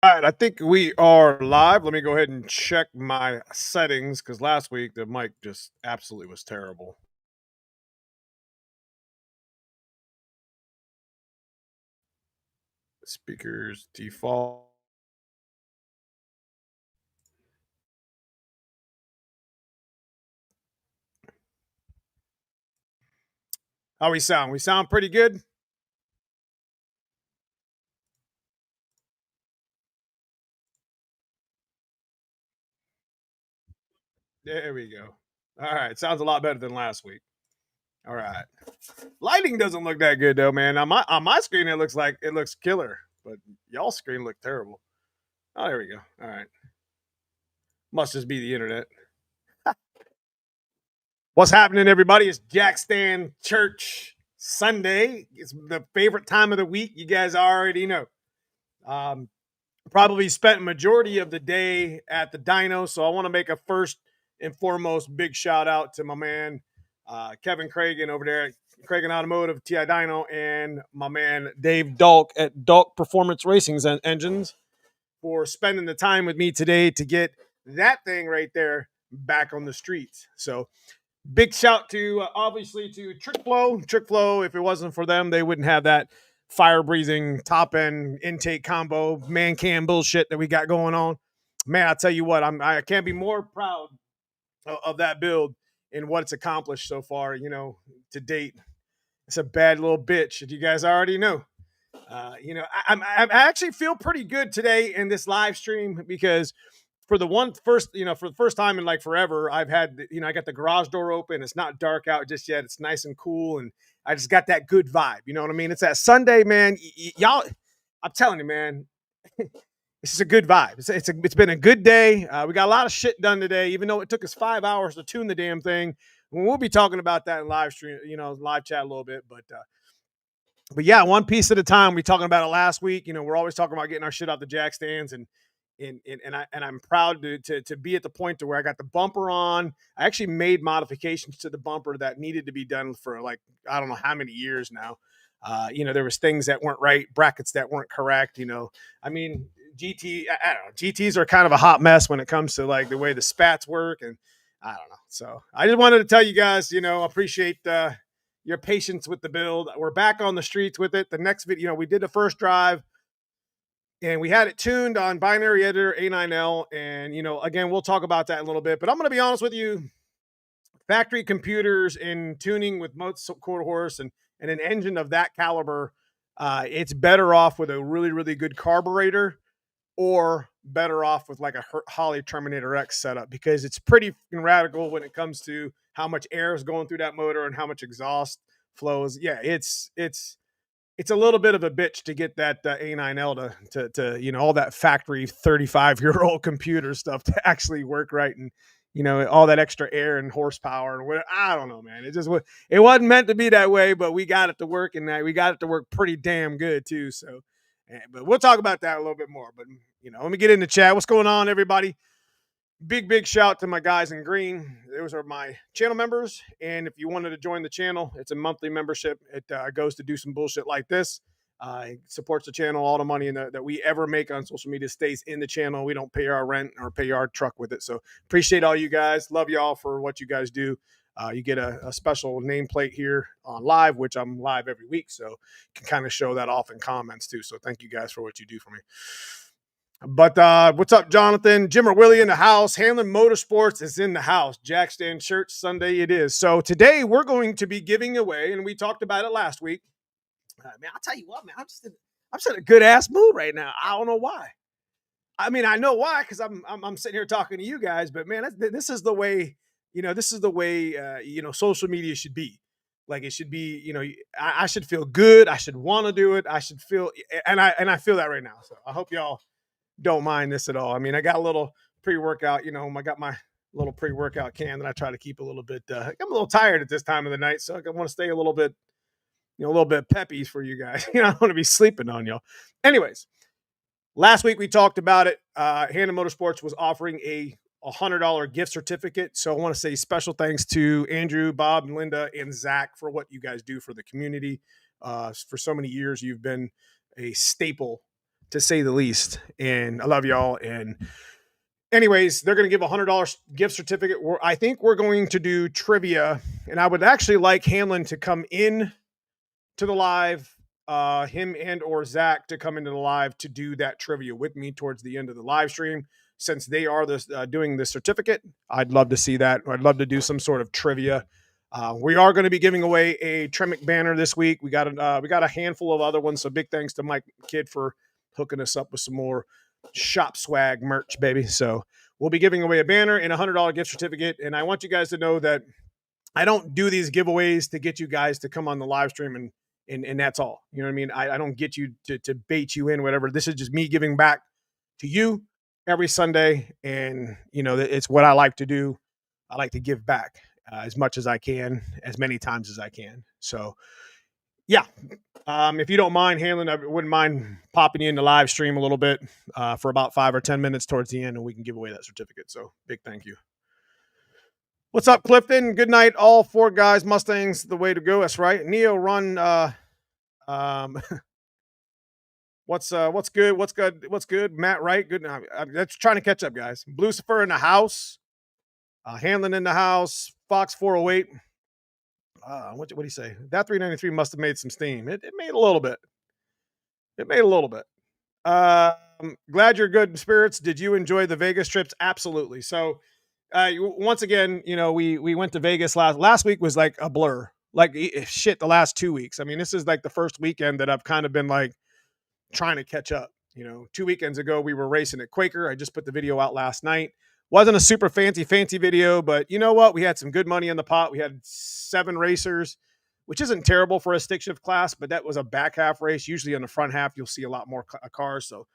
All right, I think we are live. Let me go ahead and check my settings because last week the mic just absolutely was terrible. Speakers default. How we sound? We sound pretty good. There we go. All right, sounds a lot better than last week. All right, lighting doesn't look that good though, man. On my screen it looks killer, but y'all screen look terrible. Oh, there we go. All right, must just be the internet. What's happening, everybody? It's Jackstand Church Sunday. It's the favorite time of the week. You guys already know. Um, Probably spent majority of the day at the Dyno, so I want to make a first and foremost big shout out to my man Kevin Cragen over there at Cragen Automotive, TI Dyno, and my man Dave Dalk at Dalk Performance Racing's Engines for spending the time with me today to get that thing right there back on the streets. So big shout to obviously to Trick Flow. Trick Flow, if it wasn't for them, they wouldn't have that fire breathing top end intake combo man can bullshit that we got going on. Man, I tell you what, I can't be more proud of that build and what it's accomplished so far. To date, it's a bad little bitch. If you guys already know, I actually feel pretty good today in this live stream because for the first time in like forever, I've had, I got the garage door open. It's not dark out just yet. It's nice and cool. And I just got that good vibe. You know what I mean? It's that Sunday, man. Y'all, I'm telling you, man, this is a good vibe. It's been a good day. We got a lot of shit done today, even though it took us 5 hours to tune the damn thing. We'll be talking about that in live stream, live chat a little bit, but yeah, one piece at a time. We talking about it last week. We're always talking about getting our shit out the jack stands, and I'm proud to be at the point to where I got the bumper on. I actually made modifications to the bumper that needed to be done for like I don't know how many years now. There was things that weren't right, brackets that weren't correct. I mean, I don't know. GTs are kind of a hot mess when it comes to like the way the spats work, and I don't know. So I just wanted to tell you guys, appreciate your patience with the build. We're back on the streets with it. The next video, we did the first drive and we had it tuned on binary editor A9L. And, again, we'll talk about that in a little bit, but I'm going to be honest with you. Factory computers in tuning with most quarter horse and an engine of that caliber, it's better off with a really, really good carburetor or better off with like a Holly Terminator X setup because it's pretty radical when it comes to how much air is going through that motor and how much exhaust flows. Yeah, it's a little bit of a bitch to get that A9L to all that factory 35-year-old computer stuff to actually work right, and all that extra air and horsepower and what I don't know, man. It wasn't meant to be that way, but we got it to work, and we got it to work pretty damn good too. So, but we'll talk about that a little bit more. But let me get in the chat. What's going on, everybody? Big shout to my guys in green. Those are my channel members, and if you wanted to join the channel, it's a monthly membership. It goes to do some bullshit like this. It supports the channel. All the money that we ever make on social media stays in the channel. We don't pay our rent or pay our truck with it. So appreciate all you guys. Love y'all for what you guys do. You get a special nameplate here on live, which I'm live every week, so can kind of show that off in comments too. So thank you guys for what you do for me. But what's up, Jonathan? Jim or Willie in the house. Hanlon Motorsports is in the house. Jackstand Church Sunday it is. So today we're going to be giving away, and we talked about it last week. Man, I'll tell you what, man, I'm just in a good ass mood right now. I don't know why. I mean, I know why because I'm sitting here talking to you guys. But man, this is the way social media should be. Like it should be. I should feel good. I should want to do it. I should feel, and I feel that right now. So I hope y'all don't mind this at all. I mean, I got a little pre-workout, I got my little pre-workout can that I try to keep a little bit, I'm a little tired at this time of the night. So I want to stay a little bit peppy for you guys. I don't want to be sleeping on y'all. Anyways, last week we talked about it. Hanlon Motorsports was offering a $100 gift certificate. So I want to say special thanks to Andrew, Bob, and Linda, and Zach for what you guys do for the community. For so many years, you've been a staple to say the least. And I love y'all. And anyways, they're going to give $100 gift certificate. I think we're going to do trivia, and I would actually like Hanlon to come in to the live, him and or Zach to come into the live to do that trivia with me towards the end of the live stream. Since they are doing the certificate, I'd love to see that. I'd love to do some sort of trivia. We are going to be giving away a Tremec banner this week. We got a handful of other ones. So big thanks to Mike Kidd for hooking us up with some more shop swag merch, baby. So we'll be giving away a banner and $100 gift certificate. And I want you guys to know that I don't do these giveaways to get you guys to come on the live stream and that's all. You know what I mean? I don't get you to bait you in, whatever. This is just me giving back to you every Sunday. And, you know, it's what I like to do. I like to give back as much as I can, as many times as I can. So, yeah. If you don't mind, Hanlon, I wouldn't mind popping you in the live stream a little bit for about 5 or 10 minutes towards the end, and we can give away that certificate. So, big thank you. What's up, Clifton? Good night, all 4 guys. Mustangs, the way to go. That's right. Neo, run. What's good? What's good? What's good? Matt Wright, good. That's trying to catch up, guys. Lucifer in the house. Hanlon in the house. Fox 408. What do you say? That 393 must have made some steam. It made a little bit. It made a little bit. Glad you're good in spirits. Did you enjoy the Vegas trips? Absolutely. So, once again, you know, we went to Vegas last week was like a blur. Like shit, the last 2 weeks. I mean, this is like the first weekend that I've kind of been like trying to catch up. You know, 2 weekends ago we were racing at Quaker. I just put the video out last night. Wasn't a super fancy video, but you know what? We had some good money in the pot. We had 7 racers, which isn't terrible for a stick shift class, but that was a back half race. Usually on the front half, you'll see a lot more cars. So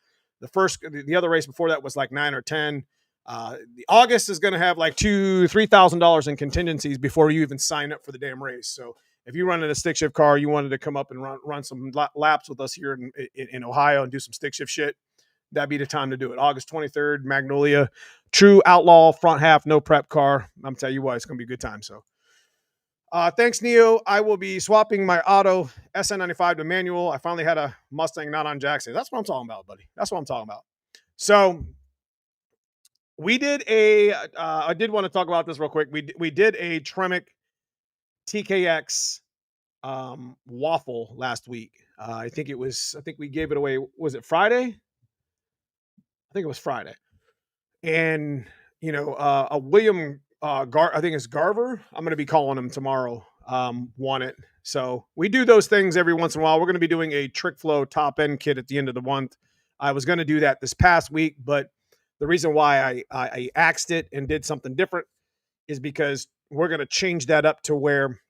the other race before that was like 9 or 10. The August is going to have like $3,000 in contingencies before you even sign up for the damn race. So if you run in a stick shift car, you wanted to come up and run some laps with us here in Ohio and do some stick shift shit, that'd be the time to do it. August 23rd, Magnolia, true outlaw front half, no prep car. I'm telling you what, it's going to be a good time. So thanks, Neo. I will be swapping my auto SN95 to manual. I finally had a Mustang not on jackstand. That's what I'm talking about, buddy. That's what I'm talking about. So we did I did want to talk about this real quick. We did a Tremec TKX waffle last week. I think we gave it away. Was it Friday? I think it was Friday. And, you know, a William I think it's Garver. I'm going to be calling him tomorrow. Won it. So we do those things every once in a while. We're going to be doing a Trick Flow top end kit at the end of the month. I was going to do that this past week, but the reason why I axed it and did something different is because we're going to change that up to where,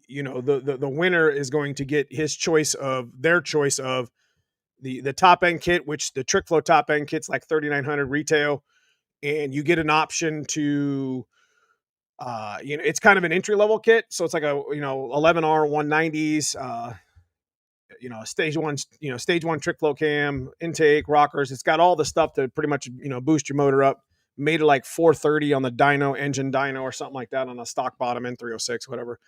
you know, the winner is going to get their choice of the top end kit, which the Trick Flow top end kit's like $3,900 retail, and you get an option to, you know, it's kind of an entry level kit, so it's like a 11R 190s. You know, stage one Trick Flow cam, intake, rockers. It's got all the stuff to pretty much, you know, boost your motor up. Made it like 430 on the Dyno engine or something like that on a stock bottom N306, whatever.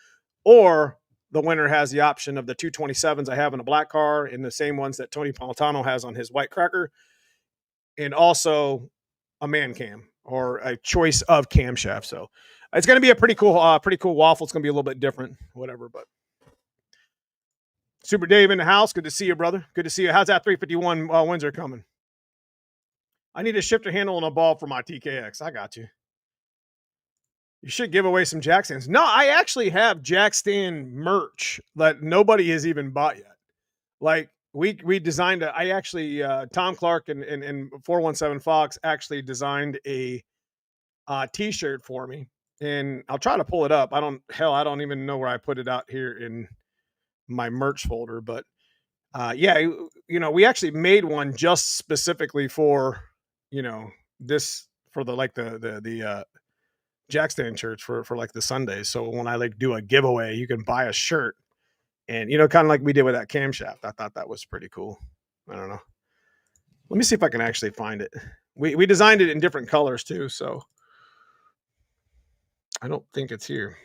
Or the winner has the option of the 227s I have in a black car and the same ones that Tony Politano has on his white cracker, and also a man cam or a choice of camshaft. So it's going to be a pretty cool waffle. It's going to be a little bit different, whatever, but Super Dave in the house. Good to see you, brother. Good to see you. How's that 351 Windsor coming? I need a shifter handle and a ball for my TKX. I got you. You should give away some jackstands. No, I actually have jackstand merch that nobody has even bought yet. Like we designed I actually Tom Clark and 417 Fox actually designed a t-shirt for me, and I'll try to pull it up. I don't even know where I put it out here in my merch folder, but yeah, you know, we actually made one just specifically for, you know, this for the jackstand shirts for like the Sundays. So when I like do a giveaway, you can buy a shirt, and, you know, kind of like we did with that camshaft. I thought that was pretty cool. I don't know. Let me see if I can actually find it. We designed it in different colors too, so I don't think it's here.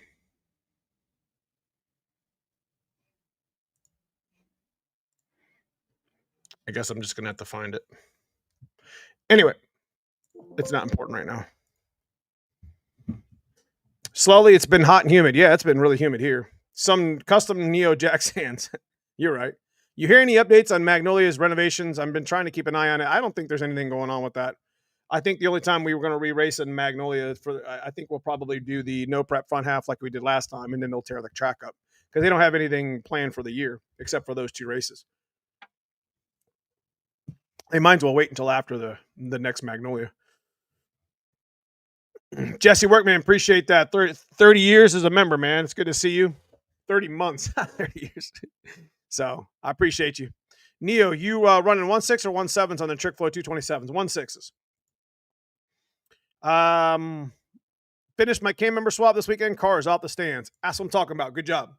I guess I'm just going to have to find it. Anyway, it's not important right now. Slowly, it's been hot and humid. Yeah, it's been really humid here. Some custom Neo jackstands. You're right. You hear any updates on Magnolia's renovations? I've been trying to keep an eye on it. I don't think there's anything going on with that. I think the only time we were going to re-race in Magnolia I think we'll probably do the no prep front half like we did last time, and then they'll tear the track up because they don't have anything planned for the year except for those 2 races. They might as well wait until after the next Magnolia. Jesse Workman, appreciate that. 30 years as a member, man. It's good to see you. 30 months, 30 years. So I appreciate you. Neo, you running 1.6 or 1.7s on the Trick Flow 227s? 1.6s. Finished my cam member swap this weekend. Cars off the stands. That's what I'm talking about. Good job.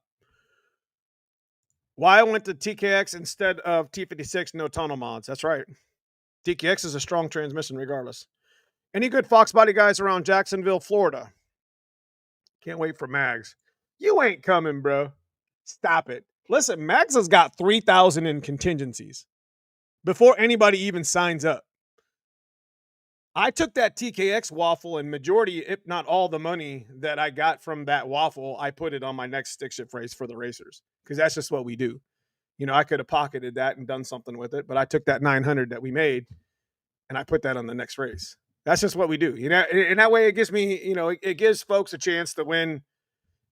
Why I went to TKX instead of T56, no tunnel mods. That's right. TKX is a strong transmission regardless. Any good foxbody guys around Jacksonville, Florida? Can't wait for Mags. You ain't coming, bro. Stop it. Listen, Mags has got 3,000 in contingencies before anybody even signs up. I took that TKX waffle and majority, if not all the money that I got from that waffle, I put it on my next stick shift race for the racers because that's just what we do. You know, I could have pocketed that and done something with it, but I took that 900 that we made and I put that on the next race. That's just what we do. You know, and that way it gives me, you know, it gives folks a chance to win,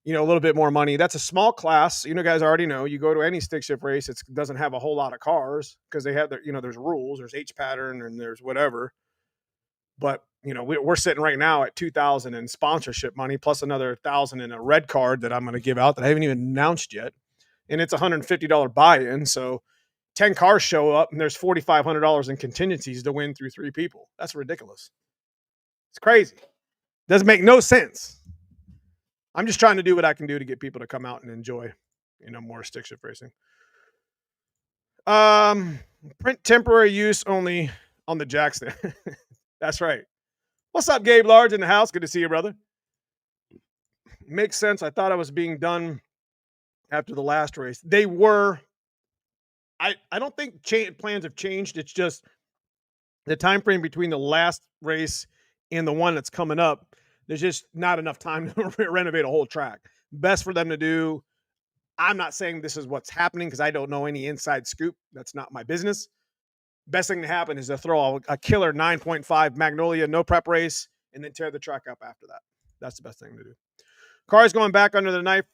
you know, a little bit more money. That's a small class. You know, guys already know you go to any stick shift race, it doesn't have a whole lot of cars because they have their, you know, there's rules, there's H pattern and there's whatever. But, you know, we're sitting right now at 2,000 in sponsorship money plus another 1,000 in a red card that I'm going to give out that I haven't even announced yet. And it's $150 buy-in. So 10 cars show up and there's $4,500 in contingencies to win through 3 people. That's ridiculous. It's crazy. Doesn't make no sense. I'm just trying to do what I can do to get people to come out and enjoy, you know, more stick shift racing. Print temporary use only on the jackstand. That's right. What's up, Gabe Large in the house? Good to see you, brother. Makes sense. I thought I was being done after the last race. They were. I don't think plans have changed. It's just the time frame between the last race and the one that's coming up. There's just not enough time to renovate a whole track. Best for them to do. I'm not saying this is what's happening because I don't know any inside scoop. That's not my business. Best thing to happen is to throw a killer 9.5 Magnolia no prep race and then tear the track up after that. That's the best thing to do. Cars going back under the knife,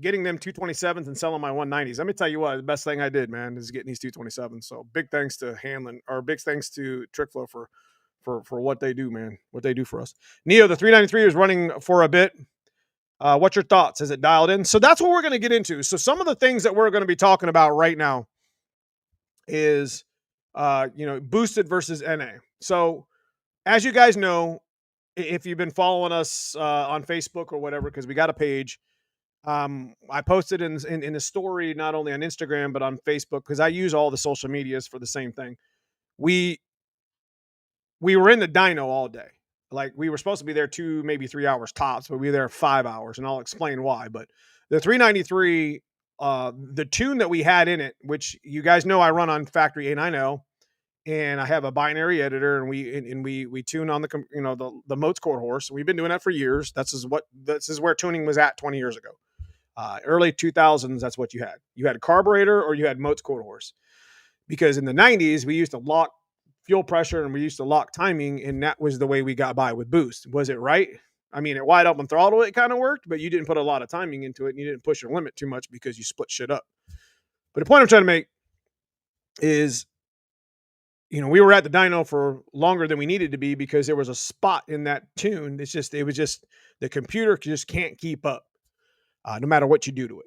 getting them 227s and selling my 190s. Let me tell you what, the best thing I did, man, is getting these 227s. So big thanks to Hanlon, or big thanks to Trickflow for what they do, man, what they do for us. Neo, the 393 is running for a bit. What's your thoughts? Is it dialed in? So that's what we're going to get into. So some of the things that we're going to be talking about right now is you know, boosted versus NA. So as you guys know, if you've been following us on Facebook or whatever, because we got a page, I posted in a story, not only on Instagram, but on Facebook, because I use all the social medias for the same thing. We were in the dyno all day. Like we were supposed to be there 2, maybe 3 hours tops, but we were there 5 hours, and I'll explain why. But the 393, the tune that we had in it, which you guys know I run on Factory A90, and I have a binary editor, and we tune on the, you know, the Motorsports horse. We've been doing that for years. This is where tuning was at 20 years ago. Early 2000s, that's what you had. You had a carburetor or you had Motorsports horse. Because in the 90s, we used to lock fuel pressure and we used to lock timing, and that was the way we got by with boost. Was it right? I mean, at wide open throttle, it kind of worked, but you didn't put a lot of timing into it, and you didn't push your limit too much because you split shit up. But the point I'm trying to make is, you know, we were at the dyno for longer than we needed to be because there was a spot in that tune. It was just the computer just can't keep up, no matter what you do to it.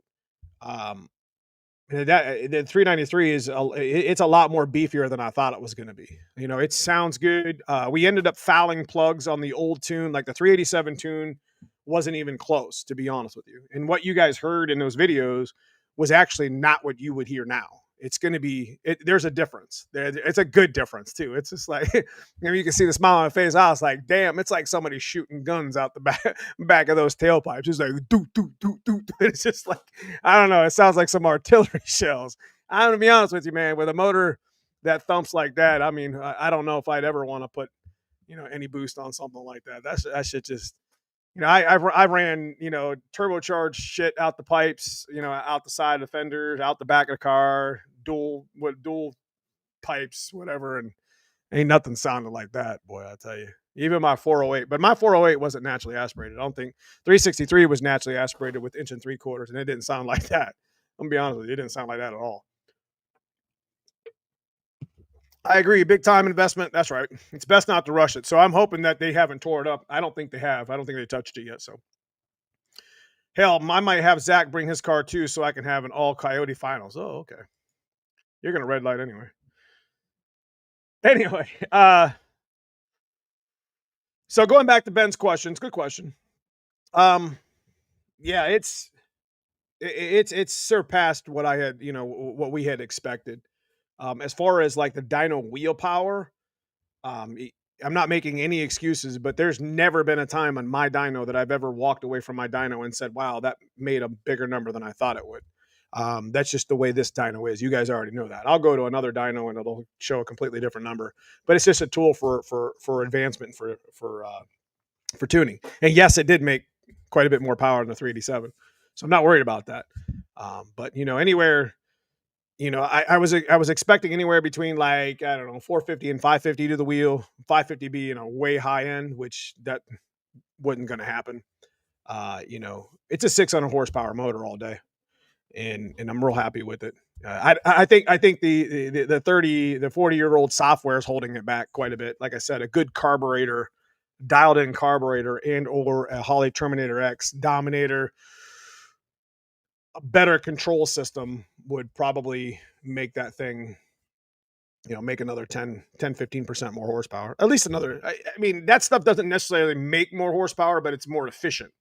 The 393 it's a lot more beefier than I thought it was going to be. You know, it sounds good. We ended up fouling plugs on the old tune, like the 387 tune wasn't even close, to be honest with you. And what you guys heard in those videos was actually not what you would hear now. It's going to be, there's a difference. It's a good difference too. It's just like, you know, you can see the smile on my face. I was like, damn, it's like somebody shooting guns out the back of those tailpipes. It's like, doo, doo, doo, doo. It's just like, I don't know. It sounds like some artillery shells. I'm going to be honest with you, man, with a motor that thumps like that, I mean, I don't know if I'd ever want to put, any boost on something like that. That shit just, I ran, turbocharged shit out the pipes, out the side of the fenders, out the back of the car, dual pipes, whatever, and ain't nothing sounded like that, boy. I tell you. Even my 408, but my 408 wasn't naturally aspirated. I don't think 363 was naturally aspirated with 1 3/4, and it didn't sound like that. I'm gonna be honest with you, it didn't sound like that at all. I agree. Big time investment. That's right. It's best not to rush it. So I'm hoping that they haven't tore it up. I don't think they have. I don't think they touched it yet. So hell, I might have Zach bring his car too, so I can have an all Coyote finals. Oh, okay. You're gonna red light anyway. Anyway, so going back to Ben's questions, good question. Yeah, it's surpassed what I had, what we had expected. As far as like the dyno wheel power, um, e- I'm not making any excuses, but there's never been a time on my dyno that I've ever walked away from my dyno and said, "Wow, that made a bigger number than I thought it would." That's just the way this dyno is. You guys already know that. I'll go to another dyno and it'll show a completely different number, but it's just a tool for advancement for tuning. And yes, it did make quite a bit more power than the 387, so I'm not worried about that. But anywhere, I was expecting anywhere between like, I don't know, 450 and 550 to the wheel, 550 being a way high end, which that wasn't going to happen. It's a 600 horsepower motor all day, and I'm real happy with it. I think the 40-year-old software is holding it back quite a bit. Like I said, a good carburetor, dialed in carburetor, and or a Holley Terminator X Dominator, a better control system would probably make that thing, make another 10, 15% more horsepower. At least another, I mean, that stuff doesn't necessarily make more horsepower, but it's more efficient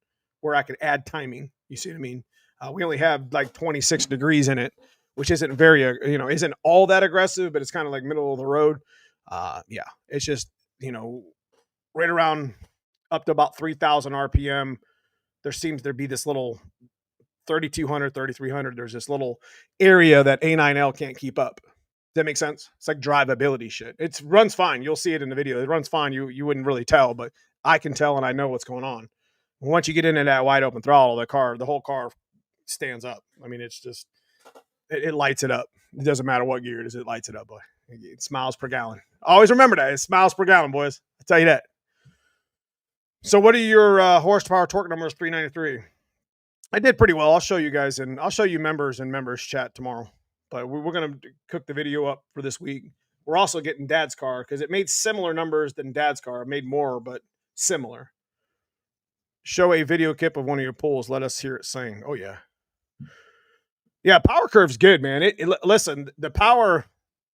where I could add timing. You see what I mean? We only have like 26 degrees in it, which isn't very, isn't all that aggressive, but it's kind of like middle of the road. Yeah, it's just, right around up to about 3,000 RPM. There seems to be this little 3,200, 3,300. There's this little area that A9L can't keep up. Does that make sense? It's like drivability shit. It runs fine. You'll see it in the video. It runs fine. You wouldn't really tell, but I can tell and I know what's going on. Once you get into that wide open throttle, the whole car stands up. I mean, it's just, it lights it up. It doesn't matter what gear it is. It lights it up, boy. It's miles per gallon. Always remember that. It's miles per gallon, boys. I tell you that. So what are your horsepower torque numbers 393? I did pretty well. I'll show you guys, and I'll show you members and members chat tomorrow. But we're going to cook the video up for this week. We're also getting Dad's car because it made similar numbers than Dad's car. It made more, but similar. Show a video clip of one of your pulls. Let us hear it sing. Oh, yeah. Yeah, power curve's good, man. Listen, the power,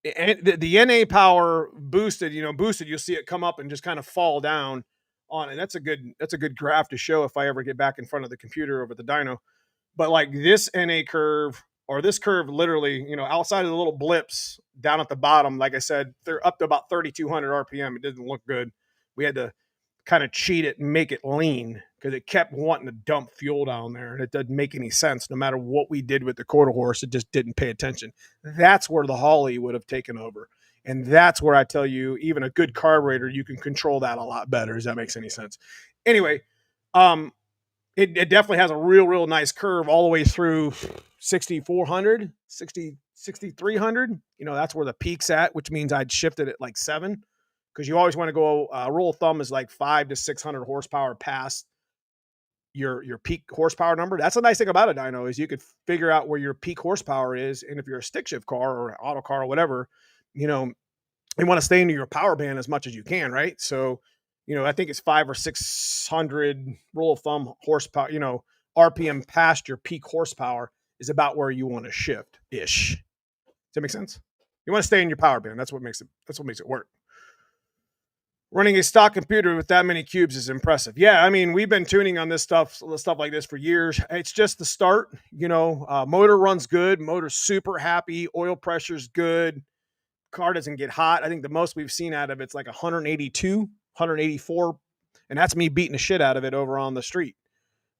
the NA power boosted, you'll see it come up and just kind of fall down on it. That's a good graph to show if I ever get back in front of the computer over the dyno. But like this NA curve, or this curve, literally, outside of the little blips down at the bottom, like I said, they're up to about 3,200 RPM. It didn't look good. We had to kind of cheat it and make it lean because it kept wanting to dump fuel down there, and it doesn't make any sense. No matter what we did with the quarter horse, it just didn't pay attention. That's where the Holley would have taken over. And that's where I tell you, even a good carburetor, you can control that a lot better. Does that make any sense? Anyway, it definitely has a real nice curve all the way through 6,400, 6,300. That's where the peak's at, which means I'd shifted it like 7, because you always want to go, rule of thumb is like 500 to 600 horsepower past your peak horsepower number. That's the nice thing about a dyno is you could figure out where your peak horsepower is. And if you're a stick shift car or auto car or whatever, you want to stay into your power band as much as you can, right? So, I think it's 500 or 600 rule of thumb horsepower, RPM past your peak horsepower is about where you want to shift ish. Does that make sense? You want to stay in your power band. That's what makes it work. Running a stock computer with that many cubes is impressive. Yeah, I mean, we've been tuning on this stuff like this for years. It's just the start, motor runs good. Motor's super happy. Oil pressure's good. Car doesn't get hot. I think the most we've seen out of it's like 182, 184. And that's me beating the shit out of it over on the street.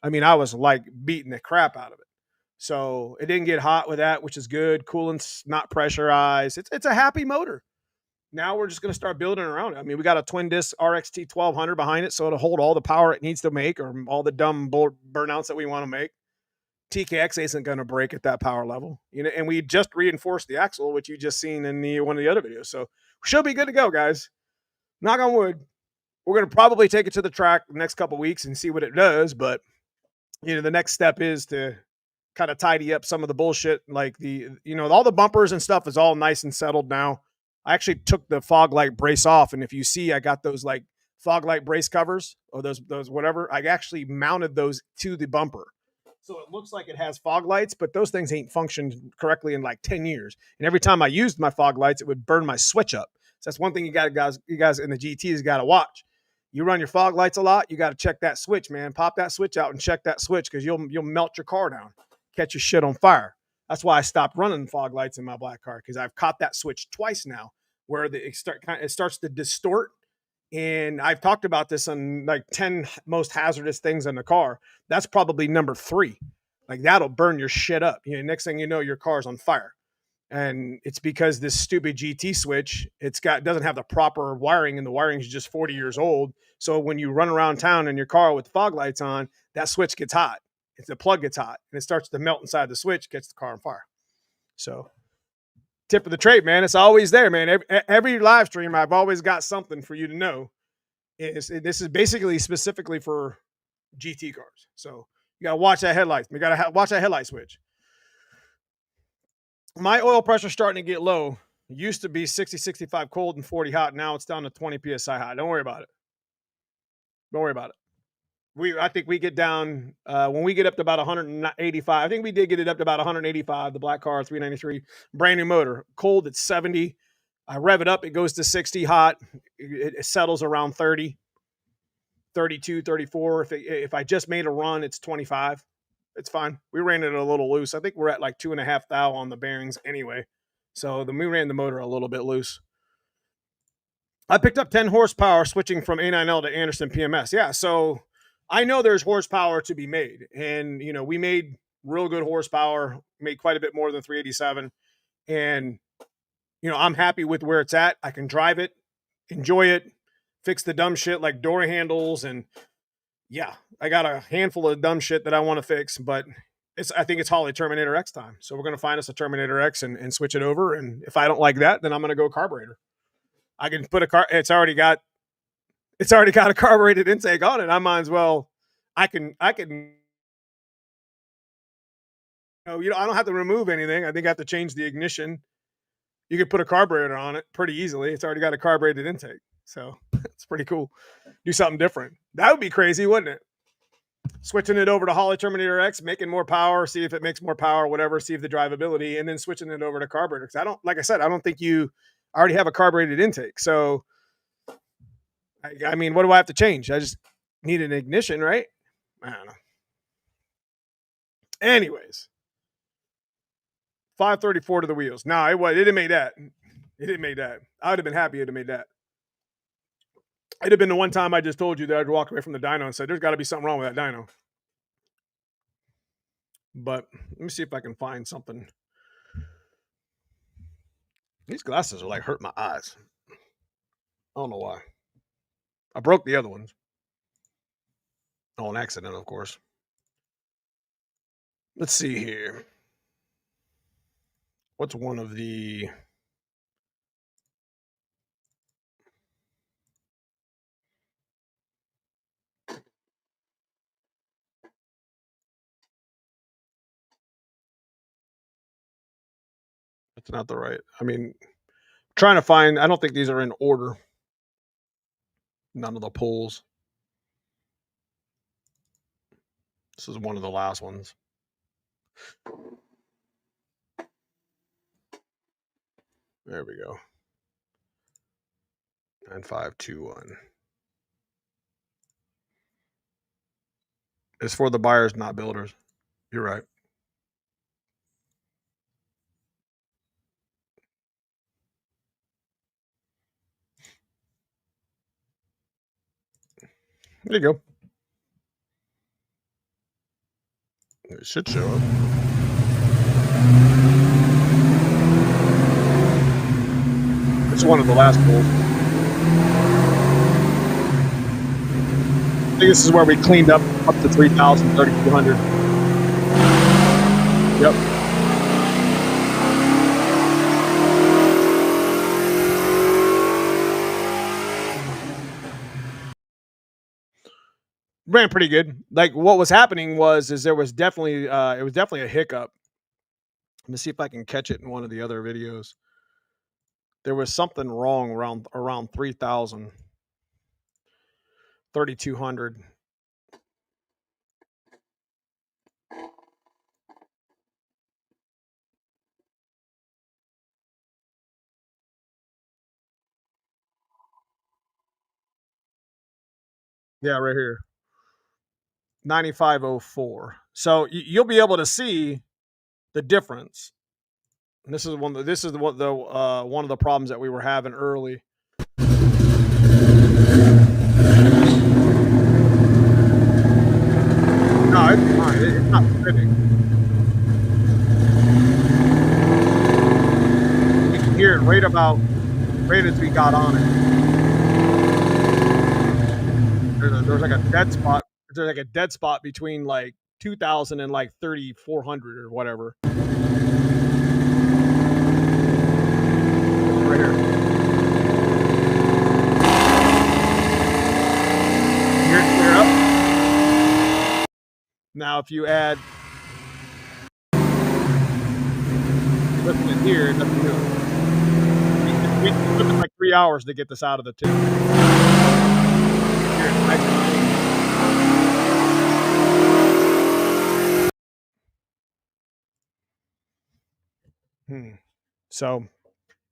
I mean, I was like beating the crap out of it. So it didn't get hot with that, which is good. Coolant's not pressurized. It's a happy motor. Now we're just going to start building around it. I mean, we got a twin disc RXT 1200 behind it, so it'll hold all the power it needs to make, or all the dumb burnouts that we want to make. TKX isn't going to break at that power level, you know. And we just reinforced the axle, which you just seen in one of the other videos. So we should be good to go, guys. Knock on wood. We're going to probably take it to the track the next couple weeks and see what it does. But you know, the next step is to kind of tidy up some of the bullshit, like all the bumpers and stuff is all nice and settled now. I actually took the fog light brace off, and if you see, I got those like fog light brace covers, or those whatever. I actually mounted those to the bumper, so it looks like it has fog lights, but those things ain't functioned correctly in like 10 years. And every time I used my fog lights, it would burn my switch up. So that's one thing you guys in the GTs got to watch. You run your fog lights a lot, you got to check that switch, man. Pop that switch out and check that switch, because you'll melt your car down, catch your shit on fire. That's why I stopped running fog lights in my black car, because I've caught that switch twice now, where it starts to distort. And I've talked about this on like 10 most hazardous things in the car. That's probably number 3. Like, that'll burn your shit up. You know, next thing you know, your car's on fire. And it's because this stupid GT switch, doesn't have the proper wiring, and the wiring is just 40 years old. So when you run around town in your car with fog lights on, that switch gets hot. The plug gets hot, and it starts to melt inside the switch, gets the car on fire. So, tip of the trade, man. It's always there, man. Every live stream, I've always got something for you to know. This is basically specifically for GT cars. So you got to watch that headlight. You got to watch that headlight switch. My oil pressure starting to get low. It used to be 60, 65 cold and 40 hot. Now it's down to 20 PSI hot. Don't worry about it. Don't worry about it. I think we get down when we get up to about 185. I think we did get it up to about 185. The black car, 393, brand new motor. Cold, it's 70. I rev it up, it goes to 60 hot. It settles around 30, 32, 34. If I just made a run, it's 25. It's fine. We ran it a little loose. I think we're at like 2.5 thou on the bearings anyway. So we ran the motor a little bit loose. I picked up 10 horsepower switching from A9L to Anderson PMS. Yeah, so I know there's horsepower to be made. And, you know, we made real good horsepower, made quite a bit more than 387. And, you know, I'm happy with where it's at. I can drive it, enjoy it, fix the dumb shit like door handles. And yeah, I got a handful of dumb shit that I want to fix, but I think it's Holly Terminator X time. So we're going to find us a Terminator X and switch it over. And if I don't like that, then I'm going to go carburetor. I can put it's already got a carbureted intake on it. I might as well, I can, you know, I don't have to remove anything. I think I have to change the ignition. You could put a carburetor on it pretty easily. It's already got a carbureted intake. So it's pretty cool. Do something different. That would be crazy, wouldn't it? Switching it over to Holly Terminator X, making more power, see if it makes more power, whatever, see if the drivability, and then switching it over to carburetor. Because like I said, I don't think you already have a carbureted intake. So, I mean, what do I have to change? I just need an ignition, right? I don't know. Anyways, 534 to the wheels. No, it didn't make that. It didn't make that. I would have been happy it had made that. It'd have been the one time I just told you that I'd walk away from the dyno and said, there's got to be something wrong with that dyno. But let me see if I can find something. These glasses are like hurting my eyes. I don't know why. I broke the other ones. Oh, an accident, of course. Let's see here. What's one of the... That's not the right. I mean, trying to find. I don't think these are in order. None of the pulls. This is one of the last ones. There we go. 9521. It's for the buyers, not builders. You're right. There you go. It should show up. is one of the last pulls. I think this is where we cleaned up to 3,000, 3,200. Yep. Ran pretty good. Like what was happening is there was definitely it was definitely a hiccup. Let me see if I can catch it in one of the other videos. There was something wrong around 3,000, 3,200. Yeah, right here. 9504. So you'll be able to see the difference. And this is one of the problems that we were having early. No, it's fine. It's not spinning. You can hear it right as we got on it. There's like a dead spot. There's like a dead spot between like 2,000 and like 3,400 or whatever. Right here. Hear it clear up. Now, if you add, listen it here, it doesn't do it. It took like 3 hours to get this out of the tube. Here, it's nice and clean. So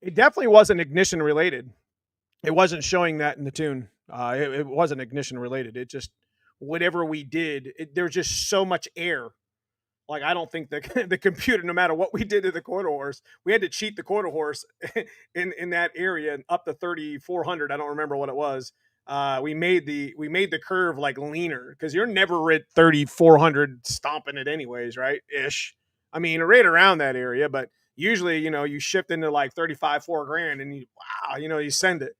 it definitely wasn't ignition related. It wasn't showing that in the tune. It wasn't ignition related. It just whatever we did, there's just so much air. Like I don't think the the computer, no matter what we did to the quarter horse, we had to cheat the quarter horse in that area and up to 3,400. I don't remember what it was. We made the curve like leaner because you're never at 3,400 stomping it anyways, right? Ish. I mean, right around that area, but usually you shift into like 35, 4 grand, and you send it.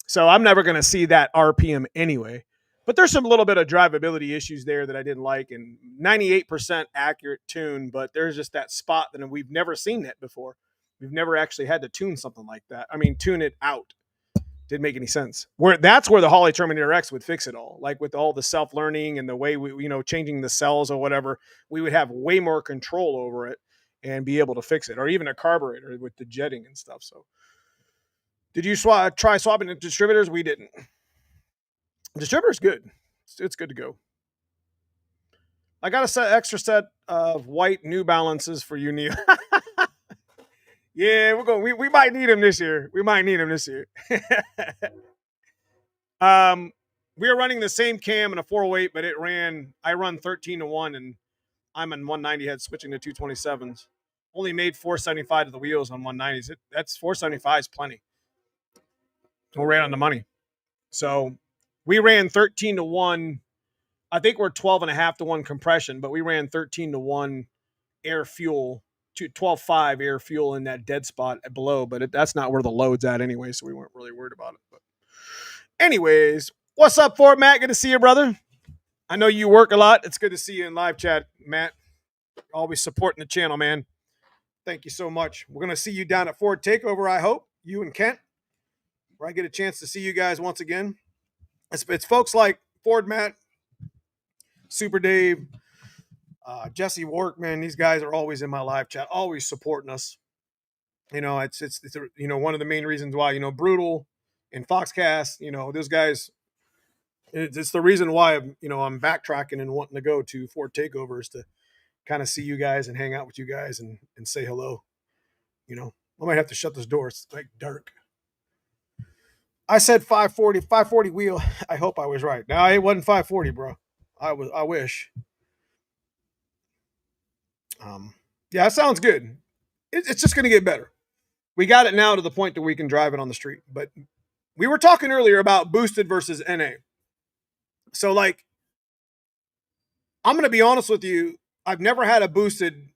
So I'm never going to see that RPM anyway. But there's some little bit of drivability issues there that I didn't like, and 98% accurate tune, but there's just that spot that we've never seen that before. We've never actually had to tune something like that. I mean, tune it out. Didn't make any sense. That's where the Holley Terminator X would fix it all. Like with all the self learning and the way we changing the cells or whatever, we would have way more control over it and be able to fix it, or even a carburetor with the jetting and stuff. So, did you try swapping the distributors? We didn't. Distributor's good. It's good to go. I got a extra set of white New Balances for you, Neil. Yeah, we're going. We might need them this year. We might need them this year. We are running the same cam in a 408, but I run 13-1, and I'm in 190 head switching to 227s. Only made 475 to the wheels on 190s. That's 475 is plenty. We're right on the money. So we ran 13-1. I think we're 12.5-1 compression, but we ran 13-1 air fuel, 12.5 air fuel in that dead spot below. But that's not where the load's at anyway, so we weren't really worried about it. But anyways, what's up, Fort Matt? Good to see you, brother. I know you work a lot. It's good to see you in live chat, Matt. Always supporting the channel, man. Thank you so much. We're gonna see you down at Ford Takeover. I hope you and Kent, where I get a chance to see you guys once again. It's folks like Ford Matt, Super Dave, Jesse Workman. These guys are always in my live chat, always supporting us. It's one of the main reasons why Brutal and Foxcast. Those guys. It's the reason why I'm backtracking and wanting to go to Ford Takeovers to kind of see you guys and hang out with you guys and say hello. I might have to shut this door. It's like dark. I said 540 wheel. I hope I was right. No, it wasn't 540, bro. I wish. Yeah, that sounds good. It's just going to get better. We got it now to the point that we can drive it on the street. But we were talking earlier about boosted versus NA. So, like, I'm going to be honest with you. I've never had a boosted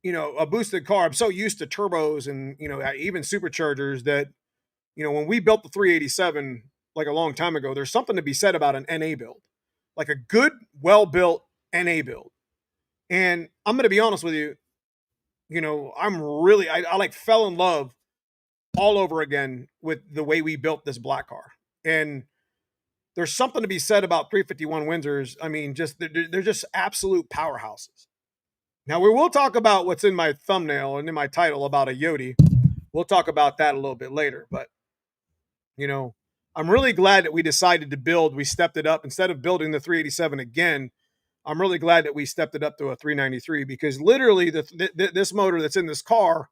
car. I'm so used to turbos and, even superchargers that when we built the 387 like a long time ago, there's something to be said about an NA build, like a good, well built NA build. And I'm going to be honest with you, I'm really, I like fell in love all over again with the way we built this black car. And there's something to be said about 351 Windsors. I mean, just they're just absolute powerhouses. Now we will talk about what's in my thumbnail and in my title about a YOTE. We'll talk about that a little bit later, but I'm really glad that we decided to build. We stepped it up instead of building the 387 again. I'm really glad that we stepped it up to a 393 because literally this motor that's in this car,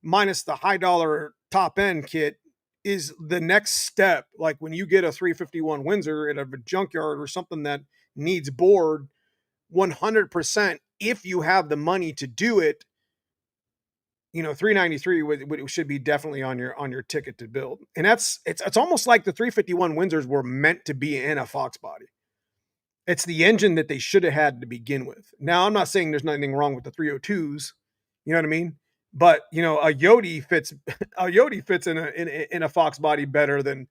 minus the high dollar top end kit, is the next step. Like when you get a 351 Windsor at a junkyard or something that needs bored, 100%, if you have the money to do it, 393 should be definitely on your ticket to build. And it's almost like the 351 Windsors were meant to be in a fox body. It's the engine that they should have had to begin with. Now, I'm not saying there's nothing wrong with the 302s, you know what I mean? But a YOTE fits in a fox body better than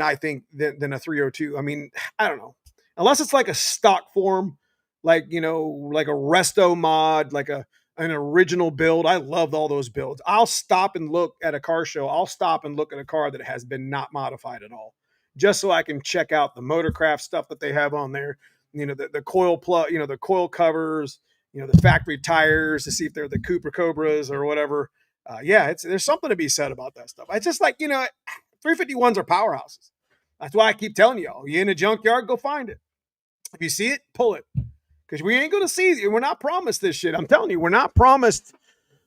I think than a 302. I mean, I don't know. Unless it's like a stock form, like like a resto mod, like an original build. I loved all those builds. I'll stop and look at a car show. I'll stop and look at a car that has been not modified at all, just so I can check out the Motorcraft stuff that they have on there. The coil plug, the coil covers, the factory tires to see if they're the Cooper Cobras or whatever. There's something to be said about that stuff. It's just like, 351s are powerhouses. That's why I keep telling y'all, you in a junkyard, go find it. If you see it, pull it. Because we ain't going to see it. We're not promised this shit. I'm telling you, we're not promised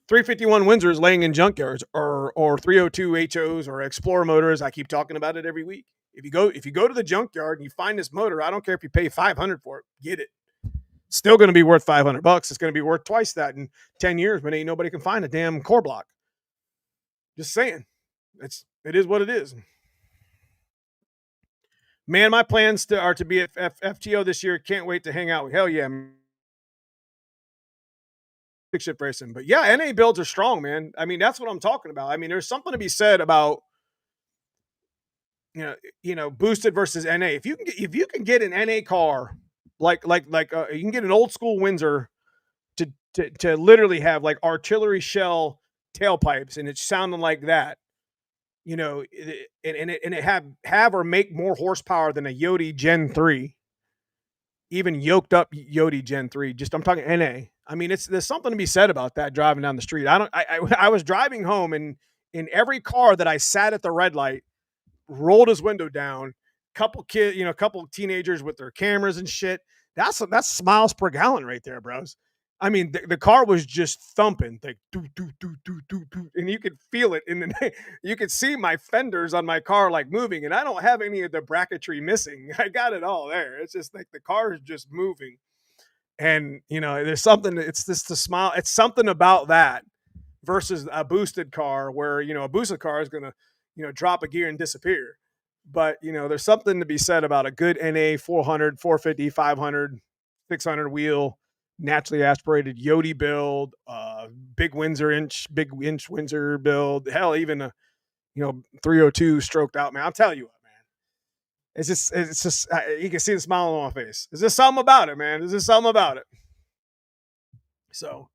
351 Windsors laying in junkyards or 302 HOs or Explorer motors. I keep talking about it every week. If you go to the junkyard and you find this motor, I don't care if you pay $500 for it, get it. Still going to be worth $500. It's going to be worth twice that in 10 years when ain't nobody can find a damn core block. Just saying. It is what it is. Man, my plans are to be at FTO this year. Can't wait to hang out with. Hell yeah. Big ship racing. But yeah, NA builds are strong, man. I mean, that's what I'm talking about. I mean, there's something to be said about boosted versus NA. If you can get an NA car like you can get an old school Windsor to literally have like artillery shell tailpipes and it's sounding like that, and it have or make more horsepower than a YOTE Gen 3, even yoked up YOTE Gen 3. Just I'm talking NA. I mean, there's something to be said about that driving down the street. I was driving home and in every car that I sat at the red light, rolled his window down, couple teenagers with their cameras and shit. That's smiles per gallon right there, bros. I mean, the car was just thumping, like do do do do do do, and you could feel it you could see my fenders on my car like moving, and I don't have any of the bracketry missing. I got it all there. It's just like the car is just moving, and there's something. It's just the smile. It's something about that versus a boosted car where a boosted car is gonna drop a gear and disappear. But there's something to be said about a good NA 400, 450, 500, 600 wheel, naturally aspirated YOTE build, big inch Windsor build, hell, even a 302 stroked out, man. I'm telling you what, man. It's just you can see the smile on my face. There's just something about it, man. There's just something about it. So,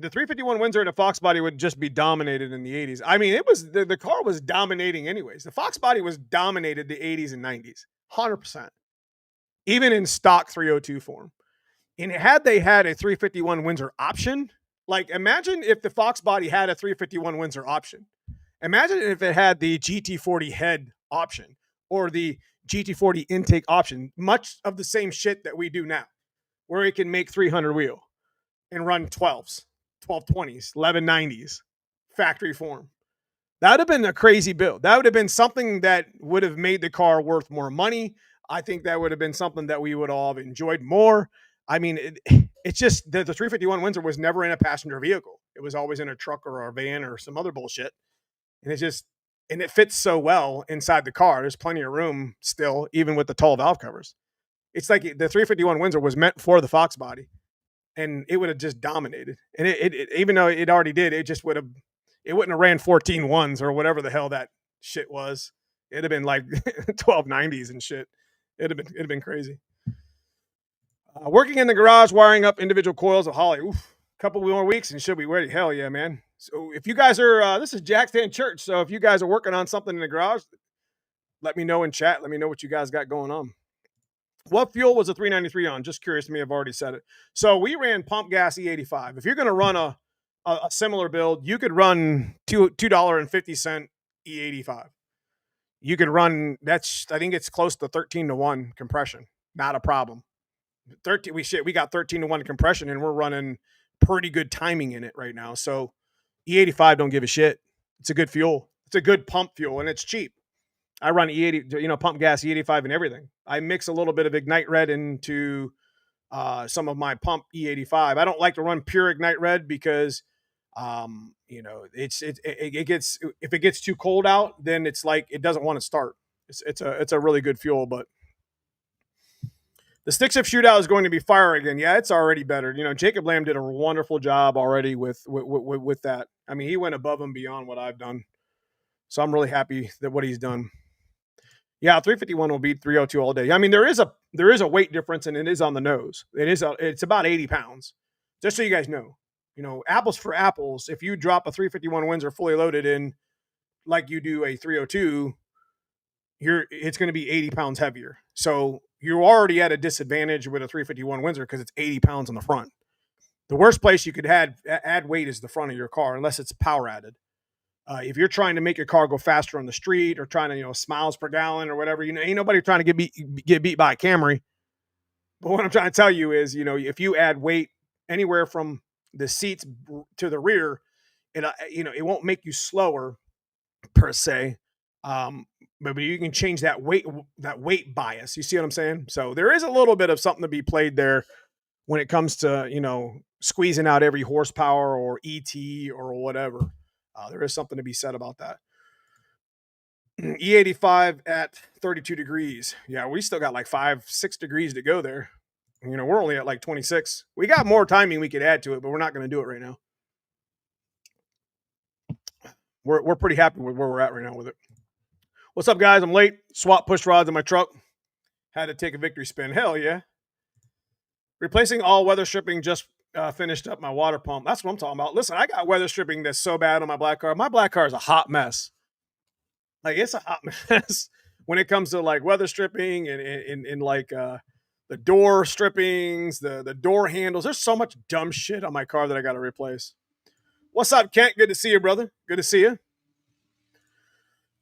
the 351 Windsor and a fox body would just be dominated in the 80s. I mean, it was the car was dominating anyways. The fox body was dominated the 80s and 90s, 100%. Even in stock 302 form. And had they had a 351 Windsor option, like imagine if the fox body had a 351 Windsor option. Imagine if it had the GT40 head option or the GT40 intake option, much of the same shit that we do now, where it can make 300 wheel and run 12s. 1220s, 1190s, factory form. That would have been a crazy build. That would have been something that would have made the car worth more money. I think that would have been something that we would all have enjoyed more. I mean, it's just the 351 Windsor was never in a passenger vehicle. It was always in a truck or a van or some other bullshit. And it fits so well inside the car. There's plenty of room still, even with the tall valve covers. It's like the 351 Windsor was meant for the fox body. and it would have just dominated. And even though it already did, it wouldn't have ran 14 ones or whatever the hell that shit was. It'd have been like 1290s and shit. It'd have been crazy. Working in the garage, wiring up individual coils of Holly. Oof, couple more weeks and she'll be ready. Hell yeah, man. So if you guys are, this is Jackstand Church. So if you guys are working on something in the garage, let me know in chat. Let me know what you guys got going on. What fuel was a 393 on? Just curious to me. I've already said it. So we ran pump gas E85. If you're going to run a similar build, you could run $2.50 E85. You could run, I think it's close to 13-to-1 compression. Not a problem. 13, we got 13-to-1 compression and we're running pretty good timing in it right now. So E85 don't give a shit. It's a good fuel. It's a good pump fuel and it's cheap. I run E80, pump gas E85 and everything. I mix a little bit of Ignite Red into some of my pump E85. I don't like to run pure Ignite Red because it gets, if it gets too cold out, then it's like it doesn't want to start. It's a really good fuel, but the stick shift shootout is going to be fire again. Yeah, it's already better. Jacob Lamb did a wonderful job already with that. I mean, he went above and beyond what I've done. So I'm really happy that what he's done. Yeah, 351 will beat 302 all day. I mean, there is a weight difference and it is on the nose. It's about 80 pounds. Just so you guys know. Apples for apples, if you drop a 351 Windsor fully loaded in like you do a 302, it's going to be 80 pounds heavier. So you're already at a disadvantage with a 351 Windsor because it's 80 pounds on the front. The worst place you could add weight is the front of your car, unless it's power added. If you're trying to make your car go faster on the street or trying to, miles per gallon or whatever, ain't nobody trying to get beat by a Camry. But what I'm trying to tell you is, if you add weight anywhere from the seats to the rear, it won't make you slower per se. But you can change that weight bias. You see what I'm saying? So there is a little bit of something to be played there when it comes to, squeezing out every horsepower or ET or whatever. There is something to be said about that. E85 at 32 degrees. Yeah, we still got like 5-6 degrees to go there. We're only at like 26. We got more timing we could add to it, but we're not going to do it right now. We're pretty happy with where we're at right now with it. What's up, guys? I'm late. Swap push rods in my truck. Had to take a victory spin. Hell yeah. Replacing all weather stripping, just finished up my water pump. That's what I'm talking about. Listen, I got weather stripping that's so bad on my black car. My black car is a hot mess. Like, it's a hot mess when it comes to like weather stripping and like the door strippings, the door handles. There's so much dumb shit on my car that I got to replace. What's up, Kent? Good to see you, brother. Good to see you.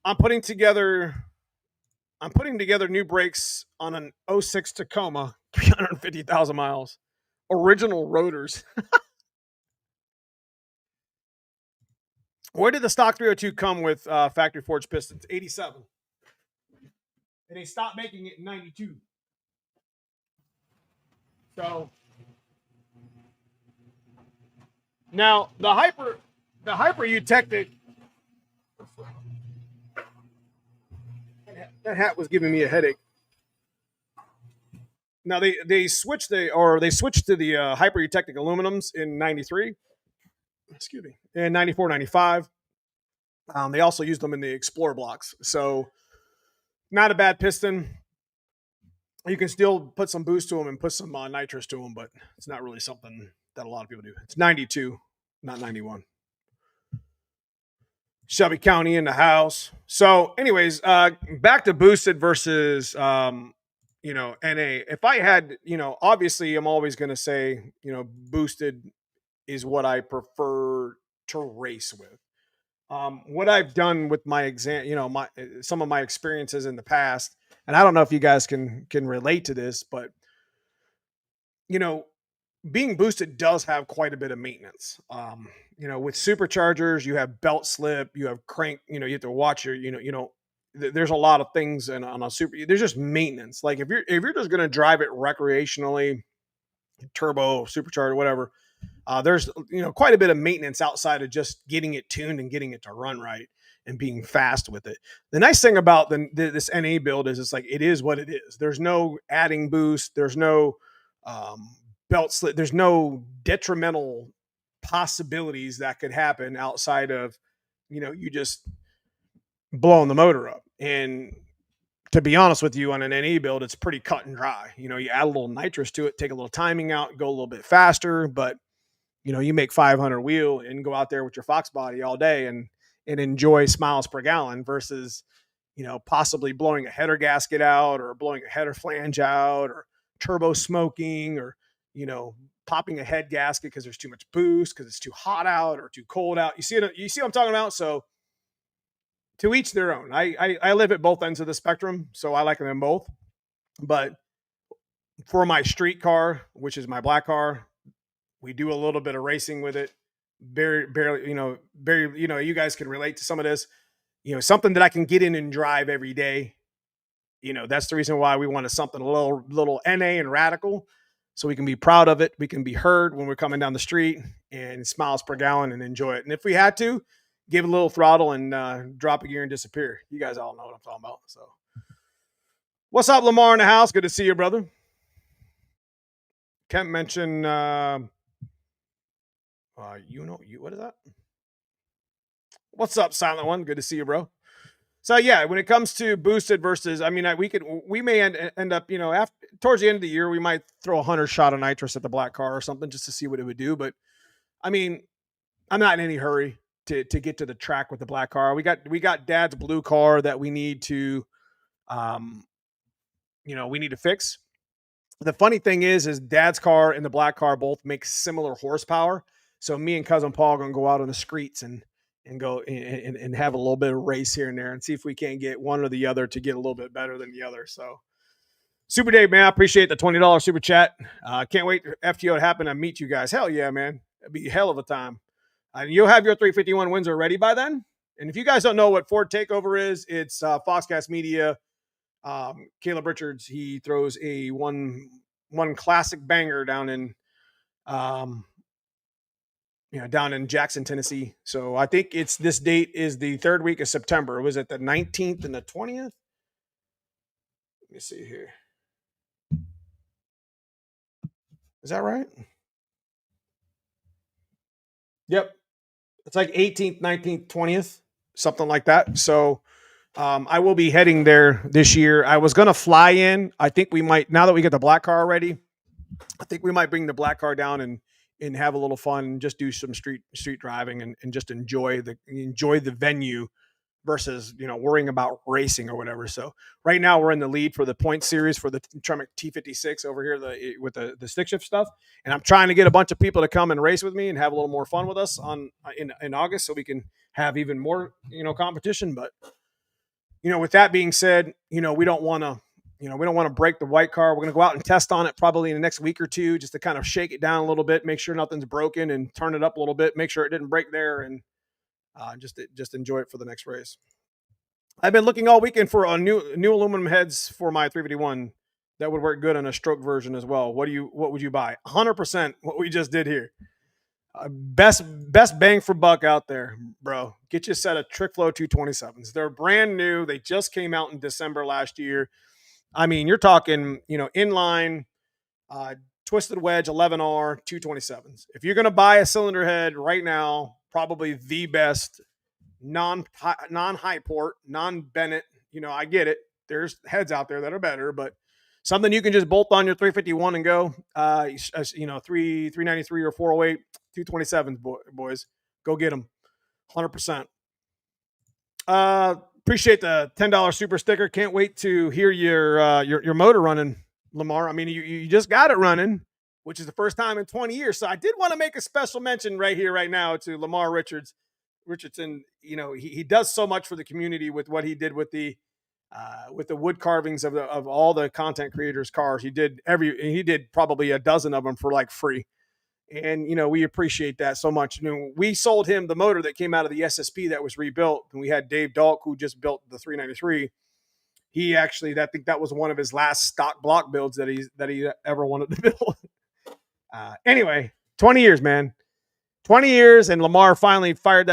I'm putting together new brakes on an 06 Tacoma, 350,000 miles. Original rotors. Where did the stock 302 come with factory forged pistons? 87. And they stopped making it in 92. So now the Hyper Eutectic. That hat was giving me a headache. Now they switched to the Hyper Eutectic aluminums in 93. Excuse me. In 94, 95. They also used them in the Explorer blocks. So not a bad piston. You can still put some boost to them and put some nitrous to them, but it's not really something that a lot of people do. It's 92, not 91. Shelby County in the house. So anyways, back to boosted versus, NA. If I had, obviously I'm always going to say, boosted is what I prefer to race with. What I've done with my some of my experiences in the past, and I don't know if you guys can relate to this, but being boosted does have quite a bit of maintenance. With superchargers, you have belt slip, you have crank, you have to watch your, there's a lot of things on a super, there's just maintenance. Like if you're just going to drive it recreationally, turbo, supercharger, whatever, there's, quite a bit of maintenance outside of just getting it tuned and getting it to run right and being fast with it. The nice thing about this NA build is it's like, it is what it is. There's no adding boost. There's no, belt slip. There's no detrimental possibilities that could happen outside of, you just blowing the motor up. And to be honest with you, on an NE build, it's pretty cut and dry. You add a little nitrous to it, take a little timing out, go a little bit faster, but you make 500 wheel and go out there with your foxbody all day and enjoy smiles per gallon versus, possibly blowing a header gasket out or blowing a header flange out or turbo smoking or, popping a head gasket because there's too much boost because it's too hot out or too cold out. You see what I'm talking about? So to each their own. I live at both ends of the spectrum, so I like them both. But for my street car, which is my black car, we do a little bit of racing with it. Barely, you guys can relate to some of this. Something that I can get in and drive every day. That's the reason why we wanted something a little NA and radical, so we can be proud of it. We can be heard when we're coming down the street and smiles per gallon and enjoy it. And if we had to, give it a little throttle and drop a gear and disappear. You guys all know what I'm talking about. So, what's up, Lamar in the house? Good to see you, brother. Kent mentioned, what is that? What's up, Silent One? Good to see you, bro. So yeah, when it comes to boosted versus, we may end up, after towards the end of the year, we might throw 100 shot of nitrous at the black car or something just to see what it would do. But I'm not in any hurry to get to the track with the black car. We got Dad's blue car that we need to, we need to fix. The funny thing is Dad's car and the black car both make similar horsepower. So me and cousin Paul are gonna go out on the streets and go and have a little bit of race here and there and see if we can't get one or the other to get a little bit better than the other. So Super Dave, man, I appreciate the $20 super chat. Can't wait for FTO to happen and meet you guys. Hell yeah, man. It'd be a hell of a time. You'll have your 351 Windsor ready by then. And if you guys don't know what Ford Takeover is, it's Foxcast Media. Caleb Richards, he throws a one classic banger down in down in Jackson, Tennessee. So I think this date is the third week of September. Was it the 19th and the 20th? Let me see here. Is that right? Yep. It's like 18th, 19th, 20th, something like that. So I will be heading there this year. I was going to fly in. I think we might, now that we get the black car already, I think we might bring the black car down and have a little fun and just do some street driving and just enjoy the venue versus, worrying about racing or whatever. So right now we're in the lead for the point series for the Tremec T56 over here with the stick shift stuff. And I'm trying to get a bunch of people to come and race with me and have a little more fun with us in August so we can have even more, competition. But, with that being said, we don't want to break the white car. We're going to go out and test on it probably in the next week or two, just to kind of shake it down a little bit, make sure nothing's broken and turn it up a little bit, make sure it didn't break there and just enjoy it for the next race. I've been looking all weekend for a new aluminum heads for my 351 that would work good on a stroke version as well. What would you buy? 100% what we just did here. Best bang for buck out there, bro. Get you a set of Trick Flow 227s. They're brand new. They just came out in December last year. You're talking, inline, twisted wedge 11R 227s. If you're going to buy a cylinder head right now, probably the best non-high port, non-Bennett. I get it. There's heads out there that are better, but something you can just bolt on your 351 and go, 393 or 408, 227s, boys. Go get them. 100%. Appreciate the $10 super sticker. Can't wait to hear your motor running, Lamar. You just got it running, which is the first time in 20 years. So I did want to make a special mention right here, right now to Lamar Richardson. He does so much for the community with what he did with the wood carvings of all the content creators' cars. He did probably a dozen of them for like free. And, we appreciate that so much. We sold him the motor that came out of the SSP that was rebuilt. And we had Dave Dalk, who just built the 393. He actually, I think that was one of his last stock block builds that he ever wanted to build. Anyway, 20 years, man. 20 years. And Lamar finally fired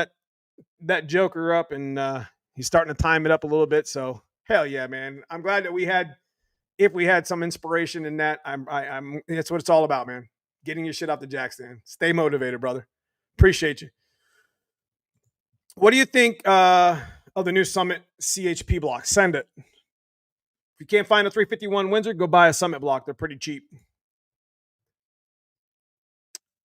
that joker up and he's starting to time it up a little bit. So hell yeah, man. I'm glad that if we had some inspiration in that, I'm that's what it's all about, man. getting your shit off the jackstand. Stay motivated, brother. Appreciate you. What do you think of the new Summit CHP block? Send it. If you can't find a 351 Windsor, go buy a Summit block. They're pretty cheap.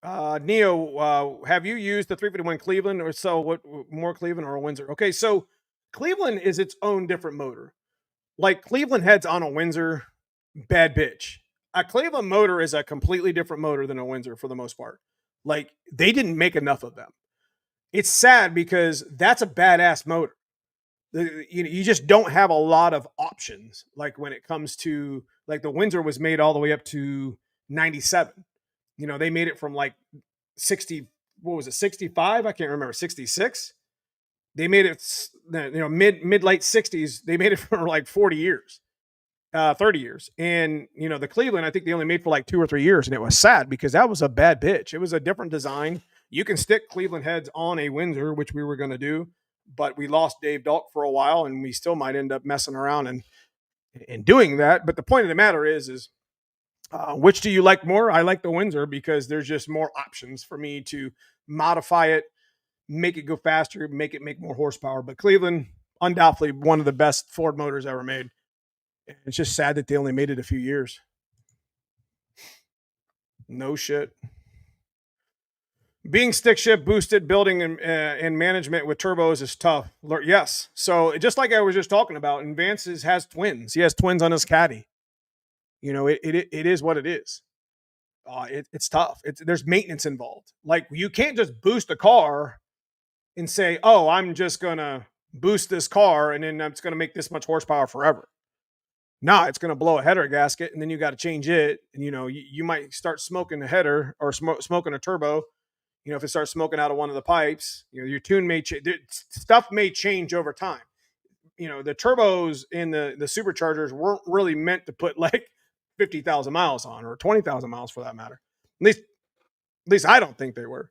Neo, have you used the 351 Cleveland or so? What more, Cleveland or a Windsor? Okay, so Cleveland is its own different motor. Like Cleveland heads on a Windsor, bad bitch. A Cleveland motor is a completely different motor than a Windsor for the most part. Like they didn't make enough of them. It's sad because that's a badass motor. You just don't have a lot of options. Like when it comes to like the Windsor was made all the way up to 97. They made it from like 60, what was it, 65? I can't remember, 66. They made it, mid late 60s. They made it for like 40 years, 30 years. And, the Cleveland, I think they only made for like 2 or 3 years. And it was sad because that was a bad bitch. It was a different design. You can stick Cleveland heads on a Windsor, which we were going to do, but we lost Dave Dalk for a while and we still might end up messing around and doing that. But the point of the matter is, which do you like more? I like the Windsor because there's just more options for me to modify it, make it go faster, make it make more horsepower. But Cleveland, undoubtedly one of the best Ford motors ever made. It's just sad that they only made it a few years. No shit. Being stick shift boosted building and management with turbos is tough. Yes. So just like I was just talking about, and Vance has twins. He has twins on his caddy. It is what it is. It's tough. There's maintenance involved. Like you can't just boost a car and say, "Oh, I'm just gonna boost this car and then I'm just gonna make this much horsepower forever." Nah, it's gonna blow a header gasket and then you got to change it. And you might start smoking a header or smoking a turbo. If it starts smoking out of one of the pipes, your tune may change. Stuff may change over time. The turbos in the superchargers weren't really meant to put like 50,000 miles on or 20,000 miles for that matter. At least I don't think they were.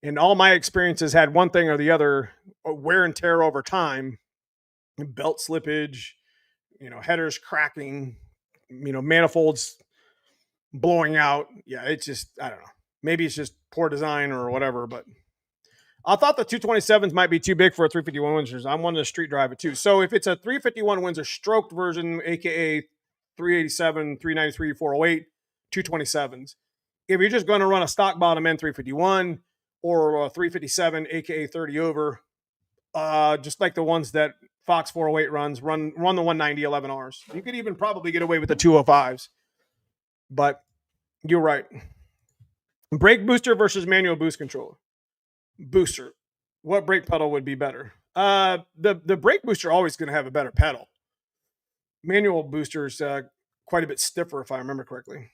And all my experiences had one thing or the other, wear and tear over time, belt slippage, headers cracking, manifolds blowing out. Yeah, it's just, I don't know. Maybe it's just poor design or whatever, but I thought the 227s might be too big for a 351 Windsor. I wanted to street drive it too. So if it's a 351 Windsor stroked version, aka 387, 393, 408, 227s. If you're just going to run a stock bottom end 351 or a 357, aka 30 over, just like the ones that Fox 408 runs, run the 190 11Rs. You could even probably get away with the 205s. But you're right. Brake booster versus manual boost controller. Booster. What brake pedal would be better? The brake booster always going to have a better pedal. Manual booster is quite a bit stiffer, if I remember correctly.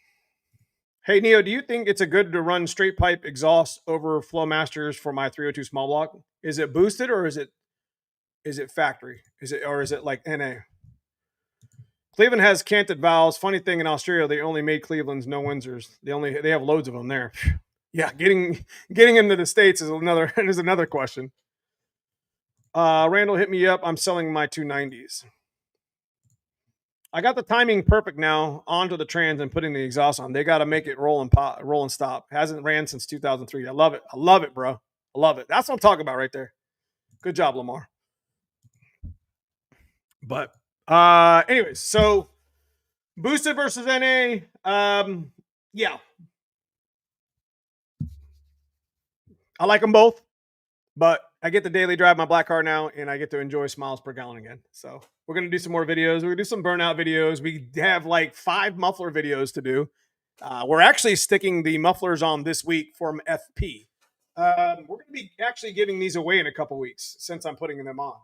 Hey, Neo, do you think it's a good to run straight pipe exhaust over Flowmasters for my 302 small block? Is it boosted or is it factory? Is it like NA? Cleveland has canted valves. Funny thing, in Australia, they only made Cleveland's, no Windsors. They have loads of them there. Yeah, getting into the States is another question. Randall hit me up. I'm selling my 290s. I got the timing perfect now onto the trans and putting the exhaust on. They got to make it roll and stop. Hasn't ran since 2003. I love it. I love it, bro. I love it. That's what I'm talking about right there. Good job, Lamar. But anyways, so boosted versus NA. Yeah. I like them both, but I get to daily drive my black car now and I get to enjoy miles per gallon again. So we're going to do some more videos. We're going to do some burnout videos. We have like 5 muffler videos to do. We're actually sticking the mufflers on this week from FP. We're going to be actually giving these away in a couple weeks since I'm putting them on.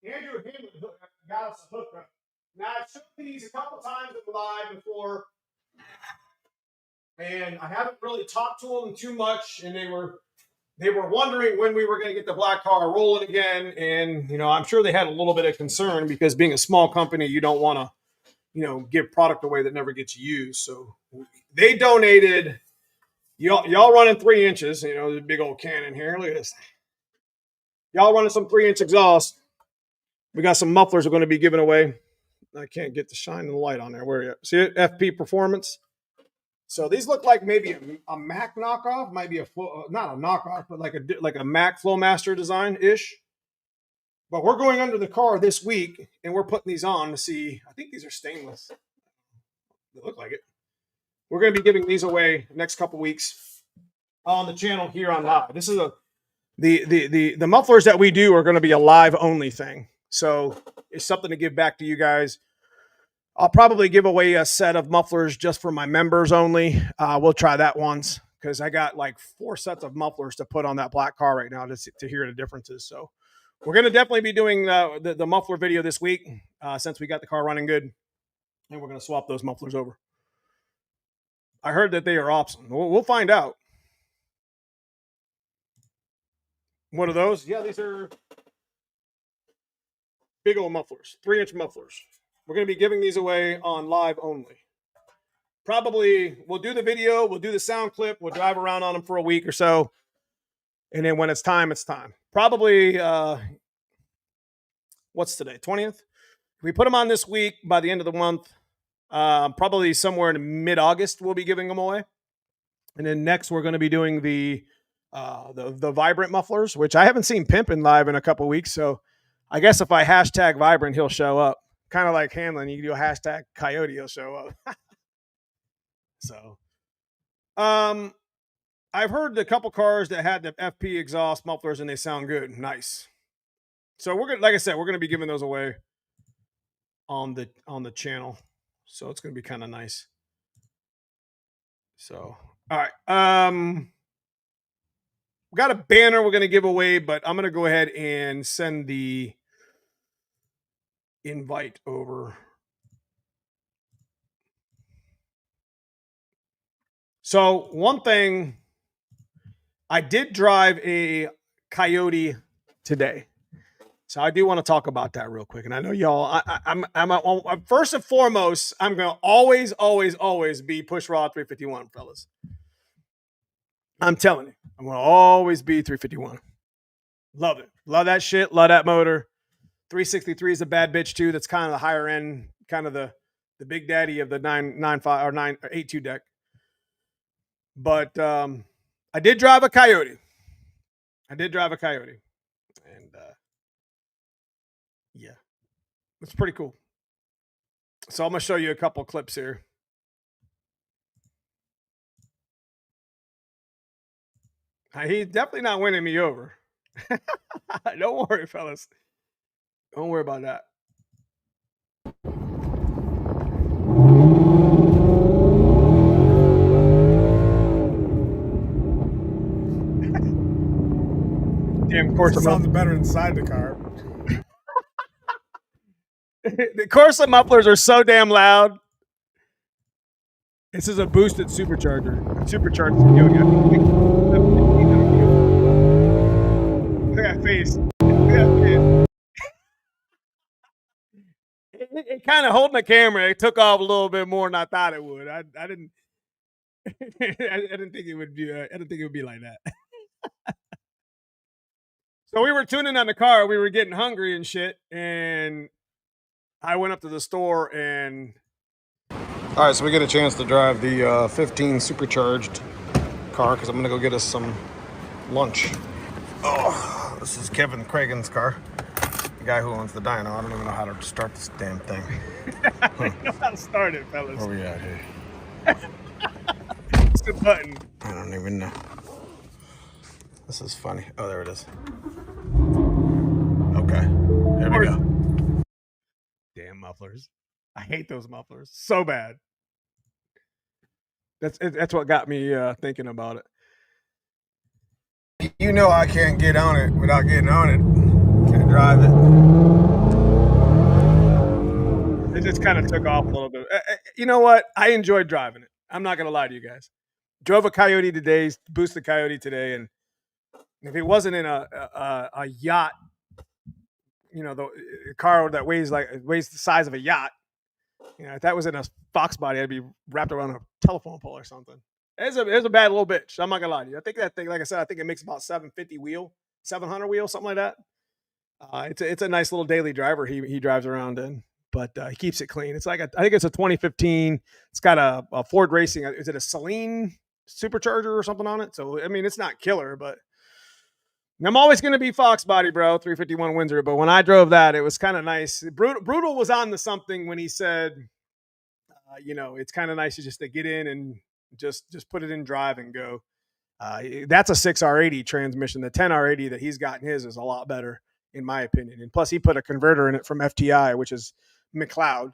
Andrew Hanlon got us a hookup. Now, I've shown these a couple times in live before, and I haven't really talked to them too much, and they were wondering when we were going to get the black car rolling again, and, I'm sure they had a little bit of concern because being a small company, you don't want to, give product away that never gets used. So they donated, y'all running 3 inches, the big old cannon here. Look at this. Y'all running some 3-inch exhaust. We got some mufflers we're going to be giving away. I can't get the shine and the light on there. Where are you? See it? FP Performance. So these look like maybe a Mac knockoff, might be not a knockoff, but like a Mac Flowmaster design ish. But we're going under the car this week, and we're putting these on to see. I think these are stainless. They look like it. We're going to be giving these away next couple weeks on the channel here on live. This is the mufflers that we do are going to be a live only thing. So it's something to give back to you guys. I'll probably give away a set of mufflers just for my members only. We'll try that once because I got like 4 sets of mufflers to put on that black car right now to hear the differences. So we're going to definitely be doing the muffler video this week since we got the car running good. And we're going to swap those mufflers over. I heard that they are awesome. We'll find out. What are those? Yeah, these are big old mufflers, 3-inch mufflers. We're going to be giving these away on live only. Probably we'll do the video, we'll do the sound clip, we'll drive around on them for a week or so. And then when it's time, it's time. Probably, what's today? 20th? If we put them on this week, by the end of the month, probably somewhere in mid-August, we'll be giving them away. And then next, we're going to be doing the vibrant mufflers, which I haven't seen Pimpin' live in a couple weeks. So I guess if I hashtag vibrant, he'll show up. Kind of like Hanlon, you can do a hashtag Coyote, he'll show up. So, I've heard a couple cars that had the FP exhaust mufflers and they sound good. Nice. So we're gonna, like I said, we're gonna be giving those away on the channel. So it's gonna be kind of nice. So, all right. We got a banner we're gonna give away, but I'm gonna go ahead and send the invite over. So one thing, I did drive a Coyote today. So I do want to talk about that real quick. And I know y'all, I'm first and foremost, I'm going to always be push rod 351, fellas. I'm telling you, I'm going to always be 351. Love it. Love that shit. Love that motor. 363 is a bad bitch too. That's kind of the higher end, kind of the big daddy of the 995 or 982 deck. But I did drive a Coyote. And yeah, it's pretty cool. So I'm going to show you a couple clips here. He's definitely not winning me over. Don't worry, fellas. Don't worry about that. Damn, Corsa sounds better inside the car. The Corsa mufflers are so damn loud. This is a boosted supercharger. Supercharged. Look at that face. It kind of holding the camera. It took off a little bit more than I thought it would. I didn't. I didn't think it would be. I didn't think it would be like that. So we were tuning on the car. We were getting hungry and shit, and I went up to the store and. All right, so we get a chance to drive the 15 supercharged car because I'm gonna go get us some lunch. Oh, this is Kevin Cragen's car, the guy who owns the Dyno. I don't even know how to start this damn thing. I don't know how to start it, fellas. Where we at here? It's the button. I don't even know. This is funny. Oh, there it is. Okay, there we go. Damn mufflers. I hate those mufflers so bad. That's what got me thinking about it. You know I can't get on it without getting on it. Can't drive it. It just kind of took off a little bit. You know what? I enjoyed driving it. I'm not gonna lie to you guys. Drove a Coyote today, boosted Coyote today, and if it wasn't in a yacht, you know, the car that weighs the size of a yacht. You know, if that was in a foxbody, I'd be wrapped around a telephone pole or something. It's a bad little bitch. I'm not gonna lie to you. I think that thing, like I said, I think it makes about 750 wheel, 700 wheel, something like that. It's a nice little daily driver he drives around in. but he keeps it clean. It's like I think it's a 2015. It's got a Ford Racing. Is it a Celine supercharger or something on it? So I mean, it's not killer, but I'm always going to be foxbody, bro. 351 Windsor. But when I drove that, it was kind of nice. Brutal was on to something when he said, it's kind of nice to get in and just put it in drive and go. That's a 6R80 transmission. The 10R80 that he's got in his is a lot better, in my opinion. And plus, he put a converter in it from FTI, which is McLeod,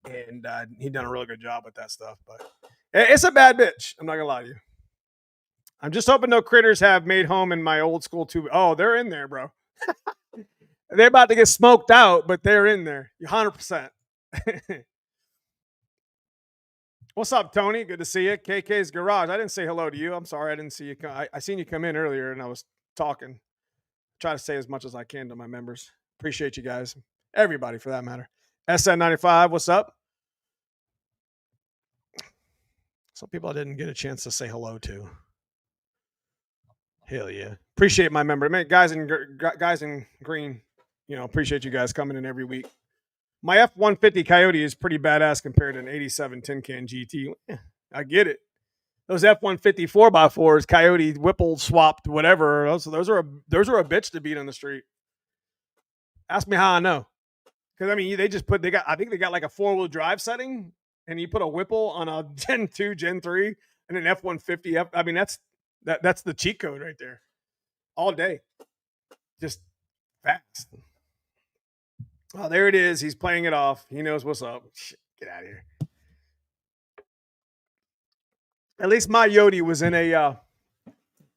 and he done a really good job with that stuff. But it's a bad bitch. I'm not gonna lie to you. I'm just hoping no critters have made home in my old school too. Oh, they're in there, bro. They're about to get smoked out, but they're in there. 100%. What's up, Tony? Good to see you. KK's Garage. I didn't say hello to you. I'm sorry. I didn't see you. I seen you come in earlier and I was talking. Try to say as much as I can to my members. Appreciate you guys. Everybody for that matter. SN95, what's up? Some people I didn't get a chance to say hello to. Hell yeah. Appreciate my member. Man, guys in green, appreciate you guys coming in every week. My F-150 Coyote is pretty badass compared to an 87 Tin Can GT. I get it. Those F-150 4x4s, Coyote, Whipple, swapped, whatever. Those are a bitch to beat on the street. Ask me how I know. Because, I mean, I think they got like a 4-wheel drive setting, and you put a Whipple on a Gen 2, Gen 3, and an F-150. I mean, that's the cheat code right there. All day. Just fast. Oh, there it is. He's playing it off. He knows what's up. Shit, get out of here. At least my YOTE was in a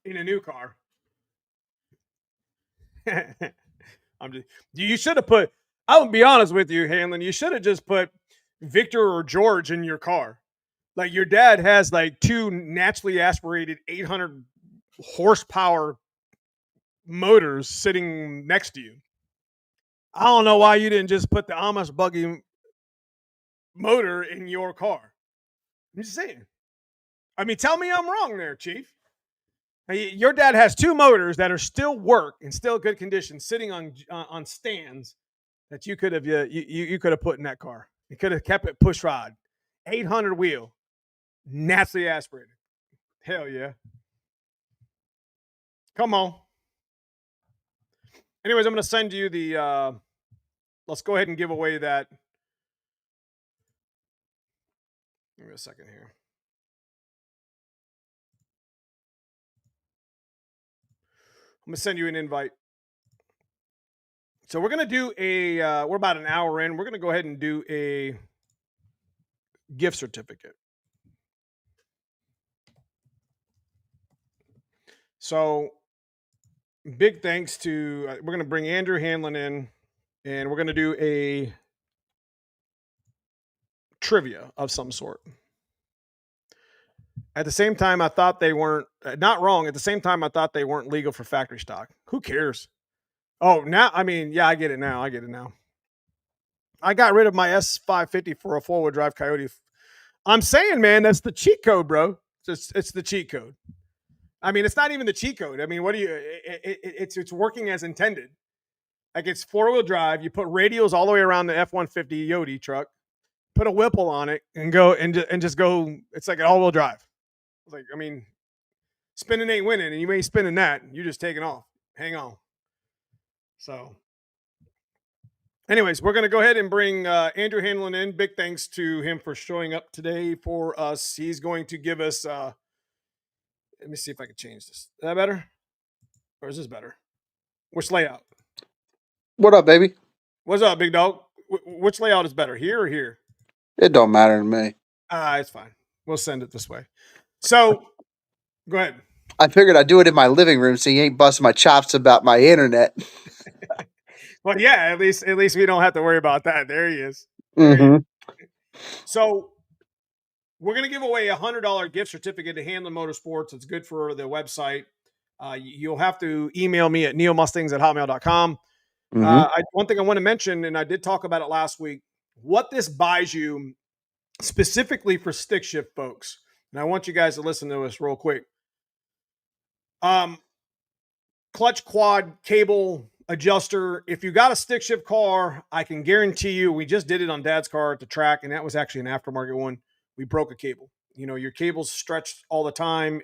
new car. You should have put. I'll be honest with you, Hanlon. You should have just put Victor or George in your car. Like your dad has like 2 naturally aspirated 800 horsepower motors sitting next to you. I don't know why you didn't just put the Amish buggy motor in your car. I'm just saying. I mean, tell me I'm wrong there, Chief. Your dad has 2 motors that are still work in still good condition, sitting on stands that you could have you could have put in that car. You could have kept it push rod, 800 wheel, naturally aspirated. Hell yeah! Come on. Anyways, I'm going to send you the. Let's go ahead and give away that. Give me a second here. I'm going to send you an invite. So we're going to do we're about an hour in. We're going to go ahead and do a gift certificate. So big thanks to, we're going to bring Andrew Hanlon in, and we're going to do a trivia of some sort. At the same time, I thought they weren't, not wrong. At the same time, I thought they weren't legal for factory stock. Who cares? Oh, now, I mean, yeah, I get it now. I got rid of my S550 for a 4-wheel drive Coyote. I'm saying, man, that's the cheat code, bro. It's the cheat code. I mean, it's not even the cheat code. I mean, it's working as intended. Like it's 4-wheel drive. You put radials all the way around the F-150 YOTE truck, put a Whipple on it, and go and just go. It's like an all-wheel drive. It's like, I mean, spinning ain't winning, and you ain't spinning that. You're just taking off. Hang on. So, anyways, we're going to go ahead and bring Andrew Hanlon in. Big thanks to him for showing up today for us. He's going to give us, let me see if I can change this. Is that better? Or is this better? Which layout? What up, baby? What's up, big dog? Which layout is better, here or here? It don't matter to me. It's fine. We'll send it this way. So, go ahead. I figured I'd do it in my living room so you ain't busting my chops about my internet. Well, yeah, at least we don't have to worry about that. There he is. So, we're going to give away a $100 gift certificate to Hanlon Motorsports. It's good for the website. You'll have to email me at neomustangs@hotmail.com. One thing I want to mention, and I did talk about it last week, what this buys you specifically for stick shift folks. And I want you guys to listen to this real quick. Clutch, quad, cable, adjuster. If you got a stick shift car, I can guarantee you, we just did it on Dad's car at the track, and that was actually an aftermarket one. We broke a cable. Your cable's stretched all the time.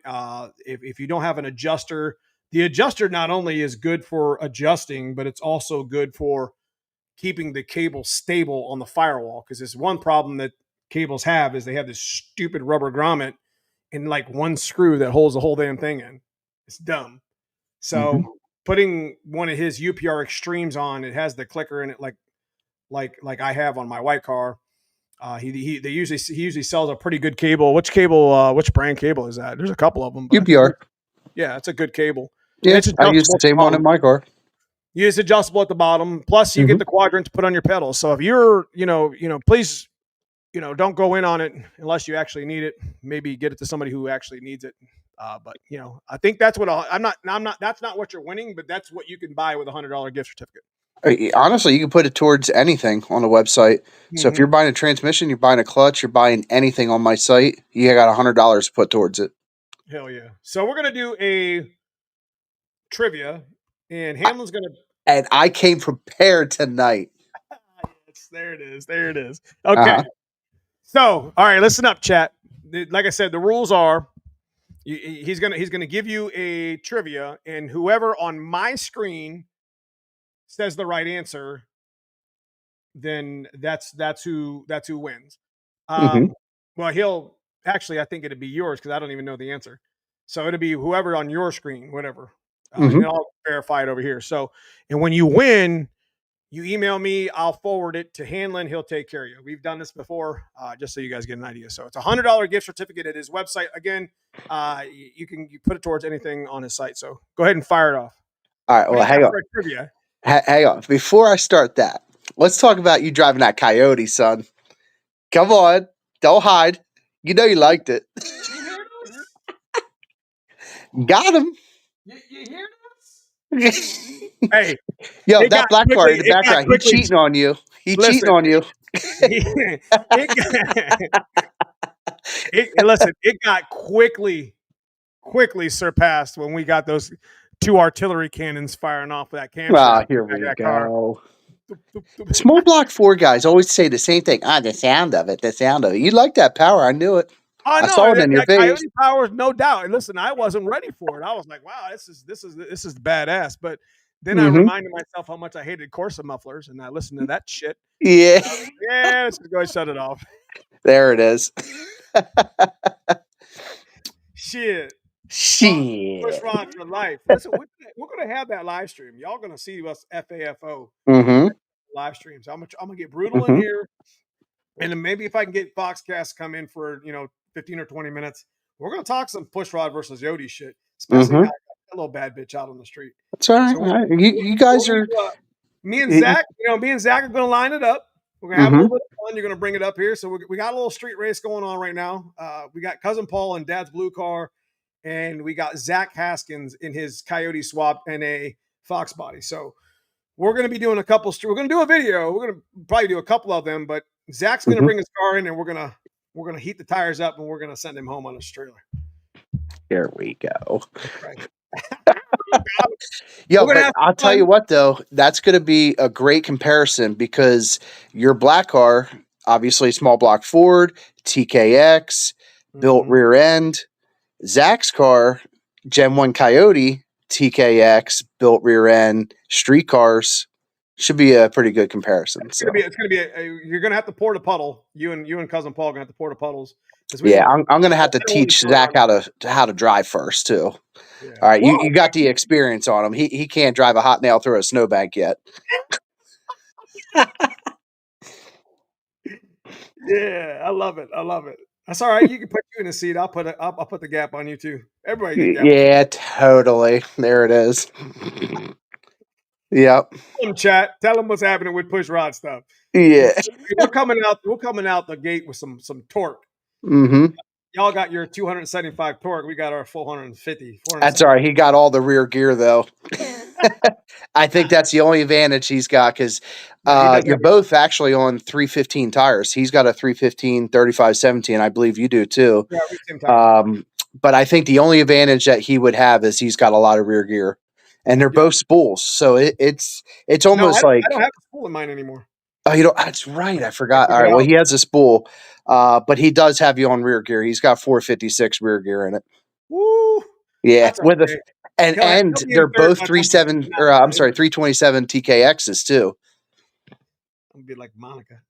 If you don't have an adjuster, the adjuster not only is good for adjusting, but it's also good for keeping the cable stable on the firewall. Because there's one problem that cables have is they have this stupid rubber grommet and like one screw that holds the whole damn thing in. It's dumb. So putting one of his UPR Extremes on, it has the clicker in it, like I have on my white car. He usually sells a pretty good cable. Which brand cable is that? There's a couple of them. But UPR. Yeah, it's a good cable. Yeah, I use the same one in my car. It's adjustable at the bottom. Plus, you get the quadrant to put on your pedals. So if you're, please, don't go in on it unless you actually need it. Maybe get it to somebody who actually needs it. But I think that's what I'm not. That's not what you're winning, but that's what you can buy with $100 gift certificate. Honestly, you can put it towards anything on the website. So if you're buying a transmission, you're buying a clutch, you're buying anything on my site, you got $100 to put towards it. Hell yeah! So we're gonna do a trivia, and Hanlon's gonna. And I came prepared tonight. Yes, there it is. Okay. So, all right, listen up, chat. Like I said, the rules are he's gonna give you a trivia, and whoever on my screen says the right answer, then that's who wins. Well, he'll actually, I think it'd be yours because I don't even know the answer. So it'll be whoever on your screen, whatever. And I'll verify it over here. So, and when you win, you email me, I'll forward it to Hanlon. He'll take care of you. We've done this before, just so you guys get an idea. So it's a $100 gift certificate at his website. Again, you put it towards anything on his site. So go ahead and fire it off. All right. Well, hang on. Trivia? Hang on. Before I start that, let's talk about you driving that Coyote, son. Come on. Don't hide. You know you liked it. Got him. You hear this? Hey. Yo, that black car in the background, he's cheating on you. He's cheating on you. Listen, it got quickly surpassed when we got those 2 artillery cannons firing off of that camera. Here we go. Small block 4 guys always say the same thing. The sound of it. You like that power. I knew it. I saw it in your face. Coyote power, no doubt. And listen, I wasn't ready for it. I was like, wow, this is badass. But then I reminded myself how much I hated Corsa mufflers, and I listened to that shit. Yeah. Let's just go and shut it off. There it is. Shit. Push Rod for life. Listen, we're gonna have that live stream. Y'all gonna see us FAFO live streams. I'm gonna get brutal in here, and then maybe if I can get Foxcast to come in for 15 or 20 minutes, we're gonna talk some Push Rod versus YOTE shit, especially that little bad bitch out on the street. That's all right. So you guys are. Me and Zach, are gonna line it up. We're gonna have a little bit of fun. You're gonna bring it up here. So we got a little street race going on right now. We got Cousin Paul in Dad's blue car, and we got Zach Haskins in his Coyote swap and a foxbody. So we're gonna be doing a couple. We're gonna do a video. We're gonna probably do a couple of them, but Zach's gonna bring his car in, and we're gonna heat the tires up, and we're gonna send him home on his trailer. Here we go. Right. Yo, but I'll tell you what, though, that's going to be a great comparison because your black car, obviously small block Ford, TKX, built rear end. Zach's car, Gen 1 Coyote, TKX, built rear end, street cars. Should be a pretty good comparison. It's gonna be you're gonna have to pour the puddle. You and Cousin Paul are gonna have to pour the puddles. I'm gonna have to teach Zach how to drive first too. Yeah. All right, you got the experience on him. He can't drive a hot nail through a snowbank yet. Yeah, I love it. That's all right. You can put you in the seat. I'll put the gap on you too. Everybody gets yeah, totally. There it is. Yep. Tell them, chat. Tell them what's happening with push rod stuff. Yeah. We're coming out the gate with some torque. Y'all got your 275 torque. We got our 450. That's all right. He got all the rear gear though. I think that's the only advantage he's got because you're both actually on 315 tires. He's got a 315 35/17. I believe you do too. Yeah, but I think the only advantage that he would have is he's got a lot of rear gear. and they're both spools. So it's No, almost like, I don't have a spool in mine anymore. oh, you don't. That's right. I I forgot. took All it right. Well, out. he has a spool, but he does have you on rear gear. He's got 456 rear gear in it. Woo! Yeah, That's with a okay. and He'll be in they're third both by the time 37 not or I'm done. sorry, 327 TKXs too. I'm gonna be like Monica.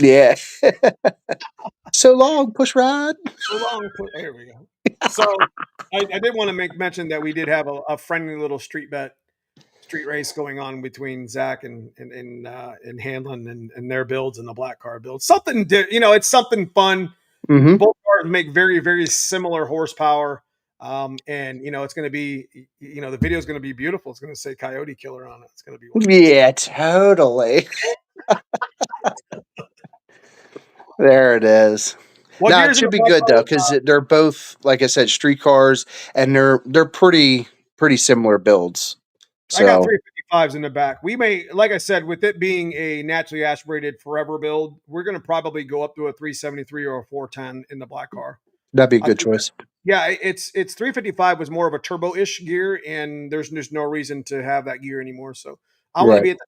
Yeah. So long, push rod. So long. There we go. So I did want to make mention that we did have a friendly little street race going on between Zach and Hanlon and their builds and the black car builds. Something, it's something fun. Mm-hmm. Both cars make very, very similar horsepower. And it's going to be, the video is going to be beautiful. It's going to say Coyote Killer on it. It's going to be wonderful. Yeah, totally. There it is. What Now it gears in should the be black good though, car? because they're both, like I said, street cars, and they're pretty similar builds. I got So 355s in the back. We may, like I said, with it being a naturally aspirated forever build, we're going to probably go up to a 373 or a 410 in the black car. that'd be a I good think choice. Yeah, it's 355 was more of a turbo-ish gear, and there's just no reason to have that gear anymore. So I want to Right. be at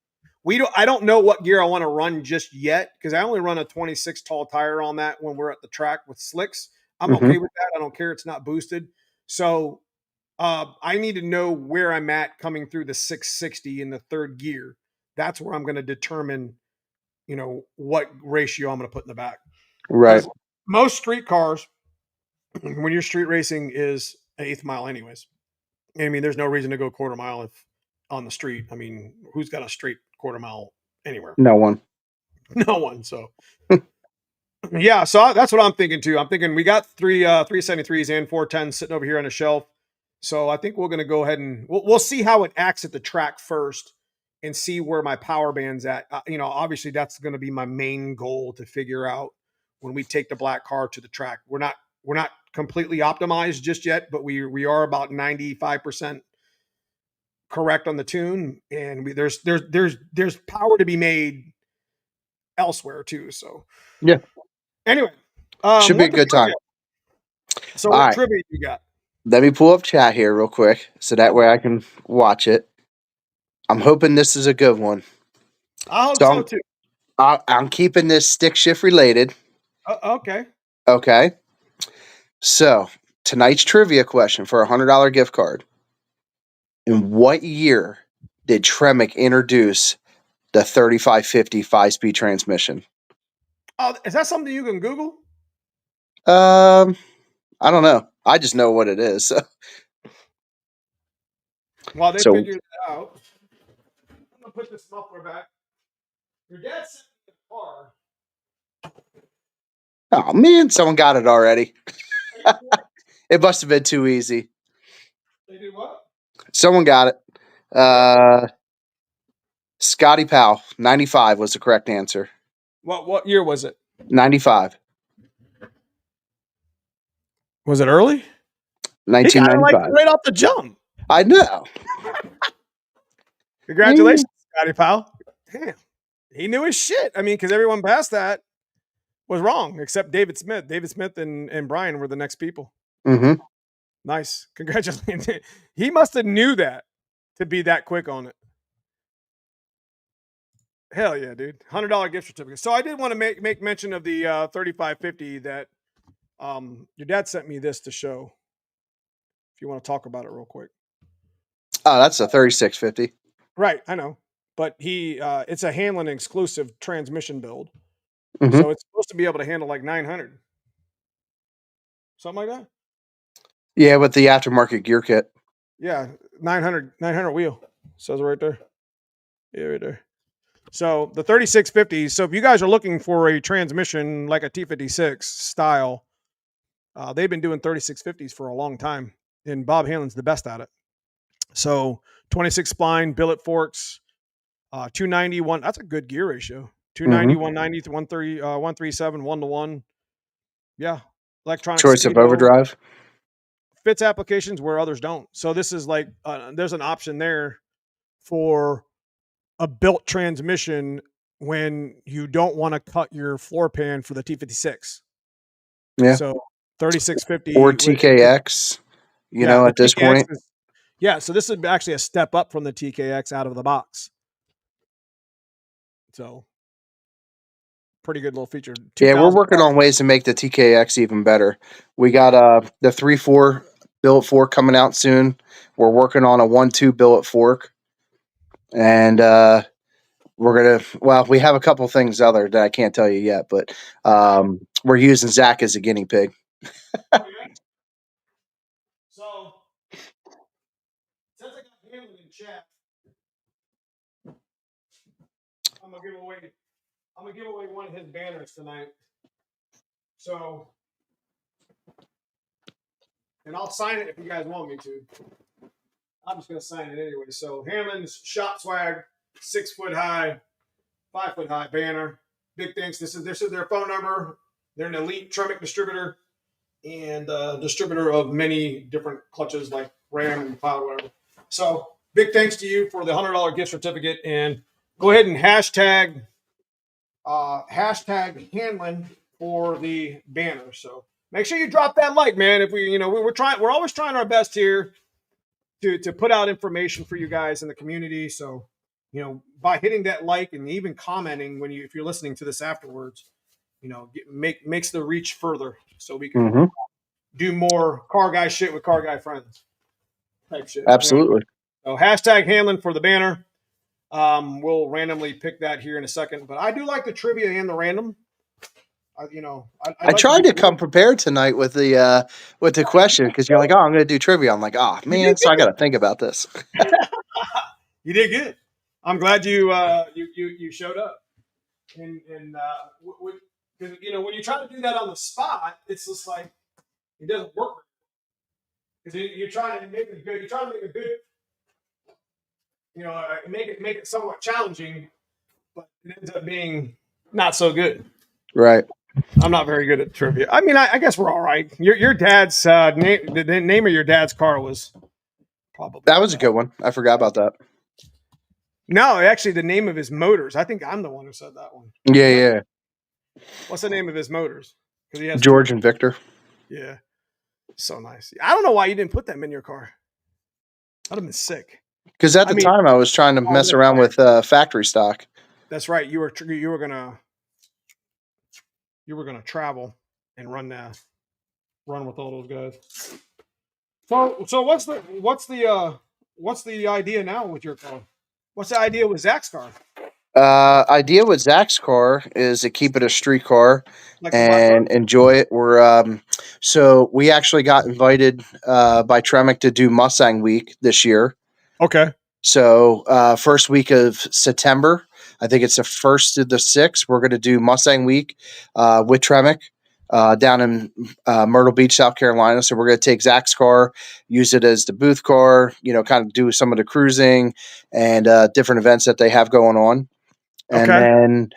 I don't know what gear I want to run just yet because I only run a 26 tall tire on that when we're at the track with slicks. I'm Mm-hmm. okay with that. I don't care it's not boosted. So I need to know where I'm at coming through the 660 in the third gear. That's where I'm going to determine, what ratio I'm going to put in the back. Right. Because most street cars, when you're street racing, is an eighth mile anyways. I mean, there's no reason to go quarter mile if on the street. I mean, who's got a straight quarter mile anywhere? No one. No one. So yeah, so that's what I'm thinking too. I'm thinking we got 373s and 410s sitting over here on a shelf. So I think we're going to go ahead and we'll see how it acts at the track first and see where my power band's at. Obviously that's going to be my main goal to figure out when we take the black car to the track. We're not completely optimized just yet, but we are about 95% correct on the tune, and there's power to be made elsewhere too. So Yeah. anyway, Should be a what the good time. trivia? So All what right. trivia you got? Let me pull up chat here real quick so that way I can watch it. I'm hoping this is a good one. I hope So so too. I'm keeping this stick shift related. Okay. Okay. So tonight's trivia question for a $100 gift card. In what year did Tremec introduce the 3550 5-speed transmission? Oh, is that something you can Google? I don't know. I just know what it is. While they So, figure it out, I'm gonna put this muffler back. Your dad's sitting in the car. oh man, someone got it already. Are you sure? It must have been too easy. They do what? Someone got it. Scotty Powell, 95 was the correct answer. What year was it? 95. Was it early? He got it like 1995. right off the jump. I know. Congratulations, Scotty Powell. Damn. He knew his shit. I mean, because everyone past that was wrong except David Smith. David Smith and Brian were the next people. Mm-hmm. Nice. Congratulations. He must have knew that to be that quick on it. Hell yeah, dude. $100 gift certificate. So I did want to make mention of the 3550 that your dad sent me this to show. If you want to talk about it real quick. Oh, that's a 3650. Right, I know. But it's a Hanlon exclusive transmission build. Mm-hmm. So it's supposed to be able to handle like 900. Something like that? Yeah, with the aftermarket gear kit. Yeah, 900 wheel. Says it right there. Yeah, right there. So the 3650. So if you guys are looking for a transmission like a T56 style, they've been doing 3650s for a long time, and Bob Hanlon's the best at it. So 26 spline, billet forks, 291. That's a good gear ratio. 290, 190, 130, 137, 1-to-1. Yeah. Electronic Choice of speedo. overdrive. Fits applications where others don't. So this is like, there's an option there for a built transmission when you don't want to cut your floor pan for the T56. Yeah. So 3650 Or TKX, yeah, at this TKX point. Yeah, so this is actually a step up from the TKX out of the box. So pretty good little feature. Yeah, we're working 2000. on ways to make the TKX even better. We got the 3.4 billet fork coming out soon. We're working on a 1.2 billet fork, and we have a couple things other that I can't tell you yet, but we're using Zach as a guinea pig. So since I got Hanlon in chat, I'm gonna give away one of his banners tonight. So, and I'll sign it if you guys want me to. I'm just gonna sign it anyway. So Hanlon's Shop Swag, 6 foot high, 5 foot high banner. Big thanks. This is their phone number. They're an elite Tremec distributor and distributor of many different clutches like Ram and Cloud, whatever. So big thanks to you for the $100 gift certificate, and go ahead and hashtag Hanlon for the banner. So make sure you drop that like, man. If we're always trying our best here to put out information for you guys in the community. So, by hitting that like and even commenting if you're listening to this afterwards, makes the reach further so we can do more car guy shit with car guy friends type shit. Absolutely. So hashtag Hanlon for the banner. We'll randomly pick that here in a second, but I do like the trivia and the random. I tried to come prepared tonight with the question because you're like, oh, I'm going to do trivia. I'm like, oh man, so I got to think about this. You did good. I'm glad you showed up, and because when you try to do that on the spot, it's just like it doesn't work because you're trying to make it good. You're trying to make it good. Make it somewhat challenging, but it ends up being not so good. Right. I'm not very good at trivia. I mean, I guess we're all right. Your dad's name, the name of your dad's car was probably that was a good one. I forgot about that. No, actually, the name of his motors. I think I'm the one who said that one. Yeah. What's the name of his motors? Because he has George and Victor. Yeah, so nice. I don't know why you didn't put them in your car. I'd have been sick. Because at the time, I was trying to mess around with factory stock. That's right. You were gonna travel and run with all those guys. So what's the idea now with your car? What's the idea with Zach's car? Idea with Zach's car is to keep it a street car and enjoy it. So we actually got invited by Tremec to do Mustang Week this year. Okay. So first week of September, I think it's the 1st to the 6th, we're going to do Mustang Week with Tremec down in Myrtle Beach, South Carolina. So we're going to take Zach's car, use it as the booth car, kind of do some of the cruising and different events that they have going on. And then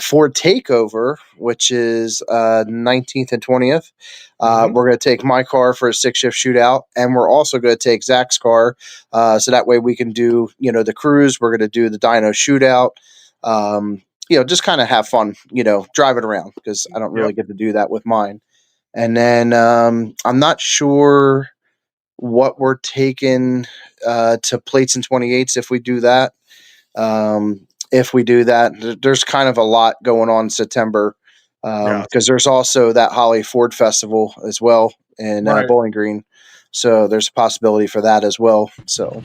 for Takeover, which is 19th and 20th, we're going to take my car for a 6-shift shootout. And we're also going to take Zach's car. So that way we can do, the cruise. We're going to do the Dyno shootout. Just kind of have fun, drive it around because I don't really get to do that with mine. And then I'm not sure what we're taking to plates and 28s if we do that. If we do that, there's kind of a lot going on in September because there's also that Holly Ford Festival as well in Bowling Green. So there's a possibility for that as well. So,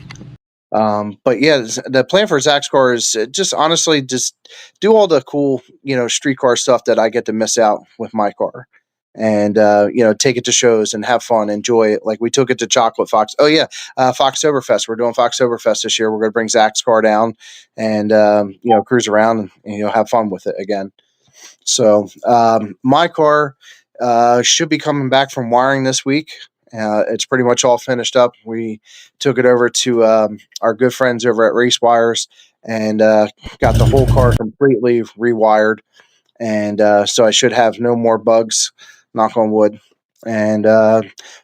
but yeah, the plan for Zach's car is just honestly just do all the cool, street car stuff that I get to miss out with my car. And take it to shows and have fun, enjoy it. Like we took it to Chocolate Fox. Oh yeah, Foxtoberfest. We're doing Foxtoberfest this year. We're going to bring Zach's car down and cruise around and have fun with it again. So my car should be coming back from wiring this week. It's pretty much all finished up. We took it over to our good friends over at Race Wires and got the whole car completely rewired. And so I should have no more bugs, knock on wood, and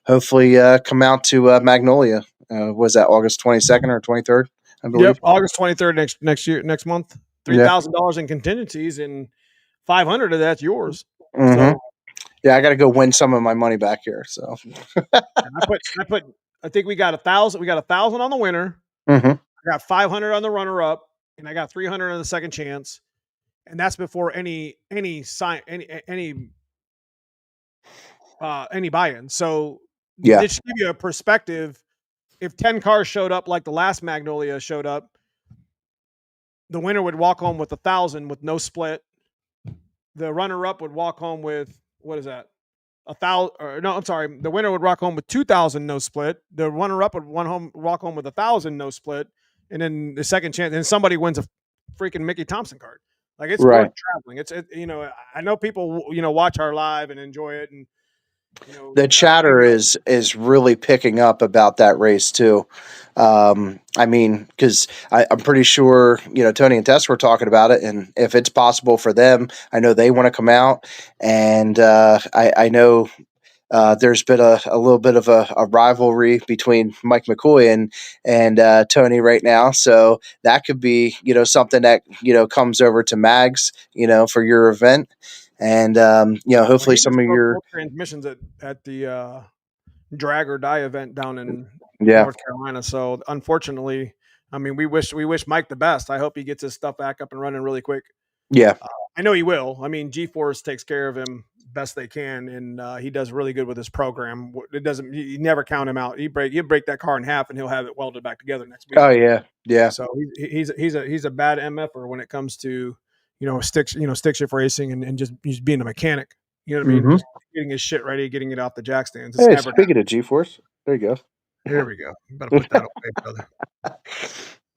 hopefully come out to Magnolia. Was that August 22nd or 23rd? I believe. Yep, August 23rd next month. $3,000 in contingencies and 500 of that's yours. Mm-hmm. So, yeah, I got to go win some of my money back here. So I put I think we got 1,000. We got 1,000 on the winner. Mm-hmm. I got 500 on the runner up, and I got 300 on the second chance, and that's before any buy-in. So Yeah. this should give you a perspective. If 10 cars showed up like the last Magnolia showed up, the winner would walk home with 1,000 with no split. The runner-up would walk home with, what is that? 1,000, or no, I'm sorry. The winner would walk home with 2,000 no split. The runner-up would walk home with 1,000 no split, and then the second chance, and somebody wins a freaking Mickey Thompson card. Like, it's Right. worth traveling. I know people watch our live and enjoy it, and the chatter is really picking up about that race too. I mean, because I'm pretty sure Tony and Tess were talking about it, and if it's possible for them, I know they want to come out, and I know there's been a little bit of a rivalry between Mike McCoy and Tony right now, so that could be something that comes over to Mags for your event. And hopefully some of your transmissions at the drag or die event down in Yeah. North Carolina. So unfortunately, I mean, we wish Mike the best. I hope he gets his stuff back up and running really quick. Yeah. I know he will. I mean, G-Force takes care of him best they can, and he does really good with his program. It doesn't. You never count him out. You break that car in half, and he'll have it welded back together next week. Oh yeah, yeah. So he's a bad MFer when it comes to stick shift racing and just being a mechanic. You know what I mean? Just getting his shit ready, getting it off the jack stands. Hey, speaking of G-Force, there you go. Here we go. You better put that away, brother.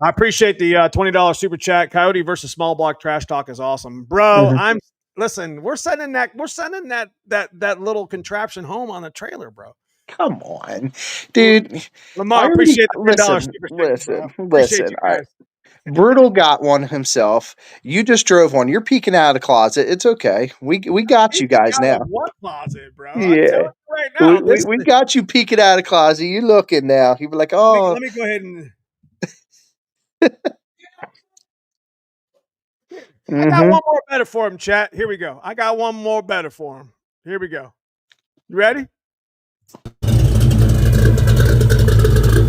I appreciate the $20 super chat. Coyote versus small block trash talk is awesome, bro. Listen. We're sending that little contraption home on the trailer, bro. Come on, dude. Lamar, appreciate the $10 super chat. Listen. All right. Brutal got one himself. You just drove one. You're peeking out of the closet. It's okay. We got you guys now. What closet, bro? Yeah. Right now, we got you peeking out of the closet. You looking now. You be like, oh. Let me go ahead and. I got one more better for him, chat. Here we go. I got one more better for him. Here we go. You ready?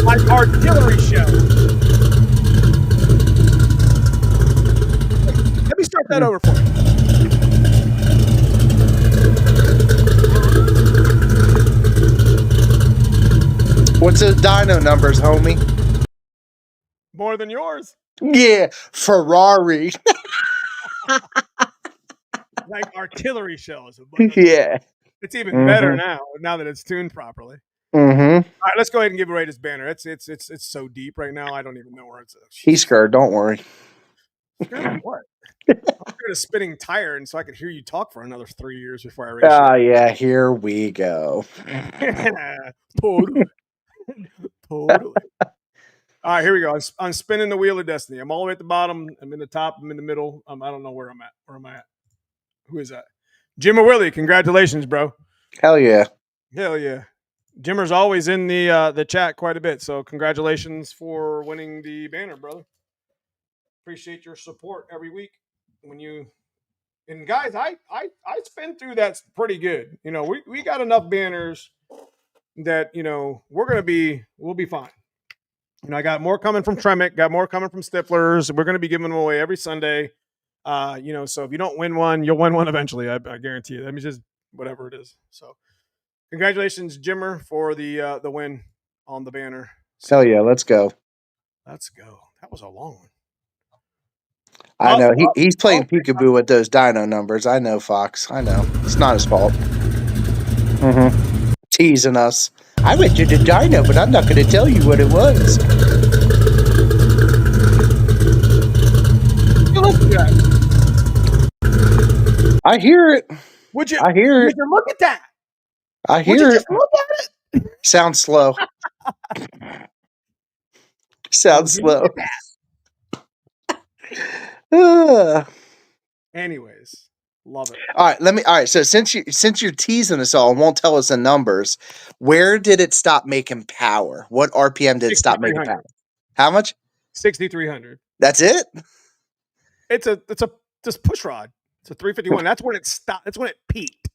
My artillery shell. Let me start that over for you. What's those dyno numbers, homie? More than yours. Yeah, Ferrari. Like artillery shells. Yeah. It's even better now that it's tuned properly. All right, let's go ahead and give away this banner. It's so deep right now. I don't even know where it's at. He's scared. Don't worry. Scared of what? I'm scared of spinning tire, and so I could hear you talk for another 3 years before I race. Oh yeah, here we go. Totally. All right, here we go. I'm spinning the wheel of destiny. I'm all the way at the bottom. I'm in the top. I'm in the middle. I don't know where I'm at. Where am I at? Who is that? Jimmer Willie. Congratulations, bro. Hell yeah. Hell yeah. Jimmer's always in the chat quite a bit. So congratulations for winning the banner, brother. Appreciate your support every week. And guys, I spin through that's pretty good. We got enough banners that we'll be fine. I got more coming from Tremec, got more coming from Stiflers. We're going to be giving them away every Sunday. So if you don't win one, you'll win one eventually. I guarantee you. That means just whatever it is. So congratulations, Jimmer, for the win on the banner. Hell yeah, let's go. Let's go. That was a long one. I know. He's playing peekaboo with those dyno numbers. I know, Fox. I know. It's not his fault. Teasing us. I went to the dyno, but I'm not going to tell you what it was. I hear it. I hear it. Look at that. I hear it. Just look at it. Sounds slow. Sounds slow. Anyways, love it. All right. So since you're teasing us all and won't tell us the numbers, where did it stop making power? What RPM did it stop making power? How much? 6,300. That's it? It's a just push rod. It's a 351. That's when it stopped. That's when it peaked.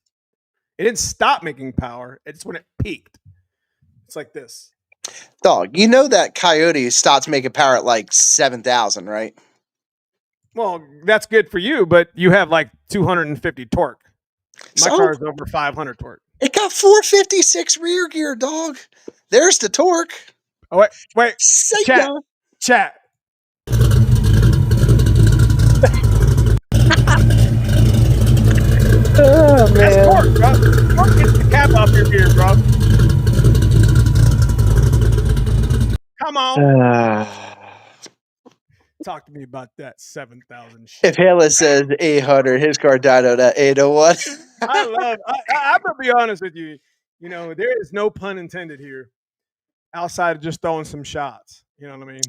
It didn't stop making power. It's when it peaked. It's like this. Dog, you know that Coyote stopped making power at like 7,000, right? Well, that's good for you, but you have like 250 torque. My So car is over 500 torque. it got 456 rear gear, dog. There's the torque. Oh wait, Say chat, ya. chat. Oh, That's man. torque, bro. Torque gets the cap off your beard, bro. Come on, talk to me about that 7,000 If shit. Hela says 800, his car dynoed at 801. I'm gonna be honest with you. You know, there is no pun intended here, outside of just throwing some shots. You know what I mean?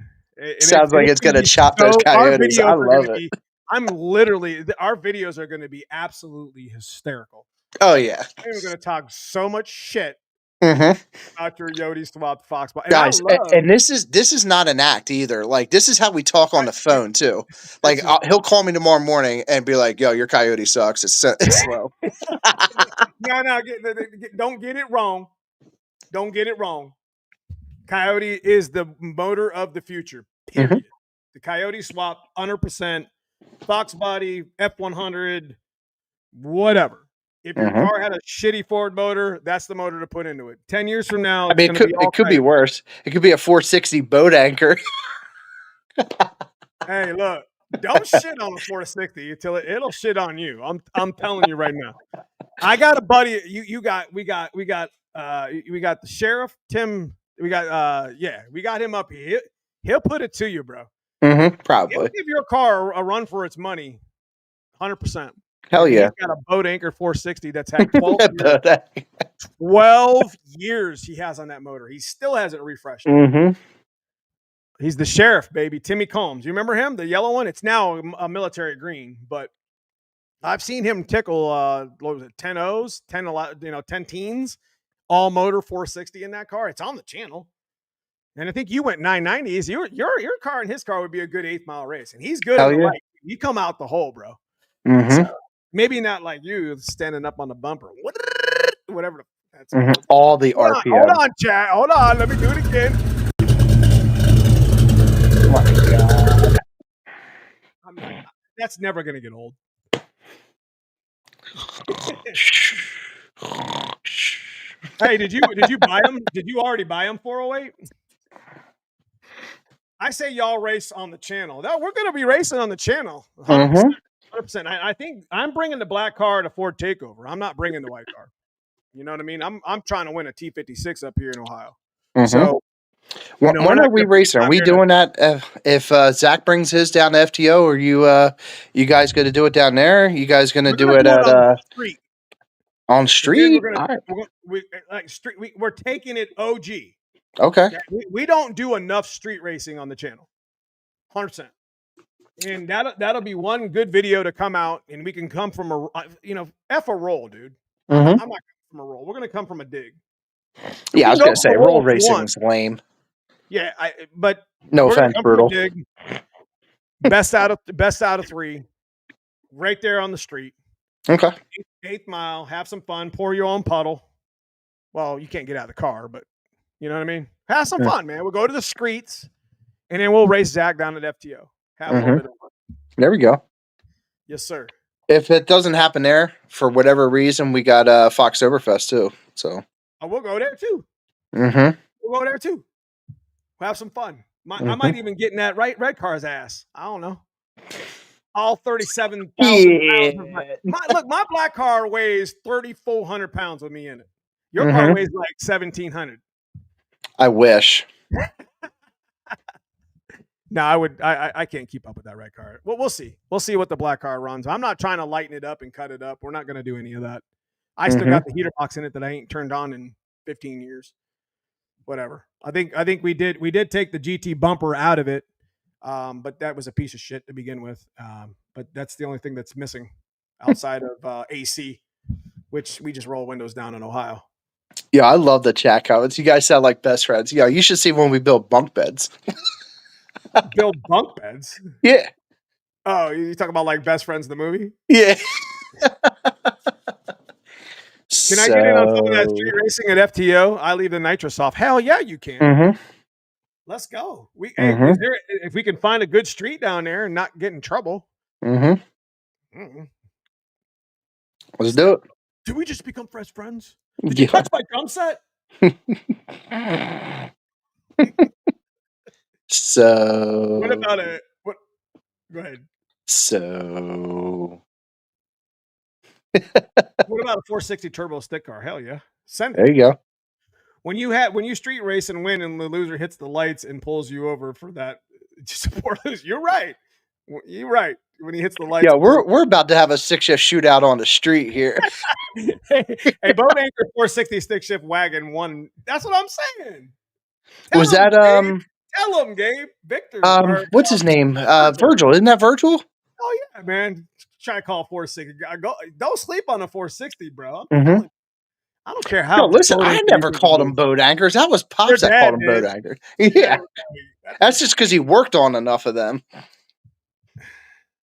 Sounds like it's Gonna going to be chop those our Coyotes. I videos are love gonna it. be. I'm literally our videos are gonna be absolutely hysterical. Oh, yeah. I'm gonna talk so much shit Mm-hmm. about your Yodi swap foxbody, and I Guys, love. and this is not an act either. Like, this is how we talk on the phone too. Like, This is he'll call me tomorrow morning and be like, "Yo, your Coyote sucks. It's slow." no. Don't get it wrong. Don't get it wrong. Coyote is the motor of the future. Period. Mhm. The Coyote swap, 100%. Foxbody, F100, whatever. If your Mhm. car had a shitty Ford motor, that's the motor to put into it. 10 years from now, I it's mean, going to be all it could be Coyote. worse. It could be a 460 boat anchor. Hey, look, don't shit on the 460 until it'll shit on you. I'm telling you right now. I got a buddy. We got the sheriff Tim. We got him up here. He'll put it to you, bro. He'll Probably. give your car a run for its money, 100%. Hell And he's yeah. got a boat anchor 460 that's had 12 years. Boat anchor. 12 years he has on that motor. He still hasn't refreshed it. Mhm. He's the sheriff, baby. Timmy Combs. You remember him? The yellow one? It's now a military green, but I've seen him tickle what was it, 10 O's, 10 10 teens, all motor 460 in that car. It's on the channel. And I think you went 990s. Your car and his car would be a good 8-mile race. And he's good in Hell the yeah. light. You come out the hole, bro. So Mhm. maybe not like you standing up on the bumper. Whatever that's Mhm. called. All the Hold RPM. on, chat. Hold on. Let me do it again. Oh my god. That's never gonna get old. Hey, did you buy them? Did you already buy them 408? I say y'all race on the channel. No, we're gonna be racing on the channel. 100%. 100%. I think I'm bringing the black car to Ford Takeover. I'm not bringing the white car. You know what I mean? I'm trying to win a T56 up here in Ohio. So we're When not are we gonna bring it racing? Are down we there to doing that? If Zach brings his down to FTO, are you guys going to do it down there? You guys going to we're do gonna it do it at on the street. on Again, street? All right. we're taking it OG. Okay. We don't do enough street racing on the channel. 100%. And that'll be one good video to come out, and we can come from F a roll, dude. I'm not coming from a roll. We're gonna come from a dig. And we Yeah, I can was go going to from say a roll roll if you want. racing's lame. Yeah, but No we're gonna offense, come from a brutal. dig. Best out of 3, right there on the street. Okay. 8th mile. Have some fun. Pour your own puddle. Well, you can't get out of the car, but you know what I mean. Have some fun, man. We'll go to the streets, and then we'll race Zach down at FTO. Have a little bit of fun. There we go. Yes, sir. If it doesn't happen there for whatever reason, we got Fox Overfest too. So. We'll go there too. Mm-hmm. We'll go there too. We'll have some fun. I might even get in that red car's ass. I don't know. All 37,000 pounds of my black car weighs 3,400 pounds with me in it. Your car weighs like 1,700. I wish. No, I can't keep up with that red car. Well, we'll see. We'll see what the black car runs. I'm not trying to lighten it up and cut it up. We're not going to do any of that. I still got the heater box in it that I ain't turned on in 15 years. Whatever. I think we did take the GT bumper out of it, but that was a piece of shit to begin with. But that's the only thing that's missing outside of AC, which we just roll windows down in Ohio. Yeah, I love the chat comments. You guys sound like best friends. Yeah, you should see when we build bunk beds. Build bunk beds? Yeah. Oh, you talk about like Best Friends, the movie? Yeah. Can I get in on some of that street racing at FTO? I leave the nitrous off. Hell yeah, you can. Mm-hmm. Let's go. Mm-hmm. If we can find a good street down there and not get in trouble? Mm-hmm. Let's do it. Did we just become fresh friends? Did you touch my drum set? So What about what? Go ahead. So What about a 460 turbo stick car? Hell yeah. Send it. there you go. When you street race and win and the loser hits the lights and pulls you over for that support loser, you're right. You're right. When he hits the lights. Yeah, we're about to have a 6-shift shootout on the street here. Hey, boat anchor 460 stick shift wagon won. That's what I'm saying. Was that Tell him, Gabe. Victor. What's his name? Virgil. Isn't that Virgil? Oh yeah, man. Try to call 460. Don't sleep on a 460, bro. Mm-hmm. I don't care how. No, listen, I never called them boat anchors. That was Pops that called them boat anchors. Yeah. That's just because he worked on enough of them.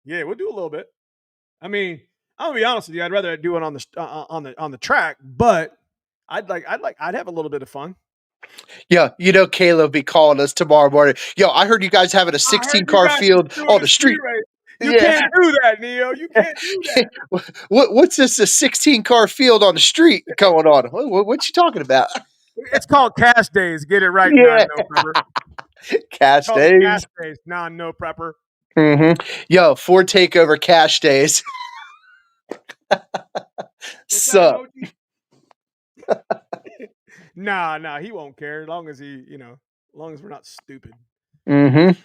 Yeah, we'll do a little bit. I mean, I'm gonna be honest with you. I'd rather do it on the track, but I'd have a little bit of fun. Yeah, Caleb be calling us tomorrow morning. Yo, I heard you guys having a 16-car field on the street. You can't do that, Neo. You can't do that. What's this? A 16-car field on the street going on? What you talking about? It's called Cash Days. Get it right, yeah. No prepper. Cash Days. No prepper. Mm-hmm. Yo, Ford Takeover Cash Days. Sup? Nah, he won't care as long as we're not stupid. Mm-hmm.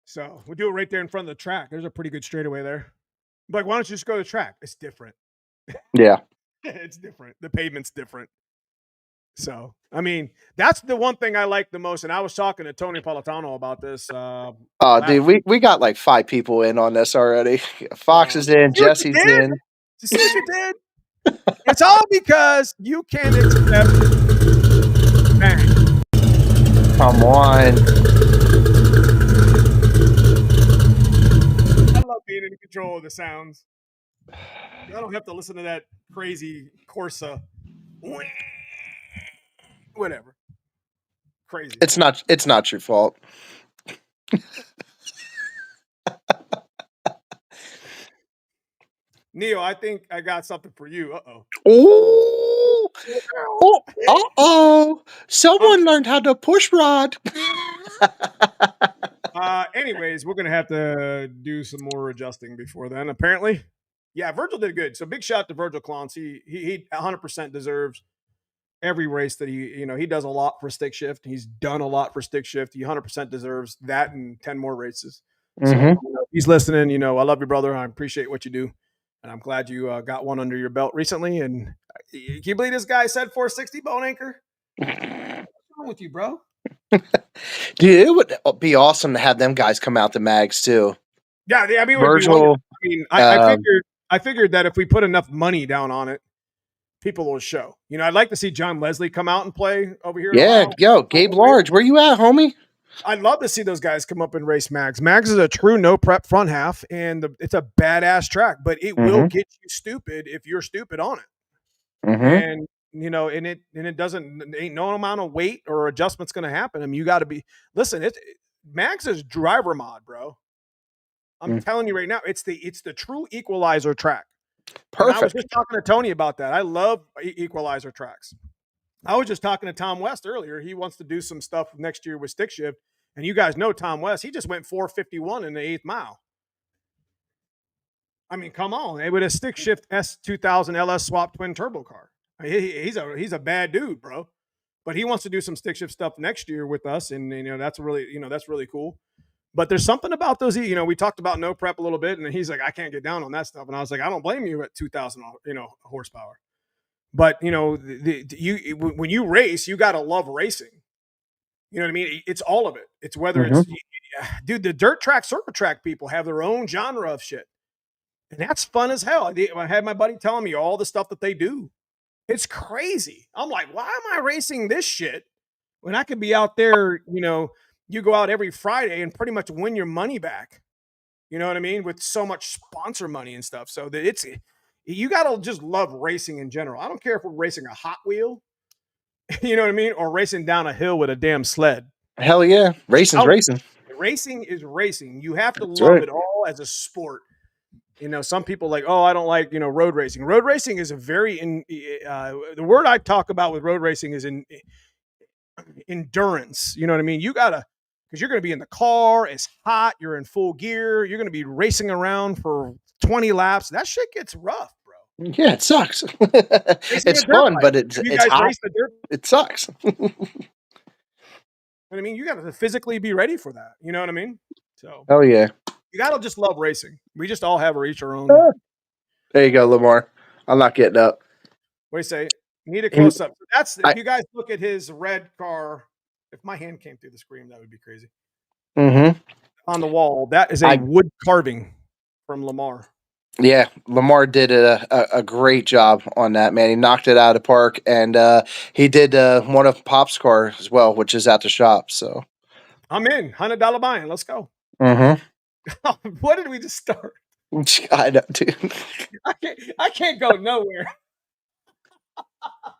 So we'll do it right there in front of the track. There's a pretty good straightaway there. But why don't you just go to the track? It's different. Yeah. It's different. The pavement's different. So, I mean, that's the one thing I like the most. And I was talking to Tony Politano about this. Dude, we got like 5 people in on this already. Fox is in, Jesse's in. You see what you did? It's all because you can't accept. Bang. Come on. I love being in control of the sounds. I don't have to listen to that crazy Corsa. Whatever. Crazy. It's not your fault. Neo, I think I got something for you. Someone learned how to push rod. Anyways, we're gonna have to do some more adjusting before then. Apparently, yeah, Virgil did good. So big shout to Virgil Clance. He 100% deserves every race that he does a lot for stick shift. He's done a lot for stick shift. He 100% deserves that and 10 more races. Mm-hmm. So he's listening. I love you, brother. I appreciate what you do. And I'm glad you got one under your belt recently. And can you believe this guy said 460 bone anchor? What's wrong with you, bro? Dude, it would be awesome to have them guys come out to mags too. Yeah, I mean, Virgil. I figured that if we put enough money down on it, people will show. I'd like to see John Leslie come out and play over here. Yeah, Gabe Large, where you at, homie? I'd love to see those guys come up and race Mags. Mags is a true no prep front half, and it's a badass track, but it will get you stupid if you're stupid on it. Mm-hmm. And it doesn't, ain't no amount of weight or adjustments going to happen. I mean, you got to be, listen, Mags is driver mod, bro. I'm telling you right now, it's the true equalizer track. Perfect. I was just talking to Tony about that. I love equalizer tracks. I was just talking to Tom West earlier. He wants to do some stuff next year with stick shift. And you guys know Tom West. He just went 451 in the 8th mile. I mean, come on. With a stick shift S2000 LS swap twin turbo car. He's a bad dude, bro. But he wants to do some stick shift stuff next year with us. And, that's really cool. But there's something about those, we talked about no prep a little bit. And he's like, I can't get down on that stuff. And I was like, I don't blame you at 2,000, horsepower. But, when you race, you got to love racing. You know what I mean? It's all of it. It's whether it's, dude, the dirt track, circuit track people have their own genre of shit. And that's fun as hell. I had my buddy telling me all the stuff that they do. It's crazy. I'm like, why am I racing this shit when I could be out there, you go out every Friday and pretty much win your money back. You know what I mean? With so much sponsor money and stuff. So that You gotta just love racing in general. I don't care if we're racing a Hot Wheel, you know what I mean, or racing down a hill with a damn sled. Hell yeah, racing's racing. Racing is racing. You have to That's love right. it all as a sport. Some people like, oh, I don't like, road racing. Road racing is a very the word I talk about with road racing is endurance. You know what I mean? You gotta, because you're gonna be in the car, it's hot, you're in full gear, you're gonna be racing around for 20 laps. That shit gets rough, bro. Yeah, it sucks. Racing It's a dirt fun, bike. but it's You it's guys hot. race the dirt. It sucks. I mean, you got to physically be ready for that. You know what I mean? So Hell yeah. you got to just love racing. We just all have each our own. There you go, Lamar. I'm not getting up. What do you say? Need a close up. That's if you guys look at his red car. If my hand came through the screen, that would be crazy. Mm-hmm. On the wall, that is a wood carving from Lamar. Yeah, Lamar did a great job on that, man. He knocked it out of the park, and he did one of Pop's car as well, which is at the shop. So I'm in. $100 buy-in. Let's go. Mm-hmm. What did we just start? I know, dude. I can't go nowhere.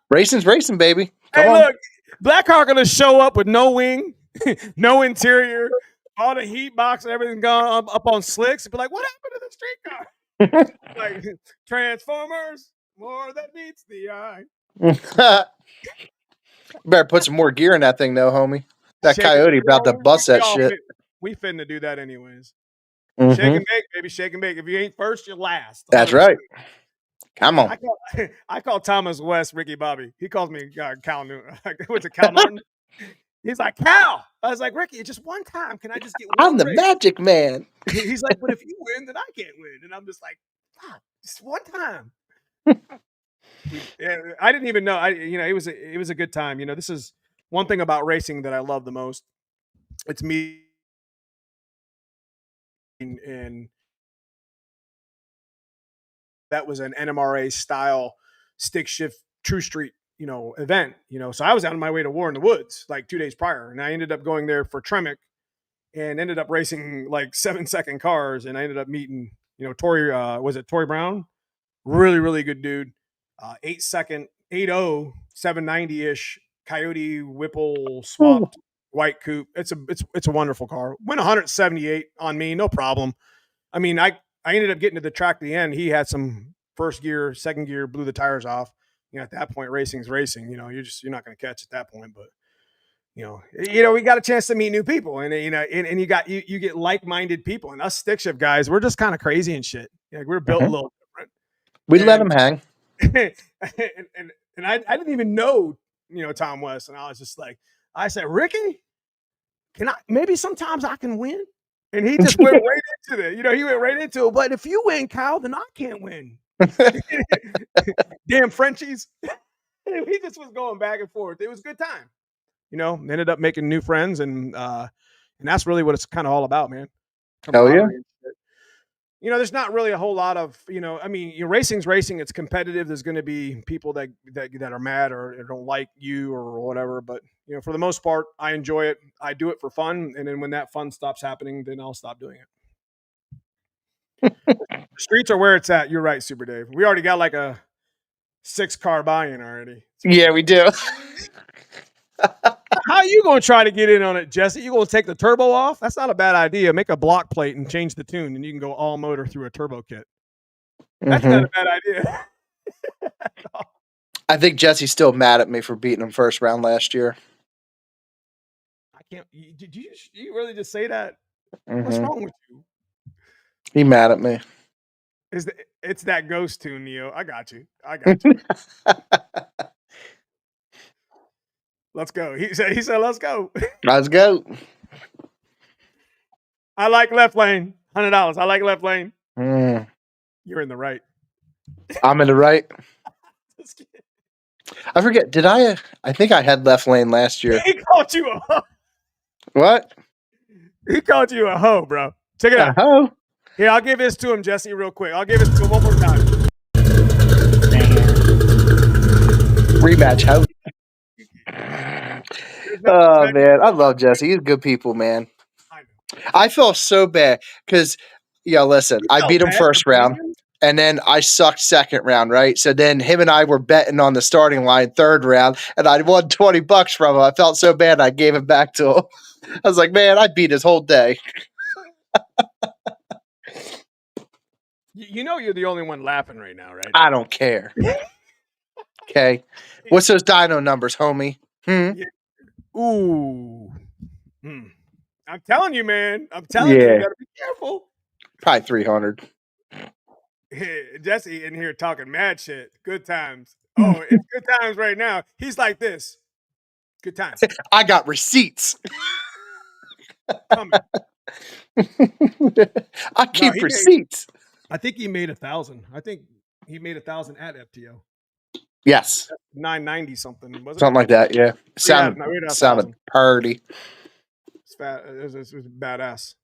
Racing's racing, baby. Come Hey, on. look, Blackhawk gonna show up with no wing, no interior, all the heat box and everything gone up on slicks. Be like, what happened to the street car? Like Transformers, more that meets the eye. Better put some more gear in that thing, though, homie. That Shake Coyote it, about to bust that shit. We finna do that anyways. Mm-hmm. Shake and bake, baby. Shake and bake. If you ain't first, you're last. 100%. That's right. Come on. I call Thomas West Ricky Bobby. He calls me Cal Newton. What's it, Cal Norton? He's like, Cal. I was like, Ricky, just one time. Can I just get one I'm the race? magic man. He's like, but if you win, then I can't win. And I'm just like, just one time. I didn't even know. It was a good time. This is one thing about racing that I love the most. It's me and that was an NMRA style stick shift true street, event, so I was out on my way to War in the Woods like 2 days prior. And I ended up going there for Tremec and ended up racing like 7-second cars. And I ended up meeting, Tori, was it Tori Brown? Really, really good dude. 8-second, 8.0, 790-ish Coyote Whipple swapped white coupe. It's a wonderful car. Went 178 on me, no problem. I mean, I ended up getting to the track at the end. He had some first gear, second gear, blew the tires off. At that point, racing's racing. You're not going to catch at that point. But we got a chance to meet new people, and and you get like-minded people. And us stick shift guys, we're just kind of crazy and shit. We're built a little different. We let them hang. and I didn't even know Tom West, and I was just like, I said, Ricky, maybe sometimes I can win. And he just went right into it. He went right into it. But if you win, Kyle, then I can't win. Damn Frenchies. He just was going back and forth. It was a good time. Ended up making new friends, and that's really what it's kind of all about, man. Hell yeah. There's not really a whole lot of, racing's racing. It's competitive. There's going to be people that are mad or don't like you or whatever. But, for the most part, I enjoy it. I do it for fun. And then when that fun stops happening, then I'll stop doing it. The streets are where it's at. You're right, Super Dave. We already got like a 6-car buy-in already. Yeah, we do. How are you going to try to get in on it, Jesse? You going to take the turbo off? That's not a bad idea. Make a block plate and change the tune, and you can go all motor through a turbo kit. That's not a bad idea. I think Jesse's still mad at me for beating him first round last year. I can't. Did you really just say that? What's wrong with you? He mad at me. It's that ghost tune, Neo. I got you. Let's go. He said, let's go. Let's go. I like left lane. $100. I like left lane. You're in the right. I'm in the right. I forget. Did I think I had left lane last year. He called you a hoe. What? He called you a hoe, bro. Check it out. A hoe? Here, I'll give this to him, Jesse, real quick. I'll give this to him one more time. Rematch, hoe. Oh, man. I love Jesse. He's good people, man. I felt so bad because, listen, I beat him first round. And then I sucked second round, right? So then him and I were betting on the starting line third round, and I won $20 from him. I felt so bad I gave it back to him. I was like, man, I beat his whole day. You know you're the only one laughing right now, right? I don't care. Okay. What's those dyno numbers, homie? Yeah. Ooh. I'm telling you, man. I'm telling you, Yeah. you gotta be careful. Probably 300. Jesse in here talking mad shit. Good times. Oh, it's good times right now. He's like this. Good times. I got receipts. Coming. I keep receipts. I think he made 1,000. I think he made 1,000 at FTO. Yes. 990 something, wasn't Something like that, yeah. Sounded party. It's fat. It was badass.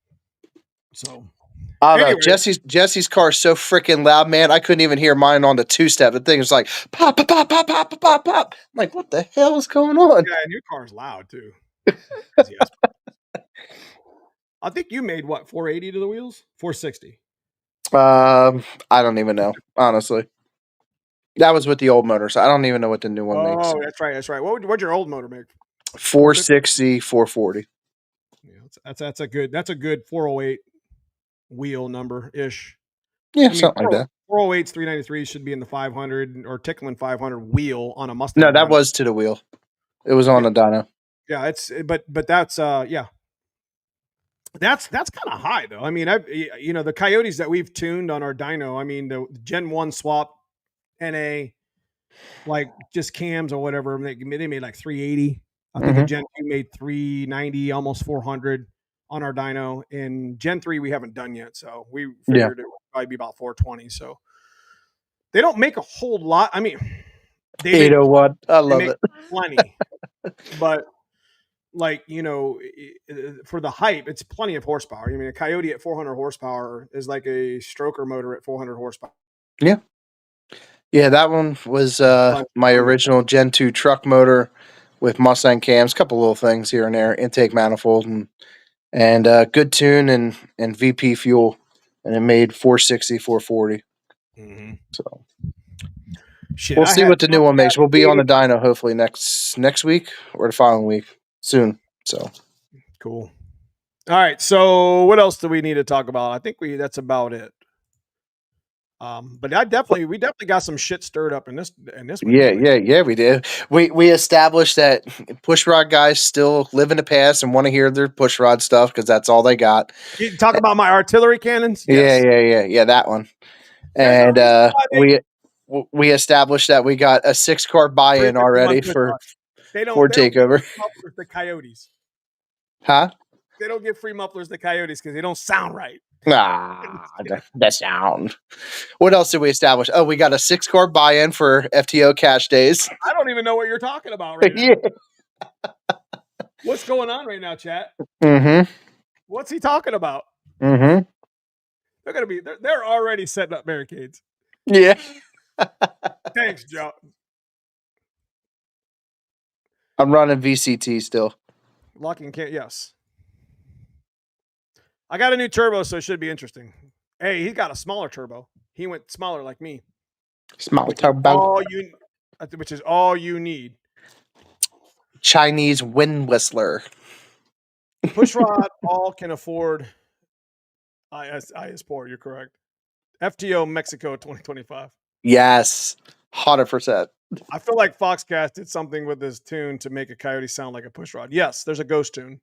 So I don't know. Jesse's car is so freaking loud, man. I couldn't even hear mine on the two-step. The thing was like pop, pop, pop, pop, pop, pop, pop. I'm like, what the hell is going on? Yeah, and your car's loud too. I think you made what, 480 to the wheels? 460. I don't even know, honestly. That was with the old motor, so I don't even know what the new one makes. Oh, that's right. That's right. What'd your old motor make? 460, 440. Yeah, that's a good 408 wheel number ish. Yeah, something like that. 408s, 393 should be in the 500 or tickling 500 wheel on a Mustang. No, that was to the wheel. It was on a dyno. Yeah, it's but that's yeah. That's kind of high though. I mean, the Coyotes that we've tuned on our dyno. I mean, the Gen 1 swap NA, like just cams or whatever. They made like 380. I think the Gen 2 made 390, almost 400 on our dyno. In Gen 3, we haven't done yet, so we figured it would probably be about 420. So they don't make a whole lot. I mean, they 801. I love it. Plenty, but like, for the hype, it's plenty of horsepower. I mean, a Coyote at 400 horsepower is like a stroker motor at 400 horsepower. Yeah. Yeah, that one was my original Gen 2 truck motor with Mustang cams, a couple little things here and there, intake manifold, and good tune and VP fuel, and it made 460, 440. So shit, we'll see what the new one makes. We'll be on the dyno hopefully next week or the following week soon. So cool. All right, so what else do we need to talk about? I think that's about it. But we definitely got some shit stirred up in this one. Yeah, we did. We established that pushrod guys still live in the past and want to hear their pushrod stuff because that's all they got. You talk about my artillery cannons? Yes. Yeah, that one. And we established that we got a 6-car buy-in already for takeover. The Coyotes. Huh? They don't give free mufflers to Coyotes because they don't sound right. The sound. What else did we establish? Oh, we got a 6-car buy-in for FTO cash days. I don't even know what you're talking about right now. What's going on right now, chat? What's he talking about? They're already setting up barricades. Yeah. Thanks, Joe. I'm running VCT still. Locking can't. Yes. I got a new turbo, so it should be interesting. Hey, he got a smaller turbo. He went smaller like me. Smaller turbo. Which is all you need. Chinese wind whistler. Pushrod all can afford IS Port. You're correct. FTO Mexico 2025. Yes. 100%. I feel like Foxcast did something with this tune to make a Coyote sound like a pushrod. Yes, there's a ghost tune.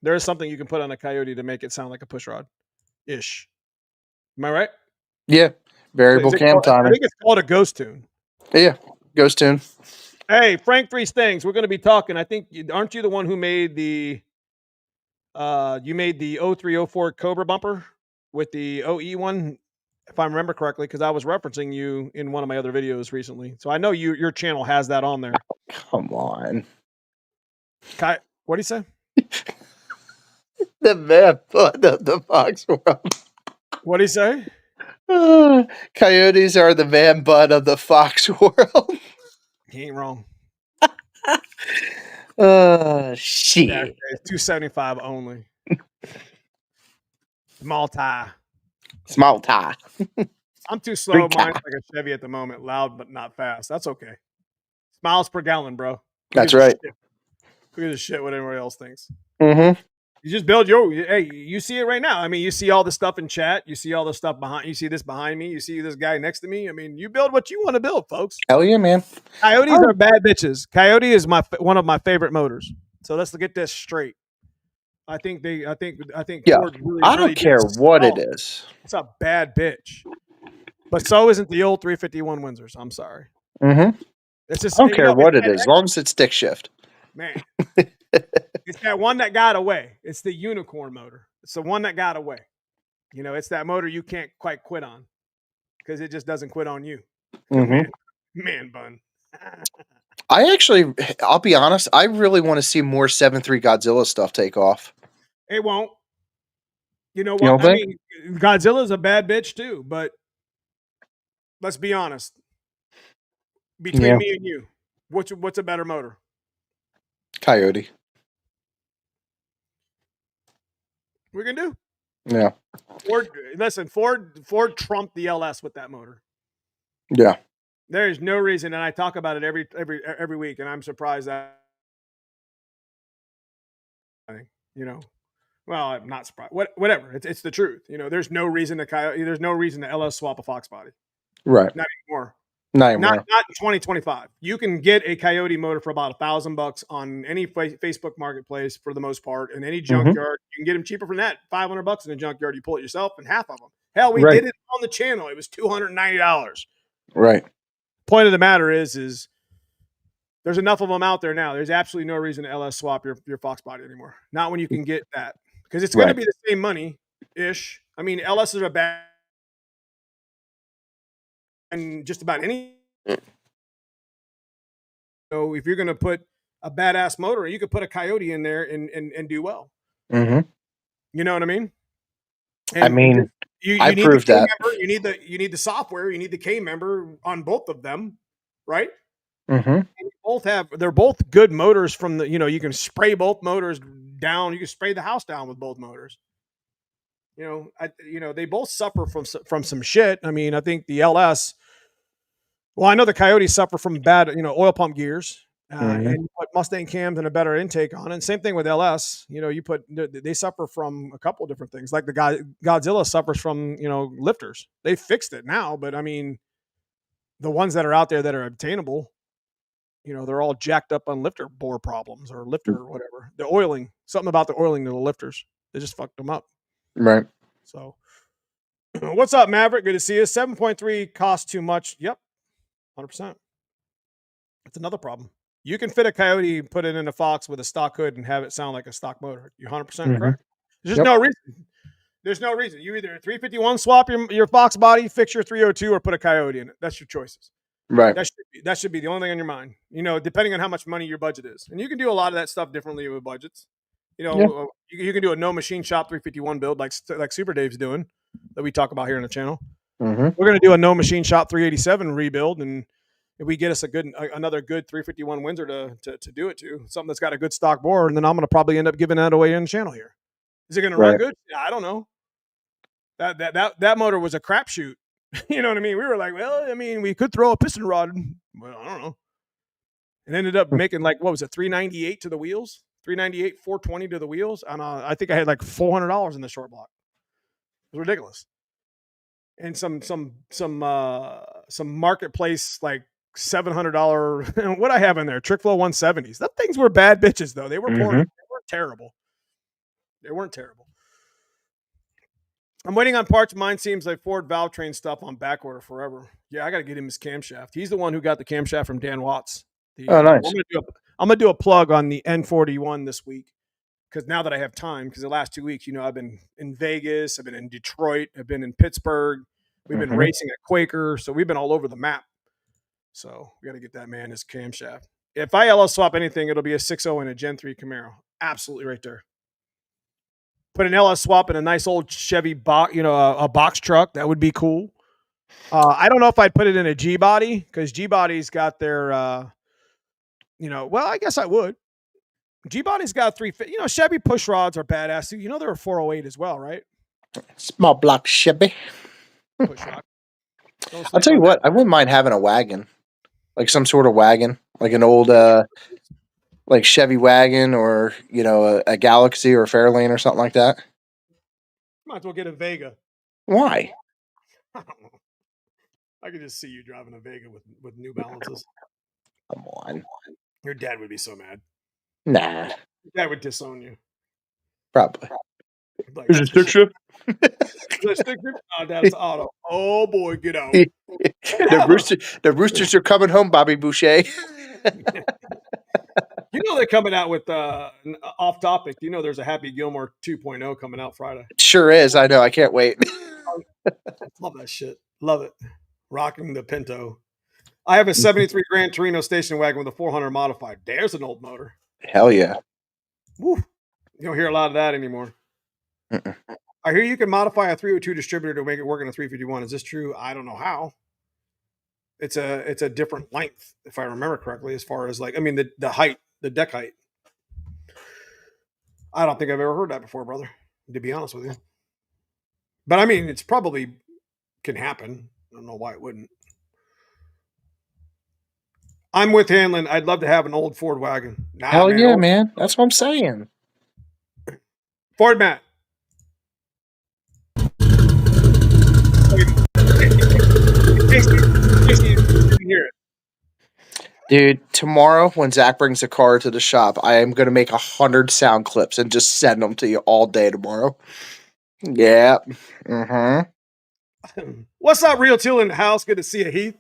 There is something you can put on a Coyote to make it sound like a pushrod-ish. Am I right? Yeah. Variable cam timing. I think it's called a ghost tune. Yeah. Ghost tune. Hey, Frank Three Stings, we're going to be talking. I think, aren't you the one who made the 0304 Cobra bumper with the OE one? If I remember correctly, because I was referencing you in one of my other videos recently. So I know your channel has that on there. Come on. What do you say? The man butt of the Fox world. What do you say? Coyotes are the man butt of the Fox world. He ain't wrong. Shit. Yeah, it's 275 only. Small tie. I'm too slow. Street Mine's car. like a Chevy at the moment, loud but not fast. That's okay. Miles per gallon, bro. Who That's gives a right. shit? Who gives a shit what everybody else thinks? Mm-hmm. You just build your. Hey, you see it right now. I mean, you see all the stuff in chat. You see all the stuff behind. You see this behind me. You see this guy next to me. I mean, you build what you want to build, folks. Hell yeah, man. Coyotes are bad bitches. Coyote is one of my favorite motors. So let's get this straight. I think Yeah. Ford really, I don't really care did what it sell. is. It's a bad bitch. But so isn't the old 351 Windsors. I'm sorry. Mm-hmm. It's just I don't care what it is, as long as it's stick shift. man. It's that one that got away. It's the unicorn motor. It's the one that got away. You know, it's that motor you can't quite quit on because it just doesn't quit on you. Mm-hmm. Man bun. I'll be honest, I really want to see more 7.3 Godzilla stuff take off. It won't. You know You what? don't I think? mean, Godzilla's a bad bitch too, but let's be honest. Between Yeah. me and you, what's a better motor? Coyote. We're gonna do. Yeah. Ford trumped the LS with that motor. Yeah. There is no reason, and I talk about it every week, and I'm surprised that you know. Well, I'm not surprised. Whatever. It's the truth. You know, there's no reason to Coyote. There's no reason to LS swap a foxbody. Right. Not anymore. Not anymore. Not in 2025. You can get a Coyote motor for about $1,000 on any Facebook Marketplace for the most part, in any junkyard. You can get them cheaper than that. $500 in a junkyard. You pull it yourself, and half of them. Hell, we did it on the channel. It was $290. Right. Point of the matter is there's enough of them out there now. There's absolutely no reason to LS swap your foxbody anymore. Not when you can get that, because it's going to be the same money ish. I mean, LSs are bad. And just about any, so if you're going to put a badass motor, you could put a Coyote in there and do well. Mm-hmm. You know what I mean? And I mean, you need proved that. Member, you need the software, you need the K member on both of them, right? Mm-hmm. They're both good motors from the, you can spray both motors down. You can spray the house down with both motors. They both suffer from some shit. I mean, I think the LS. Well, I know the Coyotes suffer from bad, oil pump gears, and you put Mustang cams and a better intake on it. And same thing with LS. They suffer from a couple of different things. Like the Godzilla suffers from, lifters. They fixed it now, but I mean, the ones that are out there that are obtainable, they're all jacked up on lifter bore problems or lifter or whatever. The oiling, something about the oiling of the lifters, they just fucked them up. Right. So, what's up, Maverick? Good to see you. 7.3 costs too much. Yep. 100%. That's another problem. You can fit a Coyote, put it in a Fox with a stock hood, and have it sound like a stock motor. You're 100% correct. There's no reason. There's no reason. You either 351 swap your Fox body, fix your 302, or put a Coyote in it. That's your choices. Right. That should be the only thing on your mind. Depending on how much money your budget is, and you can do a lot of that stuff differently with budgets. You can do a no machine shop 351 build like Super Dave's doing that we talk about here on the channel. We're going to do a no machine shop 387 rebuild, and if we get us another good 351 Windsor to do it to, something that's got a good stock bore, and then I'm going to probably end up giving that away in the channel here. Is it going to run good? Yeah, I don't know. That motor was a crapshoot. You know what I mean? We were like, well, I mean, we could throw a piston rod. Well, I don't know. It ended up making what was it, 398 to the wheels, 398, 420 to the wheels, and I think I had like $400 in the short block. It was ridiculous. And some marketplace like $700 what I have in there, trick flow 170s. That things were bad bitches though. They were poor. They weren't terrible. I'm waiting on parts. Mine seems like Ford valve train stuff on back order forever. Yeah, I got to get him his camshaft. He's the one who got the camshaft from Dan Watts. Nice. I'm gonna do a plug on the N41 this week, because now that I have time, because the last 2 weeks, I've been in Vegas, I've been in Detroit, I've been in Pittsburgh, we've been racing at Quaker, so we've been all over the map. So we got to get that man his camshaft. If I LS swap anything, it'll be a 6.0 and a Gen 3 Camaro. Absolutely right there. Put an LS swap in a nice old Chevy box, a box truck. That would be cool. I don't know if I'd put it in a G body, because G body's got their, well, I guess I would. G body's got Chevy push rods are badass. They're a 408 as well, right? Small block Chevy. Push rod. Don't I'll sleep tell you on that. what, I wouldn't mind having a wagon, like some sort of wagon, like an old like Chevy wagon, or a Galaxy or a Fairlane or something like that. Might as well get a Vega. Why? I don't know. I could just see you driving a Vega with New Balances. Come on. Your dad would be so mad. Nah, Your dad would disown you. probably. He'd be like, Is it that's a stick shit. shift? Is that stick shift? Oh, Dad, it's an auto. Oh boy, get out. The Roosters are coming home, Bobby Boucher. You know they're coming out with off topic. You know there's a Happy Gilmore 2.0 coming out Friday. Sure is. I know. I can't wait. Love that shit. Love it. Rocking the Pinto. I have a 73 Gran Torino station wagon with a 400 modified. There's an old motor. Hell yeah. Woo. You don't hear a lot of that anymore. Mm-mm. I hear you can modify a 302 distributor to make it work in a 351. Is this true? I don't know how. It's a different length, if I remember correctly, as far as like, I mean, the height, the deck height. I don't think I've ever heard that before, brother, to be honest with you. But I mean, it's probably can happen. I don't know why it wouldn't. I'm with Hanlon. I'd love to have an old Ford wagon. Nah, Hell man. yeah, man. That's what I'm saying. Ford Matt. Hear it. Dude, tomorrow when Zach brings the car to the shop, I am going to make 100 sound clips and just send them to you all day tomorrow. Yeah. Mm-hmm. What's up, Real Till in the house? Good to see you, Heath.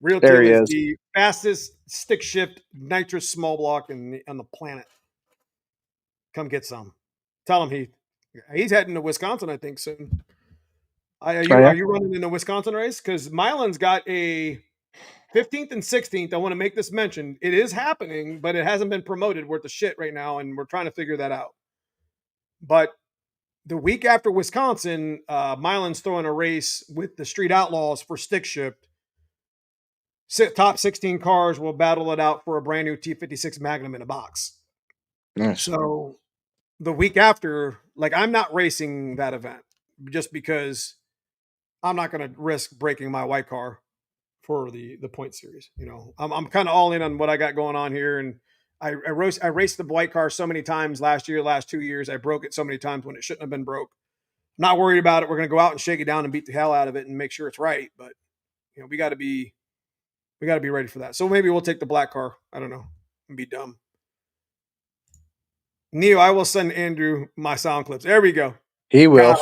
Real There Till he is is. the fastest stick shift nitrous small block on the planet. Come get some. Tell him, Heath. He's heading to Wisconsin, I think, soon. Are you Oh, yeah? are you running in the Wisconsin race? Because Milan's got a 15th and 16th. I want to make this mention. It is happening, but it hasn't been promoted worth the shit right now, and we're trying to figure that out. But the week after Wisconsin, Milan's throwing a race with the Street Outlaws for stick shift. Top 16 cars will battle it out for a brand new T56 Magnum in a box. Nice. So the week after, like, I'm not racing that event just because I'm not going to risk breaking my white car for the point series. You know, I'm kind of all in on what I got going on here, and I raced the white car so many times last 2 years. I broke it so many times when it shouldn't have been broke. Not worried about it. We're going to go out and shake it down and beat the hell out of it and make sure it's right. But you know, we got to be ready for that. So maybe we'll take the black car. I don't know, and be dumb. Neo, I will send Andrew my sound clips. There we go. He will.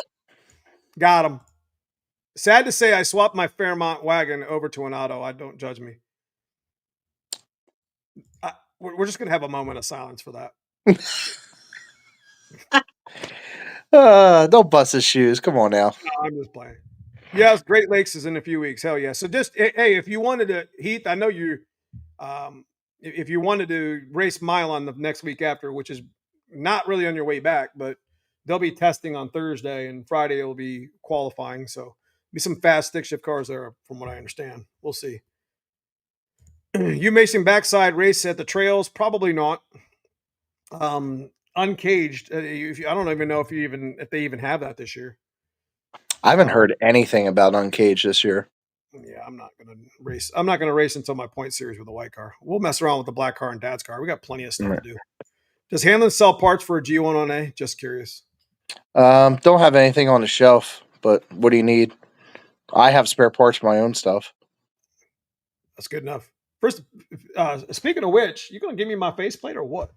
Got him. Sad to say, I swapped my Fairmont wagon over to an auto. I don't judge me. We're just gonna have a moment of silence for that. Don't bust his shoes. Come on now. No, I'm just playing. Yes, Great Lakes is in a few weeks. Hell yeah. So just hey, if you wanted to, Heath, I know you. If you wanted to race Milan the next week after, which is not really on your way back, but they'll be testing on Thursday and Friday will be qualifying. So be some fast stick shift cars there, from what I understand. We'll see. You Mason backside race at the trails? Probably not. Uncaged. I don't even know if they even have that this year. I haven't heard anything about Uncaged this year. Yeah, I'm not gonna race. I'm not gonna race until my point series with a white car. We'll mess around with the black car and Dad's car. We got plenty of stuff to do. Does Hanlon sell parts for a G110A? Just curious. Don't have anything on the shelf, but what do you need? I have spare parts for my own stuff. That's good enough. First, speaking of which, you gonna give me my faceplate or what?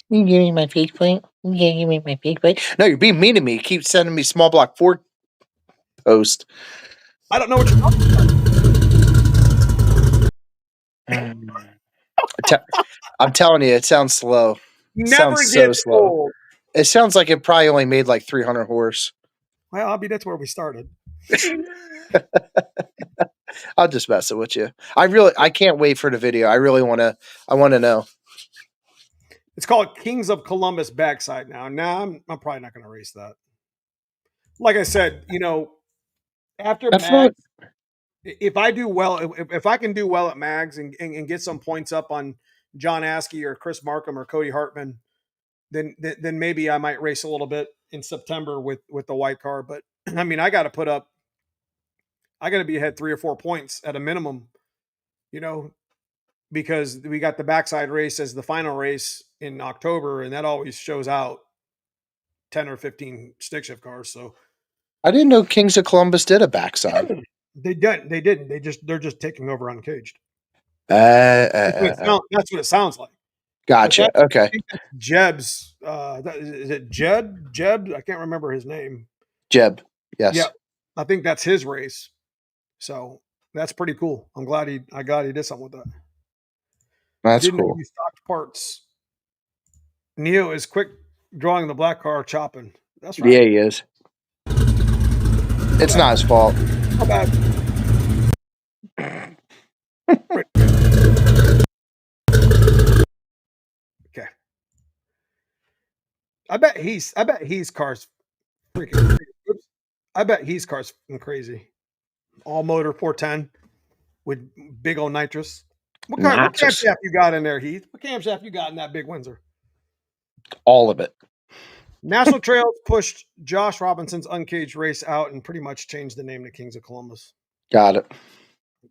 You give me my faceplate? You give me my faceplate? No, you're being mean to me. You keep sending me small block Ford post. I don't know what you're talking about. I'm telling you, it sounds slow. Never sounds get so slow. old. It sounds like it probably only made like 300 horse. Well, I mean, that's where we started. I'll just mess it with you. I can't wait for the video. I want to know. It's called Kings of Columbus backside now. Now I'm probably not going to race that. Like I said, you know, after Mags, if I do well, if I can do well at Mags and get some points up on John Askey or Chris Markham or Cody Hartman, then maybe I might race a little bit in September with the white car. But I mean, I got to put up I got to be ahead 3 or 4 points at a minimum, you know, because we got the backside race as the final race in October, and that always shows out 10 or 15 stick shift cars. So I didn't know Kings of Columbus did a backside. they didn't. They didn't. They're just taking over uncaged. Uh, That's what it sounds like. But gotcha. I Okay. think that's Jeb's. Is it Jeb? Jeb? I can't remember his name. Jeb. Yes. Yeah, I think that's his race. So that's pretty cool. I'm glad he did something with that. That's Didn't know cool. he stocked parts. Neo is quick drawing the black car chopping. That's right. Yeah, he is. It's not his fault. How bad? Okay. I bet he's cars freaking crazy. Oops. I bet he's cars crazy. All motor 410 with big old nitrous. What Nitrous. camshaft you got in there, Heath? What camshaft you got in that big Windsor? All of it. National Trails pushed Josh Robinson's uncaged race out and pretty much changed the name to Kings of Columbus. Got it.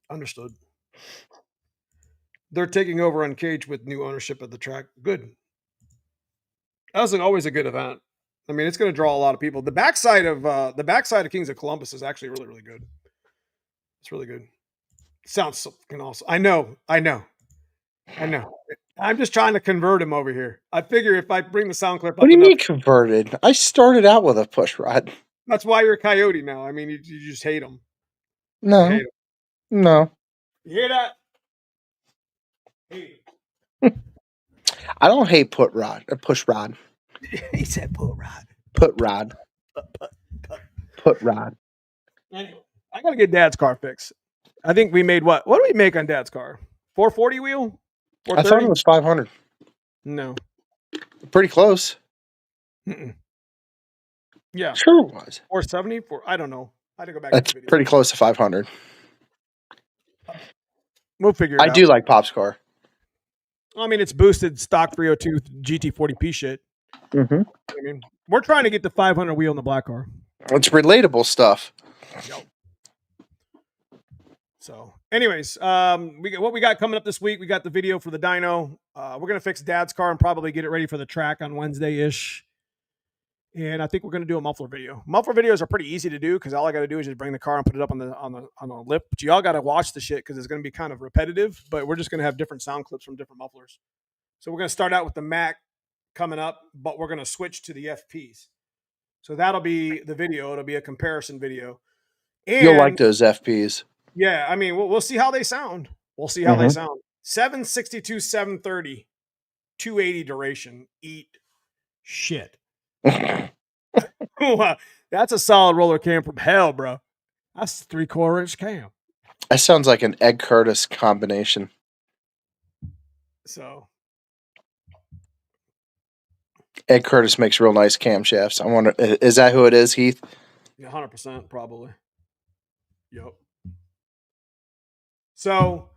Understood. They're taking over uncaged with new ownership of the track. Good. That was always a good event. I mean, it's going to draw a lot of people. The backside of Kings of Columbus is actually really, really good. It's really good. Sounds so fucking awesome. I know. I'm just trying to convert him over here. I figure if I bring the sound clip up What do you enough, mean converted? I started out with a push rod. that's why you're a Coyote now. I mean, you just hate him. You No. hate him. No. You hear that? Hate I don't hate push rod. him. He said pull rod. Put rod. Put rod. Anyway, I gotta get Dad's car fixed. I think we made what? What do we make on Dad's car? 440 wheel? I thought 430? it was 500. No. Pretty close. Mm-mm. Yeah. Sure it was. 470? I don't know. I had to go back That's to the video. pretty close to 500. We'll figure it I out. do like Pop's car. I mean, it's boosted stock 302 GT40P shit. Mm-hmm. I mean, we're trying to get the 500 wheel in the black car. It's relatable stuff. Yep. So, anyways, what we got coming up this week? We got the video for the dyno. We're gonna fix Dad's car and probably get it ready for the track on Wednesday ish. And I think we're gonna do a muffler video. Muffler videos are pretty easy to do because all I got to do is just bring the car and put it up on the lip. But you all got to watch the shit because it's gonna be kind of repetitive. But we're just gonna have different sound clips from different mufflers. So we're gonna start out with the Mac coming up, but we're gonna switch to the FPs. So that'll be the video. It'll be a comparison video. And You'll like those FPs. yeah, I mean, we'll see how they sound. We'll see how they sound. 762, 730, 280 duration. Eat shit. That's a solid roller cam from hell, bro. That's a 3/4 inch cam. That sounds like an Ed Curtis combination. So Ed Curtis makes real nice camshafts. I wonder, is that who it is, Heath? 100% probably. Yep. So,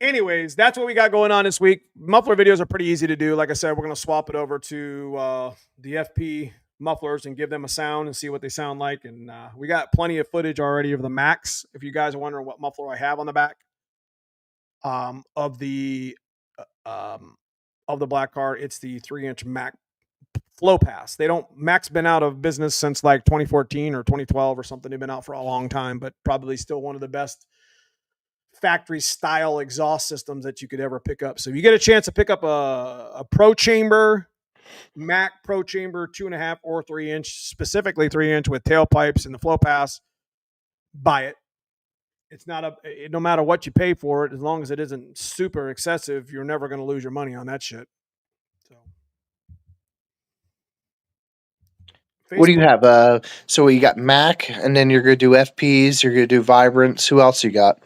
anyways, that's what we got going on this week. Muffler videos are pretty easy to do. Like I said, we're going to swap it over to the FP mufflers and give them a sound and see what they sound like. And we got plenty of footage already of the Max. If you guys are wondering what muffler I have on the back of the black car, it's the 3-inch Mac Flow Pass. Mac's been out of business since like 2014 or 2012 or something. They've been out for a long time, but probably still one of the best factory style exhaust systems that you could ever pick up. So if you get a chance to pick up a Pro Chamber, Mac Pro Chamber 2.5 or 3-inch, specifically 3-inch with tailpipes and the Flow Pass, buy it. It's not no matter what you pay for it, as long as it isn't super excessive, you're never going to lose your money on that shit. So, what do you have? So you got Mac, and then you're going to do FPs, you're going to do Vibrants. Who else you got?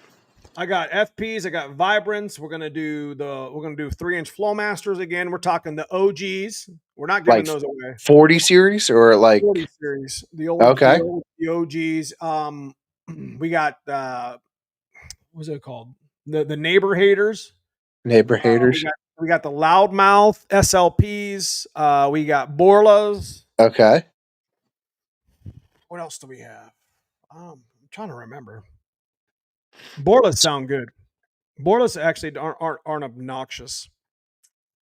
I got FPs, I got Vibrants. We're gonna do 3-inch Flowmasters again. We're talking the OGs. We're not giving those away. 40 series or like 40 series. The old the OGs. We got what's it called? The Neighbor Haters. Neighbor Haters. We got the Loudmouth SLPs. We got Borlas. Okay. What else do we have? I'm trying to remember. Borlas sound good. Borlas actually aren't obnoxious.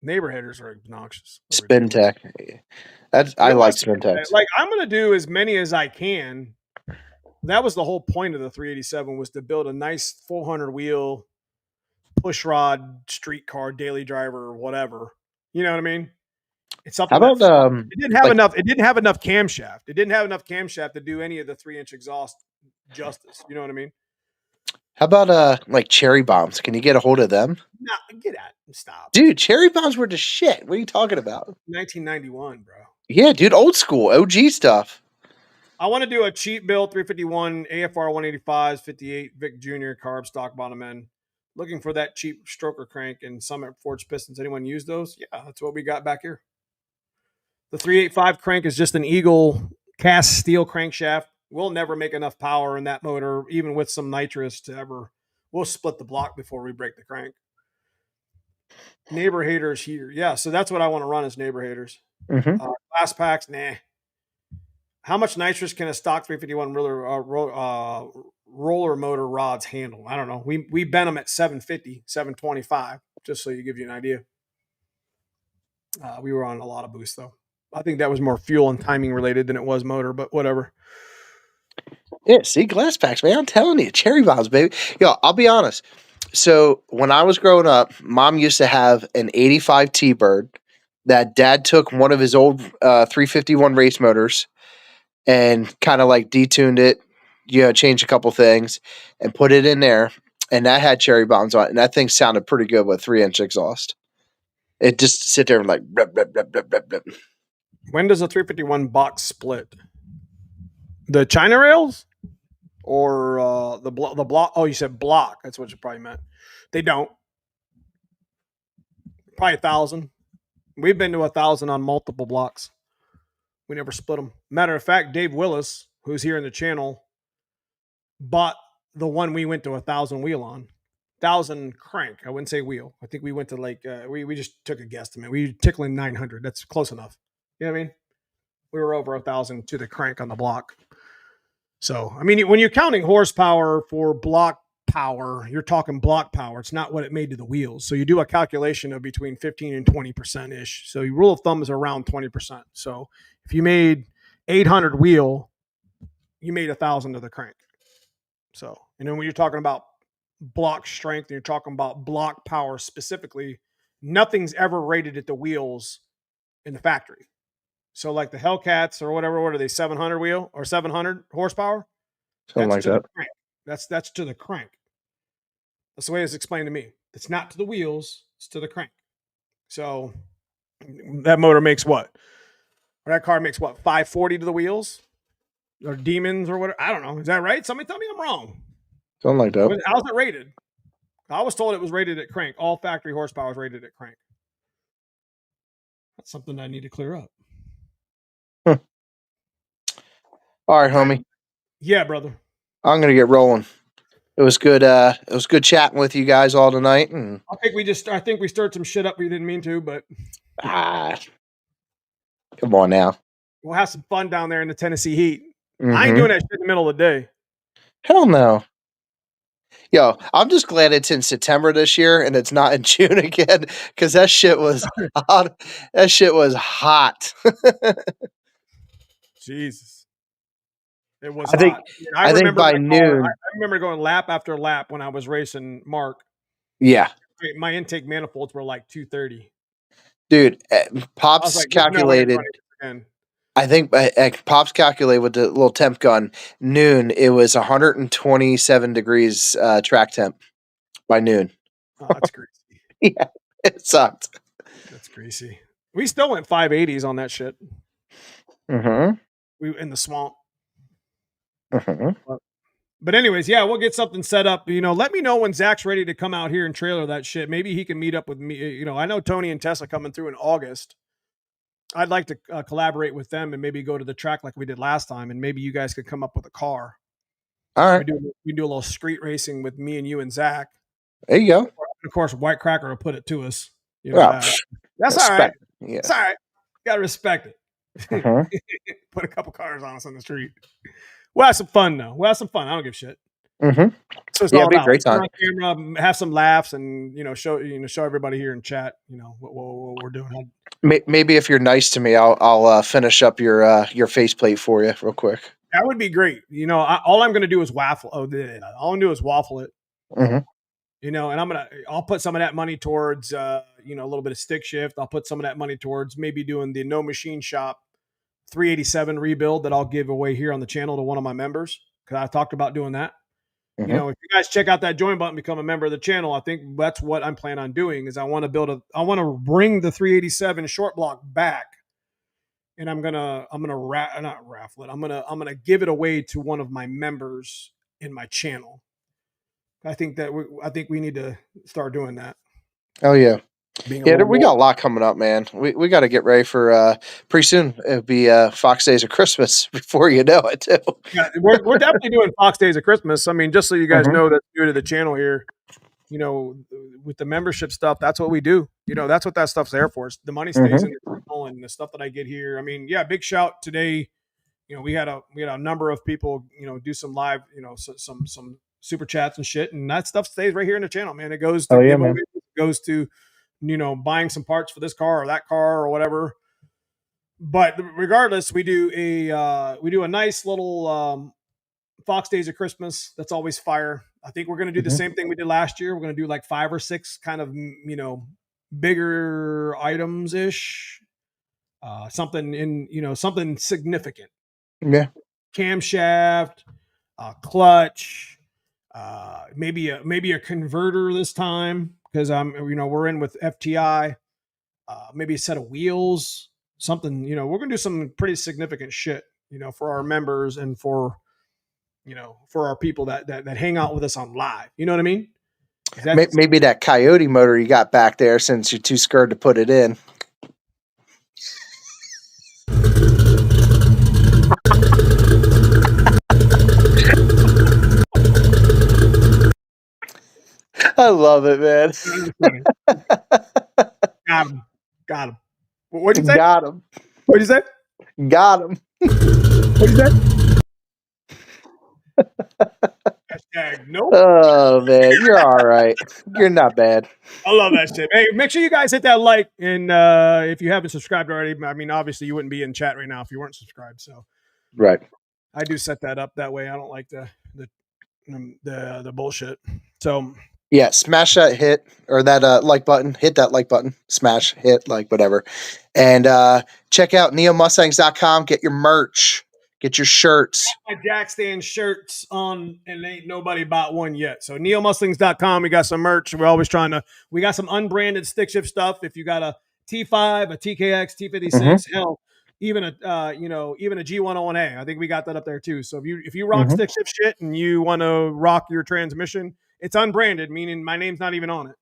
Neighbor haters are obnoxious. Or Spin ridiculous. Tech. I Give like us Spin Techs. like I'm gonna do as many as I can. That was the whole point of the 387 was to build a nice 400 wheel push rod streetcar daily driver or whatever. You know what I mean? It's How something that about it didn't have like enough. It didn't have enough camshaft. It didn't have enough camshaft to do any of the 3-inch exhaust justice. You know what I mean? like cherry bombs? Can you get a hold of them? Nah, get out. Stop. Dude, cherry bombs were the shit. What are you talking about? 1991, bro. Yeah, dude, old school, OG stuff. I want to do a cheap build 351 AFR 185s 58 Vic Jr. carb stock bottom end. Looking for that cheap stroker crank and Summit Forged pistons. Anyone use those? Yeah, that's what we got back here. The 385 crank is just an Eagle cast steel crankshaft. We'll never make enough power in that motor, even with some nitrous, to ever. We'll split the block before we break the crank. Neighbor haters here. Yeah, so that's what I want to run as neighbor haters. Mm-hmm. Glass packs, nah. How much nitrous can a stock 351 roller motor rods handle? I don't know. We bent them at 750, 725, just so you give you an idea. We were on a lot of boost though. I think that was more fuel and timing related than it was motor, but whatever. Yeah, see, glass packs, man. I'm telling you, cherry bombs, baby. Yo, I'll be honest. So when I was growing up, Mom used to have an 85 T-Bird that Dad took one of his old 351 race motors and kind of like detuned it, changed a couple things and put it in there. And that had cherry bombs on it. And that thing sounded pretty good with 3-inch exhaust. It just sit there and like, rep, rep, rep, rep, rep, rep. When does a 351 box split? The China rails or the block? Oh, you said block. That's what you probably meant. They don't. Probably 1,000. We've been to 1,000 on multiple blocks. We never split them. Matter of fact, Dave Willis, who's here in the channel, bought the one we went to 1,000 wheel on. 1,000 crank. I wouldn't say wheel. I think we went to like we just took a guesstimate. We tickling 900. That's close enough. You know what I mean? We were over 1,000 to the crank on the block. So I mean, when you're counting horsepower for block power, you're talking block power. It's not what it made to the wheels. So you do a calculation of between 15 and 20% ish. So your rule of thumb is around 20%. So if you made 800 wheel, you made 1,000 to the crank. So, and then when you're talking about block strength and you're talking about block power specifically, nothing's ever rated at the wheels in the factory. So like the Hellcats or whatever, what are they, 700 wheel or 700 horsepower? Something like that. The crank. That's to the crank. That's the way it's explained to me. It's not to the wheels, it's to the crank. So that motor makes what? Or that car makes what? 540 to the wheels? Or demons or whatever? I don't know. Is that right? Somebody tell me I'm wrong. Something like that. How's it rated? I was told it was rated at crank. All factory horsepower is rated at crank. That's something I need to clear up. All right, homie. Yeah, brother. I'm gonna get rolling. It was good. It was good chatting with you guys all tonight. And I think we stirred some shit up we didn't mean to, but come on now. We'll have some fun down there in the Tennessee heat. Mm-hmm. I ain't doing that shit in the middle of the day. Hell no. Yo, I'm just glad it's in September this year and it's not in June again because that shit was hot. That shit was hot. Jesus. It was hot. I think by noon. I remember going lap after lap when I was racing Mark. Yeah. My intake manifolds were like 230. Dude, Pops calculated. I think Pops calculated with the little temp gun, noon, it was 127 degrees track temp by noon. Oh, that's greasy. Yeah, it sucked. That's greasy. We still went 580s on that shit. Mm-hmm. We in the swamp. Mm-hmm. But anyways, yeah, we'll get something set up. Let me know when Zach's ready to come out here and trailer that shit. Maybe he can meet up with me. I know Tony and Tessa coming through in August. I'd like to collaborate with them and maybe go to the track like we did last time, and maybe you guys could come up with a car. All right. We do a little street racing with me and you and Zach. There you go. Of course, White Cracker will put it to us. That's all right. Yeah. It's all right. Got to respect it. Uh-huh. Put a couple cars on us on the street. We'll have some fun, though. I don't give a shit. Mm-hmm. So it's Yeah, all it'd be a about great turn time. on camera, have some laughs, and show everybody here in chat, what we're doing. Maybe if you're nice to me, I'll finish up your faceplate for you real quick. That would be great. All I'm going to do is waffle. All I'm going to do is waffle it. Mm-hmm. And I'll put some of that money towards, a little bit of stick shift. I'll put some of that money towards maybe doing the No Machine Shop 387 rebuild that I'll give away here on the channel to one of my members. Cause I talked about doing that. Mm-hmm. If you guys check out that join button, become a member of the channel, I think that's what I'm planning on doing is I want to bring the 387 short block back. And I'm gonna not raffle it. I'm gonna give it away to one of my members in my channel. I think we need to start doing that. Oh yeah. Being a Yeah, little we more. got a lot coming up, man. We got to get ready for pretty soon. It'll be Fox Days of Christmas before you know it, too. Yeah, we're definitely doing Fox Days of Christmas. I mean, just so you guys Mm-hmm. know that's new to the channel here. With the membership stuff, that's what we do. That's what that stuff's there for. The money stays Mm-hmm. in the channel and the stuff that I get here. I mean, yeah, big shout today. We had a number of people, do some live, some super chats and shit, and that stuff stays right here in the channel, man. It goes to Oh yeah, man. giveaways, it goes to, buying some parts for this car or that car or whatever. But regardless, we do a nice little Fox Days of Christmas. That's always fire. I think we're going to do the Mm-hmm. same thing we did last year. We're going to do like 5 or 6 kind of, bigger items ish. Something significant. Yeah. Camshaft, clutch, maybe a converter this time because we're in with FTI. Maybe a set of wheels, something. We're gonna do some pretty significant shit. For our members and for our people that hang out with us on live. You know what I mean? Maybe that Coyote motor you got back there since you're too scared to put it in. I love it, man. Got him. Got him. What'd you say? Got him. What'd you say? Got him. What'd you say? Hashtag nope. Oh man, you're all right. You're not bad. I love that shit. Hey, make sure you guys hit that like, and if you haven't subscribed already, I mean, obviously you wouldn't be in chat right now if you weren't subscribed. So, Right. I do set that up that way. I don't like the bullshit. So, Yeah, smash that hit or that like button. Hit that like button. Smash, hit, like, whatever. And check out neomustangs.com. Get your merch. Get your shirts. my jackstand shirts on, and ain't nobody bought one yet. So neomustangs.com, we got some merch. We got some unbranded stick shift stuff. If you got a T5, a TKX, T56, Mm-hmm. hell, even a G101A, I think we got that up there too. So if you rock Mm-hmm. stick shift shit and you want to rock your transmission, it's unbranded, meaning my name's not even on it.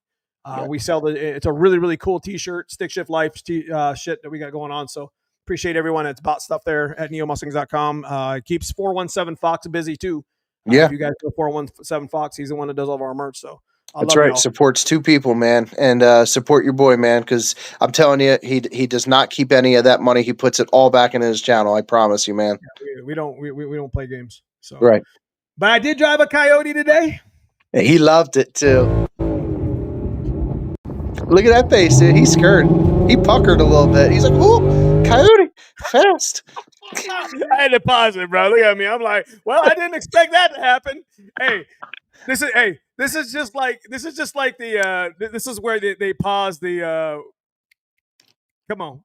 Yeah. We sell it's a really, really cool t-shirt, stick shift life shit that we got going on. So appreciate everyone that's bought stuff there at neomustangs.com. Keeps 417 Fox busy too. Yeah. If you guys go 417 Fox, he's the one that does all of our merch. So That's love right. y'all. Supports 2 people, man, and support your boy, man, because I'm telling you, he does not keep any of that money. He puts it all back into his channel. I promise you, man. Yeah, we don't play games. So Right. but I did drive a Coyote today. And he loved it too. Look at that face, dude. He's scared. He puckered a little bit. He's like, "Ooh, Coyote, fast." I had to pause it, bro. Look at me. I'm like, well, I didn't expect that to happen. Hey, this is just like the this is where they pause the come on.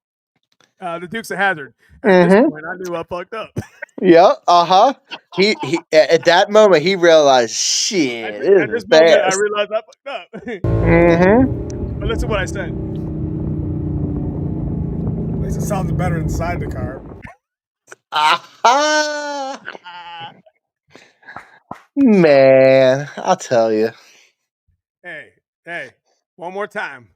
The Dukes of Hazard. At this Mm-hmm. point, I knew I fucked up. Yeah. Uh-huh. He at that moment he realized, shit, this At is this moment, I fast. realized I fucked up. Mm-hmm. But listen to what I said. At least it sounds better inside the car. Aha. Man, I'll tell you. Hey, one more time.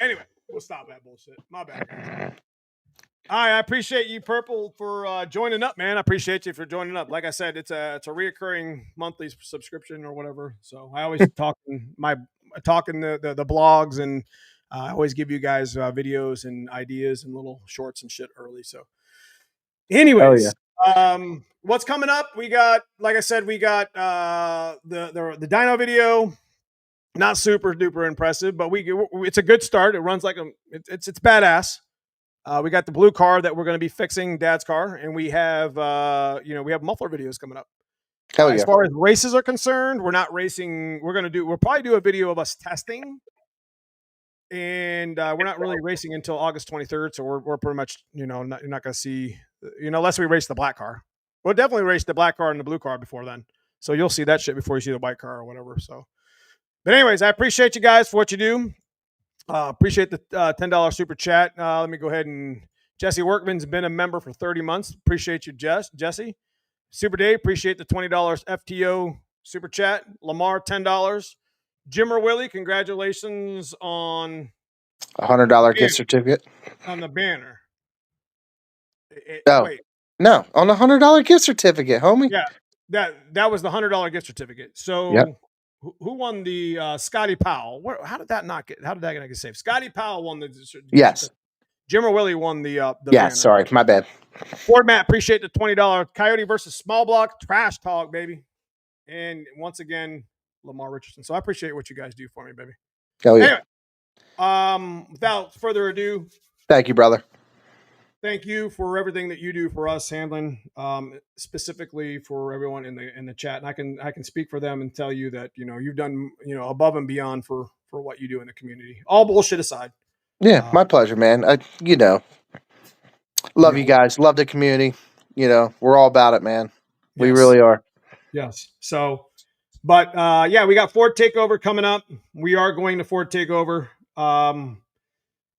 Anyway, we'll stop that bullshit. My bad, guys. All right, I appreciate you, Purple, for joining up, man. I appreciate you for joining up. Like I said, it's a reoccurring monthly subscription or whatever. So I always talking the blogs, and I always give you guys videos and ideas and little shorts and shit early. So Anyways, what's coming up? We got, like I said, we got the dyno video. Not super duper impressive, but it's a good start. It runs like it's badass. We got the blue car that we're going to be fixing, Dad's car, and we have we have muffler videos coming up. As far as races are concerned, we're not racing. We'll probably do a video of us testing, and we're not really racing until August 23rd. So we're pretty much you're not going to see unless we race the black car. We'll definitely race the black car and the blue car before then. So you'll see that shit before you see the white car or whatever. So, but anyways, I appreciate you guys for what you do. Appreciate the $10 super chat. Let me go ahead and Jesse Workman's been a member for 30 months. Appreciate you, Jesse. Super Dave, appreciate the $20 FTO super chat. Lamar, $10. Jimmer Willie, congratulations on $100 gift certificate on the banner. Wait, no, on the $100 gift certificate, homie. Yeah, that was the $100 gift certificate. So. Who won the Scotty Powell? How did that not get saved? Scotty Powell won the. Yes. Jimmer Willie won the. Yeah, banner. Sorry, my bad. Ford Matt, appreciate the $20. Coyote versus Small Block Trash Talk, baby. And once again, Lamar Richardson. So I appreciate what you guys do for me, baby. Oh yeah. Anyway, without further ado, thank you, brother. Thank you for everything that you do for us, Hanlon, specifically for everyone in the chat. And I can speak for them and tell you that you've done above and beyond for what you do in the community. All bullshit aside. Yeah, my pleasure, man. Love you guys. Love the community. We're all about it, man. We really are. Yes. So, but we got Ford Takeover coming up. We are going to Ford Takeover.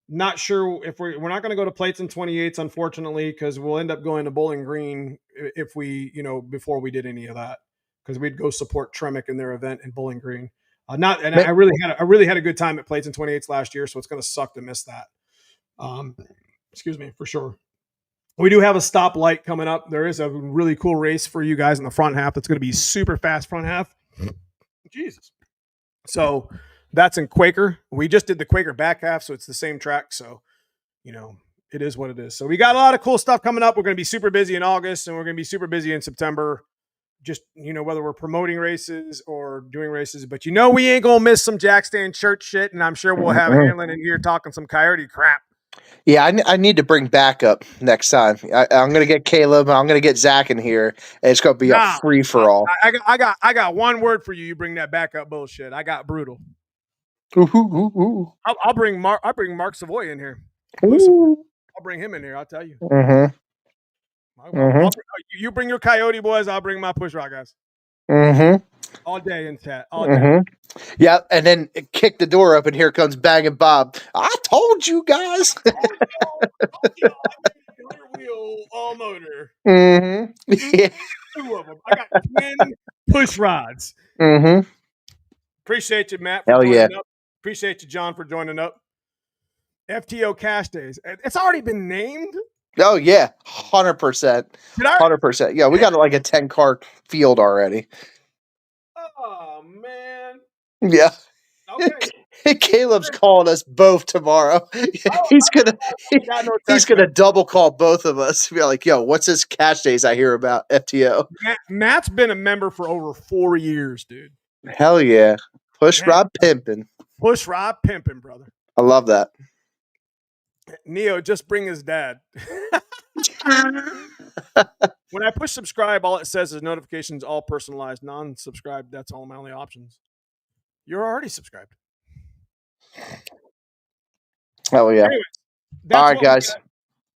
Not sure if we're not going to go to plates and 28s, unfortunately, because we'll end up going to Bowling Green if we, before we did any of that, because we'd go support Tremec in their event in Bowling Green. I really had a good time at plates and 28s last year, so it's going to suck to miss that. Excuse me, for sure. We do have a stoplight coming up. There is a really cool race for you guys in the front half. That's going to be super fast front half. Jesus. So. That's in Quaker. We just did the Quaker back half, so it's the same track. So, it is what it is. So we got a lot of cool stuff coming up. We're going to be super busy in August, and we're going to be super busy in September. Just, whether we're promoting races or doing races. But we ain't going to miss some jackstand church shit, and I'm sure we'll have Hanlon in here talking some Coyote crap. Yeah, I need to bring backup next time. I'm going to get Caleb. I'm going to get Zach in here, and it's going to be a free-for-all. I got one word for you. You bring that backup bullshit. I got brutal. I'll bring Mark Savoy in here. I'll bring him in here. I'll tell you. You bring your Coyote boys. I'll bring my push rock guys. All day in chat. All day. Yeah, and then kick the door up, and here comes Bangin' Bob. I told you guys. I wheel all motor. Yeah. 2 of them. I got 10 push rods. Appreciate you, Matt, for joining up. Appreciate you, John, for joining up. FTO Cash Days. It's already been named. Oh yeah, 100%. 100%. Yeah, we got like a 10-car field already. Oh man. Yeah. Okay. Caleb's calling us both tomorrow. He's gonna double call both of us. Be like, yo, what's this Cash Days I hear about FTO? Matt's been a member for over 4 years, dude. Hell yeah. Push Rob pimping. Push Rob pimping, brother. I love that. Neo, just bring his dad. When I push subscribe, all it says is notifications all personalized. Non-subscribed, that's all my only options. You're already subscribed. Oh yeah. Anyways, all right, guys.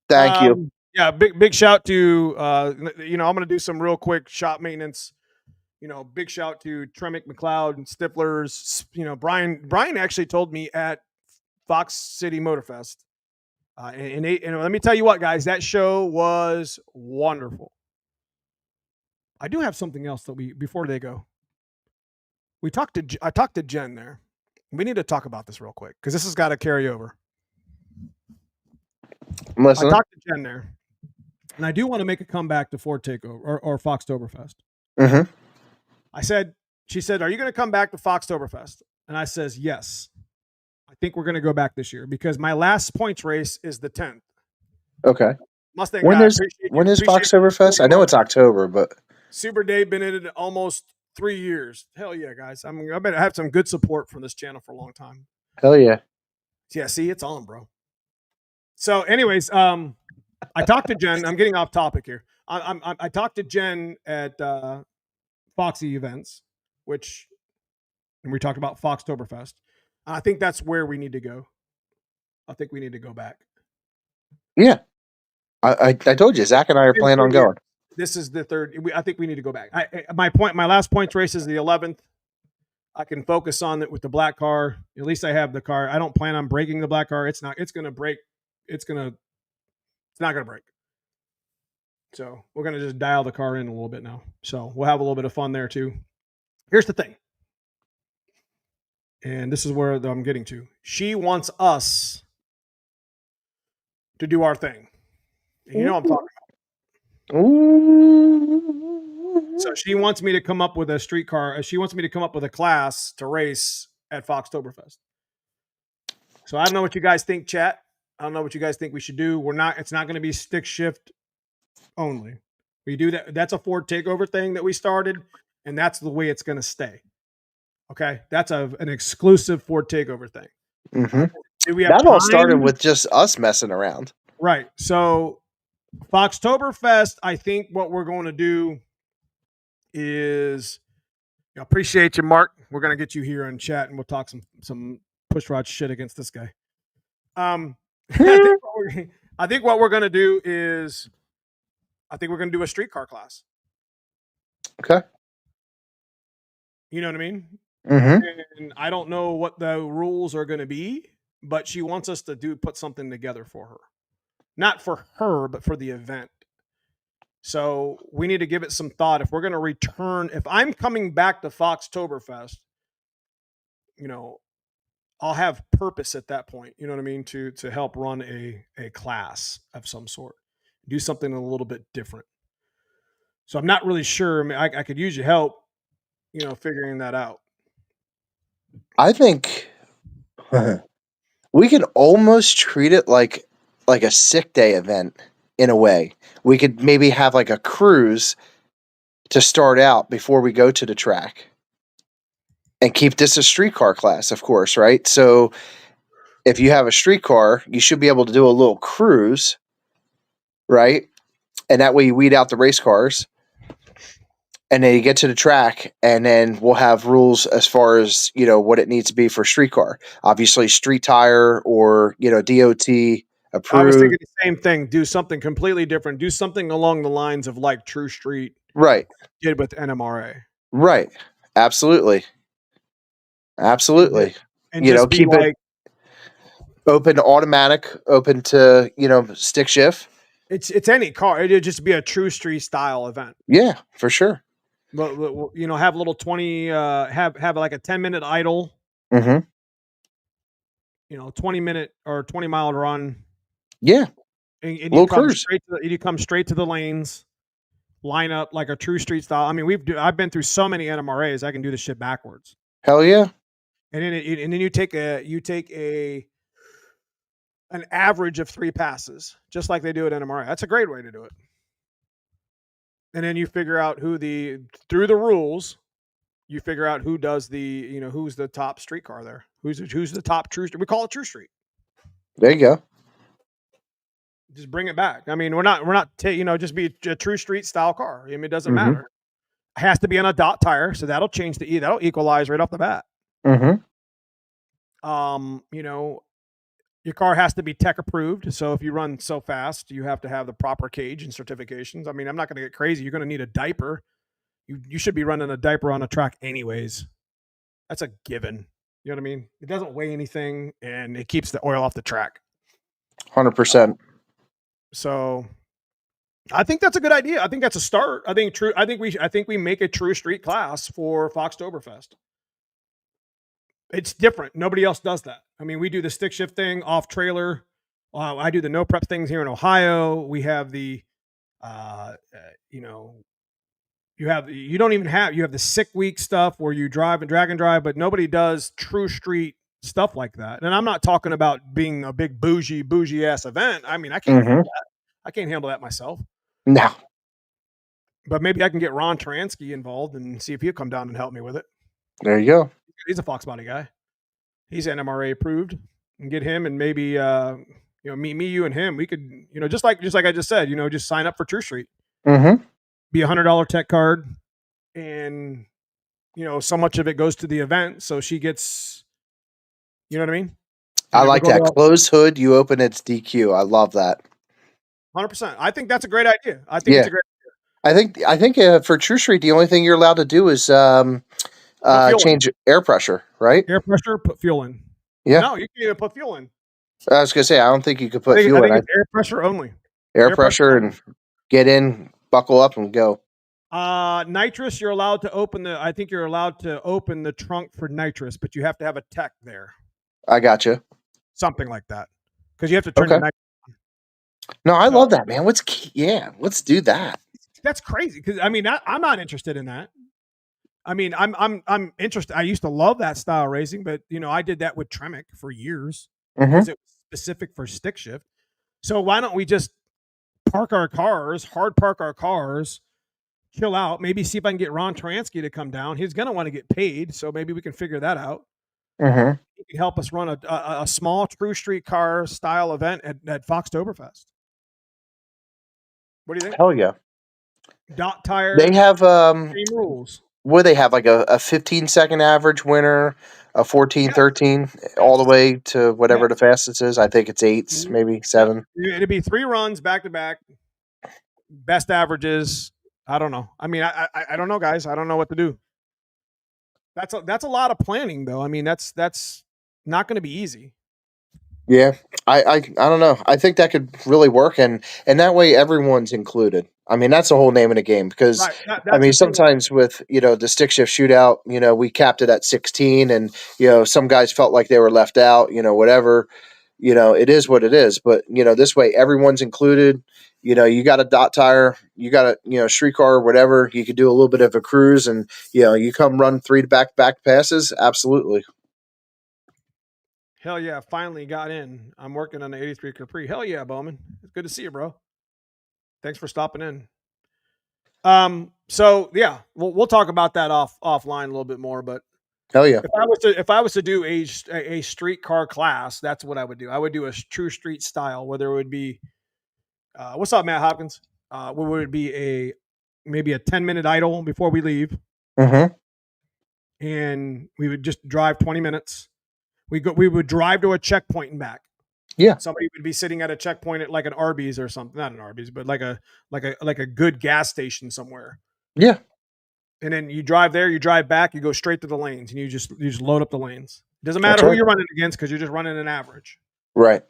Thank you. Yeah, big shout to I'm gonna do some real quick shop maintenance. Big shout to Tremec, McLeod, and Stiflers. Brian actually told me at Fox City Motorfest. And let me tell you what, guys, that show was wonderful. I do have something else that before they go. I talked to Jen there. We need to talk about this real quick because this has got to carry over. I talked to Jen there, and I do want to make a comeback to Ford Takeover or Foxtoberfest. She said, "Are you going to come back to Foxtoberfest?" And I says, "Yes. I think we're going to go back this year because my last points race is the 10th. Okay. Mustang When guy, is when is Foxtoberfest? I know it's October, but Super Dave been in it almost 3 years. Hell yeah, guys! I bet I have some good support from this channel for a long time. hell yeah. Yeah, see, it's on, bro. So, anyways, I talked to Jen. I'm getting off topic here. I talked to Jen at Foxy events, which and we talked about Foxtoberfest. I think that's where we need to go. I think we need to go back. Yeah. I told you, Zach and I are planning on going. This is the third. I think we need to go back. My last points race is the 11th. I can focus on it with the black car. At least I have the car. I don't plan on breaking the black car. It's not going to break. It's not going to break. So we're going to just dial the car in a little bit now. So we'll have a little bit of fun there too. Here's the thing. And this is where I'm getting to. She wants us to do our thing. And you know what I'm talking about. Ooh. So she wants me to come up with a street car. She wants me to come up with a class to race at Foxtoberfest. So I don't know what you guys think, chat. I don't know what you guys think we should do. It's not going to be stick shift only. We do that. That's a Ford takeover thing that we started, and that's the way it's going to stay. Okay. That's an exclusive Ford takeover thing. Mm-hmm. We have that all started with just us messing around. Right. So Foxtoberfest, I think what we're going to do is appreciate you, Mark. We're going to get you here in chat and we'll talk some pushrod shit against this guy. I think what we're going to do is I think we're going to do a streetcar class. Okay. You know what I mean? Mm-hmm. And I don't know what the rules are going to be, but she wants us to put something together for her. Not for her, but for the event. So we need to give it some thought. If we're going to return, if I'm coming back to Foxtoberfest, I'll have purpose at that point. You know what I mean? To help run a class of some sort, do something a little bit different. So I'm not really sure. I mean, I could use your help, figuring that out. I think we could almost treat it like a sick day event in a way. We could maybe have like a cruise to start out before we go to the track and keep this a streetcar class, of course, right? So if you have a streetcar, you should be able to do a little cruise, right? And that way you weed out the race cars. And then you get to the track, and then we'll have rules as far as, what it needs to be for streetcar. Obviously, street tire or, DOT approved. I was thinking the same thing. Do something completely different. Do something along the lines of like True Street did with NMRA. Right. Absolutely. Absolutely. And just keep it open to automatic, open to, stick shift. It's any car. It'd just be a True Street style event. Yeah, for sure. Have a little 20, have like a 10-minute idle. Mm-hmm. 20-minute or 20-mile run. Yeah. And you come straight to the lanes, line up like a True Street style. I mean, I've been through so many NMRAs, I can do this shit backwards. Hell yeah. And then you take an average of 3 passes, just like they do at NMRA. That's a great way to do it. And then you figure out through the rules, you figure out who does who's the top streetcar there. Who's the top True Street. We call it True Street. There you go. Just bring it back. I mean, we're not just be a True Street style car. I mean, it doesn't matter. It has to be on a dot tire, so that'll change that'll equalize right off the bat. Mm-hmm. Your car has to be tech approved. So if you run so fast, you have to have the proper cage and certifications. I mean, I'm not going to get crazy. You're going to need a diaper. You should be running a diaper on a track anyways. That's a given. You know what I mean? It doesn't weigh anything and it keeps the oil off the track. 100%. So I think that's a good idea. I think that's a start. I think we make a True Street class for Foxtoberfest. It's different. Nobody else does that. I mean, we do the stick shift thing off trailer. I do the no prep things here in Ohio. We have the, you have the sick week stuff where you drive and drag and drive, but nobody does True Street stuff like that. And I'm not talking about being a big bougie ass event. I mean, I can't do that. I can't handle that myself. No. But maybe I can get Ron Taransky involved and see if he'll come down and help me with it. There you go. He's a foxbody guy. He's NMRA approved, and get him, and maybe me, you, and him. We could, just like I just said, just sign up for True Street. Mm-hmm. Be $100 tech card, and so much of it goes to the event, so she gets, you know what I mean? I like that. Closed hood, you open its DQ. I love that. 100%. I think that's a great idea. I think it's a great idea. I think for True Street, the only thing you're allowed to do is change air pressure, right? Air pressure, put fuel in. Yeah. No, you can even put fuel in. I was gonna say, I don't think you could put fuel in. It's air pressure only. Air pressure and get in, buckle up, and go. Nitrous, you're allowed to open I think you're allowed to open the trunk for nitrous, but you have to have a tech there. I gotcha. Something like that. Because you have to turn the nitrous on. No, I love that, man. Let's do that. That's crazy. Because I'm not interested in that. I'm interested. I used to love that style racing, but I did that with Tremec for years because it was specific for stick shift. So why don't we just hard park our cars, chill out, maybe see if I can get Ron Taransky to come down. He's going to want to get paid, so maybe we can figure that out. He can help us run a small True Street car style event at Foxtoberfest. What do you think? Hell yeah. Dot tire. They have same rules. What do they have? Like a 15-second average winner, a 14, 13, all the way to whatever the fastest is. I think it's 8s, maybe 7. It'd be 3 runs back to back. Best averages. I don't know. I don't know, guys. I don't know what to do. That's a lot of planning, though. That's not going to be easy. Yeah, I don't know. I think that could really work, and that way everyone's included. That's the whole name of the game because sometimes with the stick shift shootout, we capped it at 16, and some guys felt like they were left out. Whatever, it is what it is. But this way everyone's included. You got a dot tire, you got a street car or whatever. You could do a little bit of a cruise, and you come run 3 back passes. Absolutely. Hell yeah, finally got in. I'm working on the 83 Capri. Hell yeah, Bowman. It's good to see you, bro. Thanks for stopping in. So yeah, we'll talk about that offline a little bit more, but hell yeah. If I was to do a street car class, that's what I would do. I would do a True Street style where there would be what's up, Matt Hopkins? Where would be maybe a 10-minute idle before we leave. And we would just drive 20 minutes. We would drive to a checkpoint and back. Yeah. Somebody would be sitting at a checkpoint at like an Arby's or something. Not an Arby's, but like a good gas station somewhere. Yeah. And then you drive there, you drive back, you go straight to the lanes, and you just load up the lanes. It doesn't matter who you're running against because you're just running an average. Right.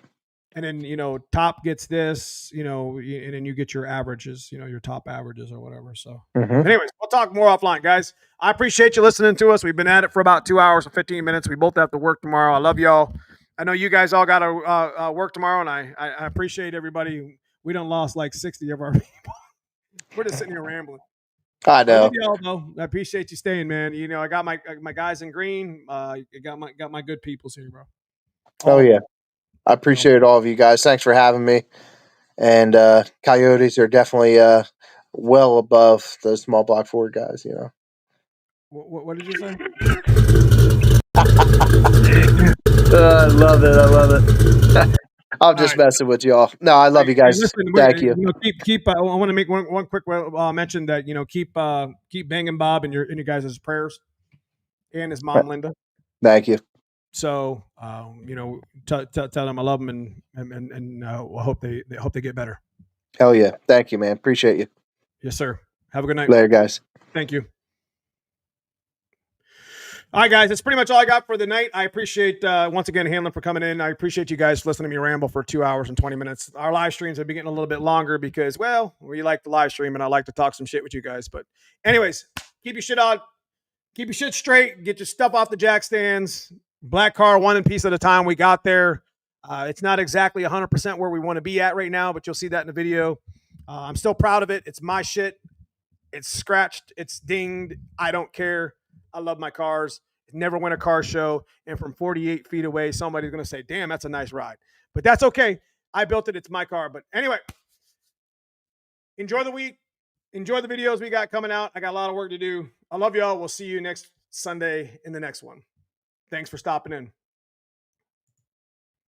And then, top gets this, and then you get your averages, your top averages or whatever. So anyways, we'll talk more offline, guys. I appreciate you listening to us. We've been at it for about 2 hours and 15 minutes. We both have to work tomorrow. I love y'all. I know you guys all got to work tomorrow, and I appreciate everybody. We done lost like 60 of our people. We're just sitting here rambling. I know. I love y'all, though. I appreciate you staying, man. I got my guys in green. I got my good peoples here, bro. Oh yeah. I appreciate all of you guys. Thanks for having me. And Coyotes are definitely well above those small block forward guys, What did you say? I love it. I'm just messing with y'all. No, I love you guys. Listen, thank you. Keep. I want to make one quick mention that keep banging Bob in your guys' prayers, and his mom Linda. Thank you. So tell them I love them and hope they get better. Hell yeah! Thank you, man. Appreciate you. Yes, sir. Have a good night. Later, guys. Thank you. All right, guys, that's pretty much all I got for the night. I appreciate, once again, Hanlon for coming in. I appreciate you guys listening to me ramble for 2 hours and 20 minutes. Our live streams have been getting a little bit longer because, well, we like the live stream and I like to talk some shit with you guys. But anyways, keep your shit on. Keep your shit straight. Get your stuff off the jack stands. Black car, one piece at a time. We got there. It's not exactly 100% where we want to be at right now, but you'll see that in the video. I'm still proud of it. It's my shit. It's scratched. It's dinged. I don't care. I love my cars. Never win a car show. And from 48 feet away, somebody's going to say, damn, that's a nice ride. But that's okay. I built it. It's my car. But anyway, enjoy the week. Enjoy the videos we got coming out. I got a lot of work to do. I love y'all. We'll see you next Sunday in the next one. Thanks for stopping in.